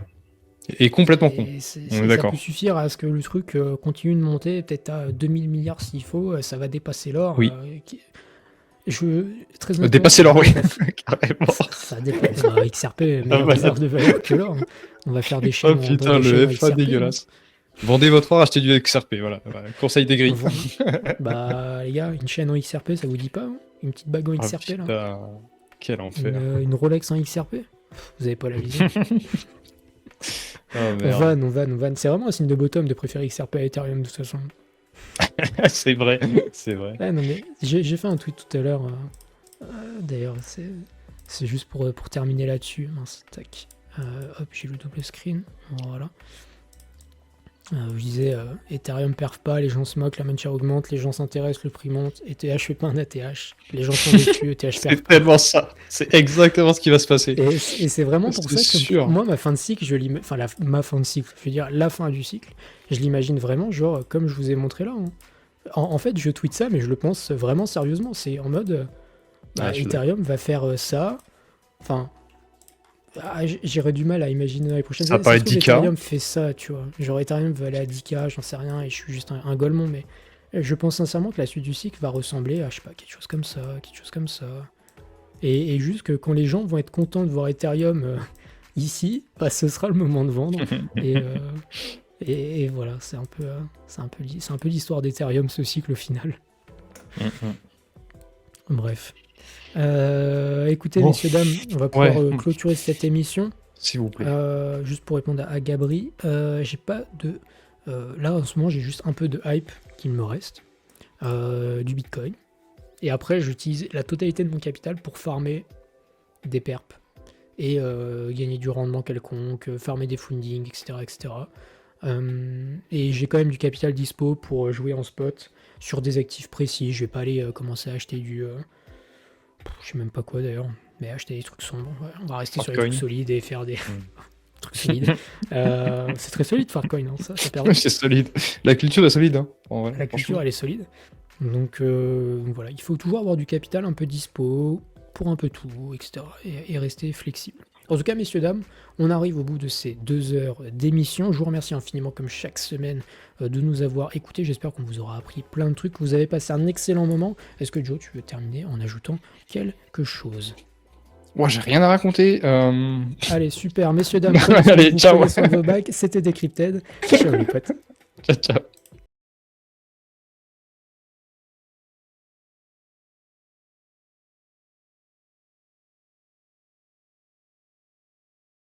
Et complètement con.
Ça peut suffire à ce que le truc continue de monter, peut-être à 2000 milliards s'il faut, ça va dépasser l'or.
Oui.
Très honnêtement,
dépasser l'or, oui, carrément.
Ça dépasse XRP, meilleure réserve de valeur que l'or. On va faire des chaînes.
Oh putain, le FA dégueulasse. Vendez votre or, achetez du XRP, voilà. Conseil des grilles.
Bah les gars, une chaîne en XRP, ça vous dit pas hein? Une petite bague en XRP
putain,
là.
Quel enfer.
Une Rolex en XRP. Vous avez pas la vision.
On
vanne. C'est vraiment un signe de bottom de préférer XRP à Ethereum de toute façon.
C'est vrai, c'est vrai.
Ouais, non, mais j'ai fait un tweet tout à l'heure. D'ailleurs, c'est juste pour terminer là-dessus. Mince, tac. Hop, j'ai le double screen. Voilà. Je disais, Ethereum perf pas, les gens se moquent, la mancha augmente, les gens s'intéressent, le prix monte, ETH fait pas un ATH. Les gens sont dessus, ETH perf.
C'est tellement ça. C'est exactement ce qui va se passer.
Et c'est vraiment pour ça que moi, ma fin de cycle, ma fin de cycle, je veux dire la fin du cycle, je l'imagine vraiment, genre, comme je vous ai montré là. Hein. En fait, je tweete ça, mais je le pense vraiment sérieusement. C'est en mode, Ethereum va faire ça. Enfin, j'aurais du mal à imaginer dans les prochaines années.
Ça paraît 10K.
Ethereum fait ça, tu vois. Genre, Ethereum va aller à 10K, j'en sais rien, et je suis juste un golemon, mais je pense sincèrement que la suite du cycle va ressembler à, je sais pas, quelque chose comme ça. Et juste que quand les gens vont être contents de voir Ethereum ici, ce sera le moment de vendre. Et voilà, c'est un peu l'histoire d'Ethereum, ce cycle au final. Bref. Écoutez, messieurs, dames, on va pouvoir clôturer cette émission.
S'il vous plaît.
Juste pour répondre à Gabri, j'ai pas de... là, en ce moment, j'ai juste un peu de hype qu'il me reste. Du Bitcoin. Et après, j'utilise la totalité de mon capital pour farmer des perps. Et gagner du rendement quelconque, farmer des fundings, etc. Et j'ai quand même du capital dispo pour jouer en spot sur des actifs précis. Je vais pas aller commencer à acheter Je sais même pas quoi d'ailleurs, mais acheter des trucs sombres. Ouais, on va rester sur les
Farcoin.
trucs solides et faire des
Mm.
trucs solides. C'est très solide Farcoin, hein, ça permet.
C'est solide. La culture est solide, hein. En vrai,
La culture,
franchement.
elle est solide. Donc voilà, il faut toujours avoir du capital un peu dispo pour un peu tout, etc. Et rester flexible. En tout cas, messieurs, dames, on arrive au bout de ces 2 heures d'émission. Je vous remercie infiniment, comme chaque semaine, de nous avoir écoutés. J'espère qu'on vous aura appris plein de trucs. Vous avez passé un excellent moment. Est-ce que Joe, tu veux terminer en ajoutant quelque chose?
Moi, j'ai rien à raconter.
Allez, super, messieurs, dames, prenez soin de
Allez,
vous,
ciao.
prenez soin de vos bacs. C'était Decrypted. Ciao les potes.
Ciao, ciao.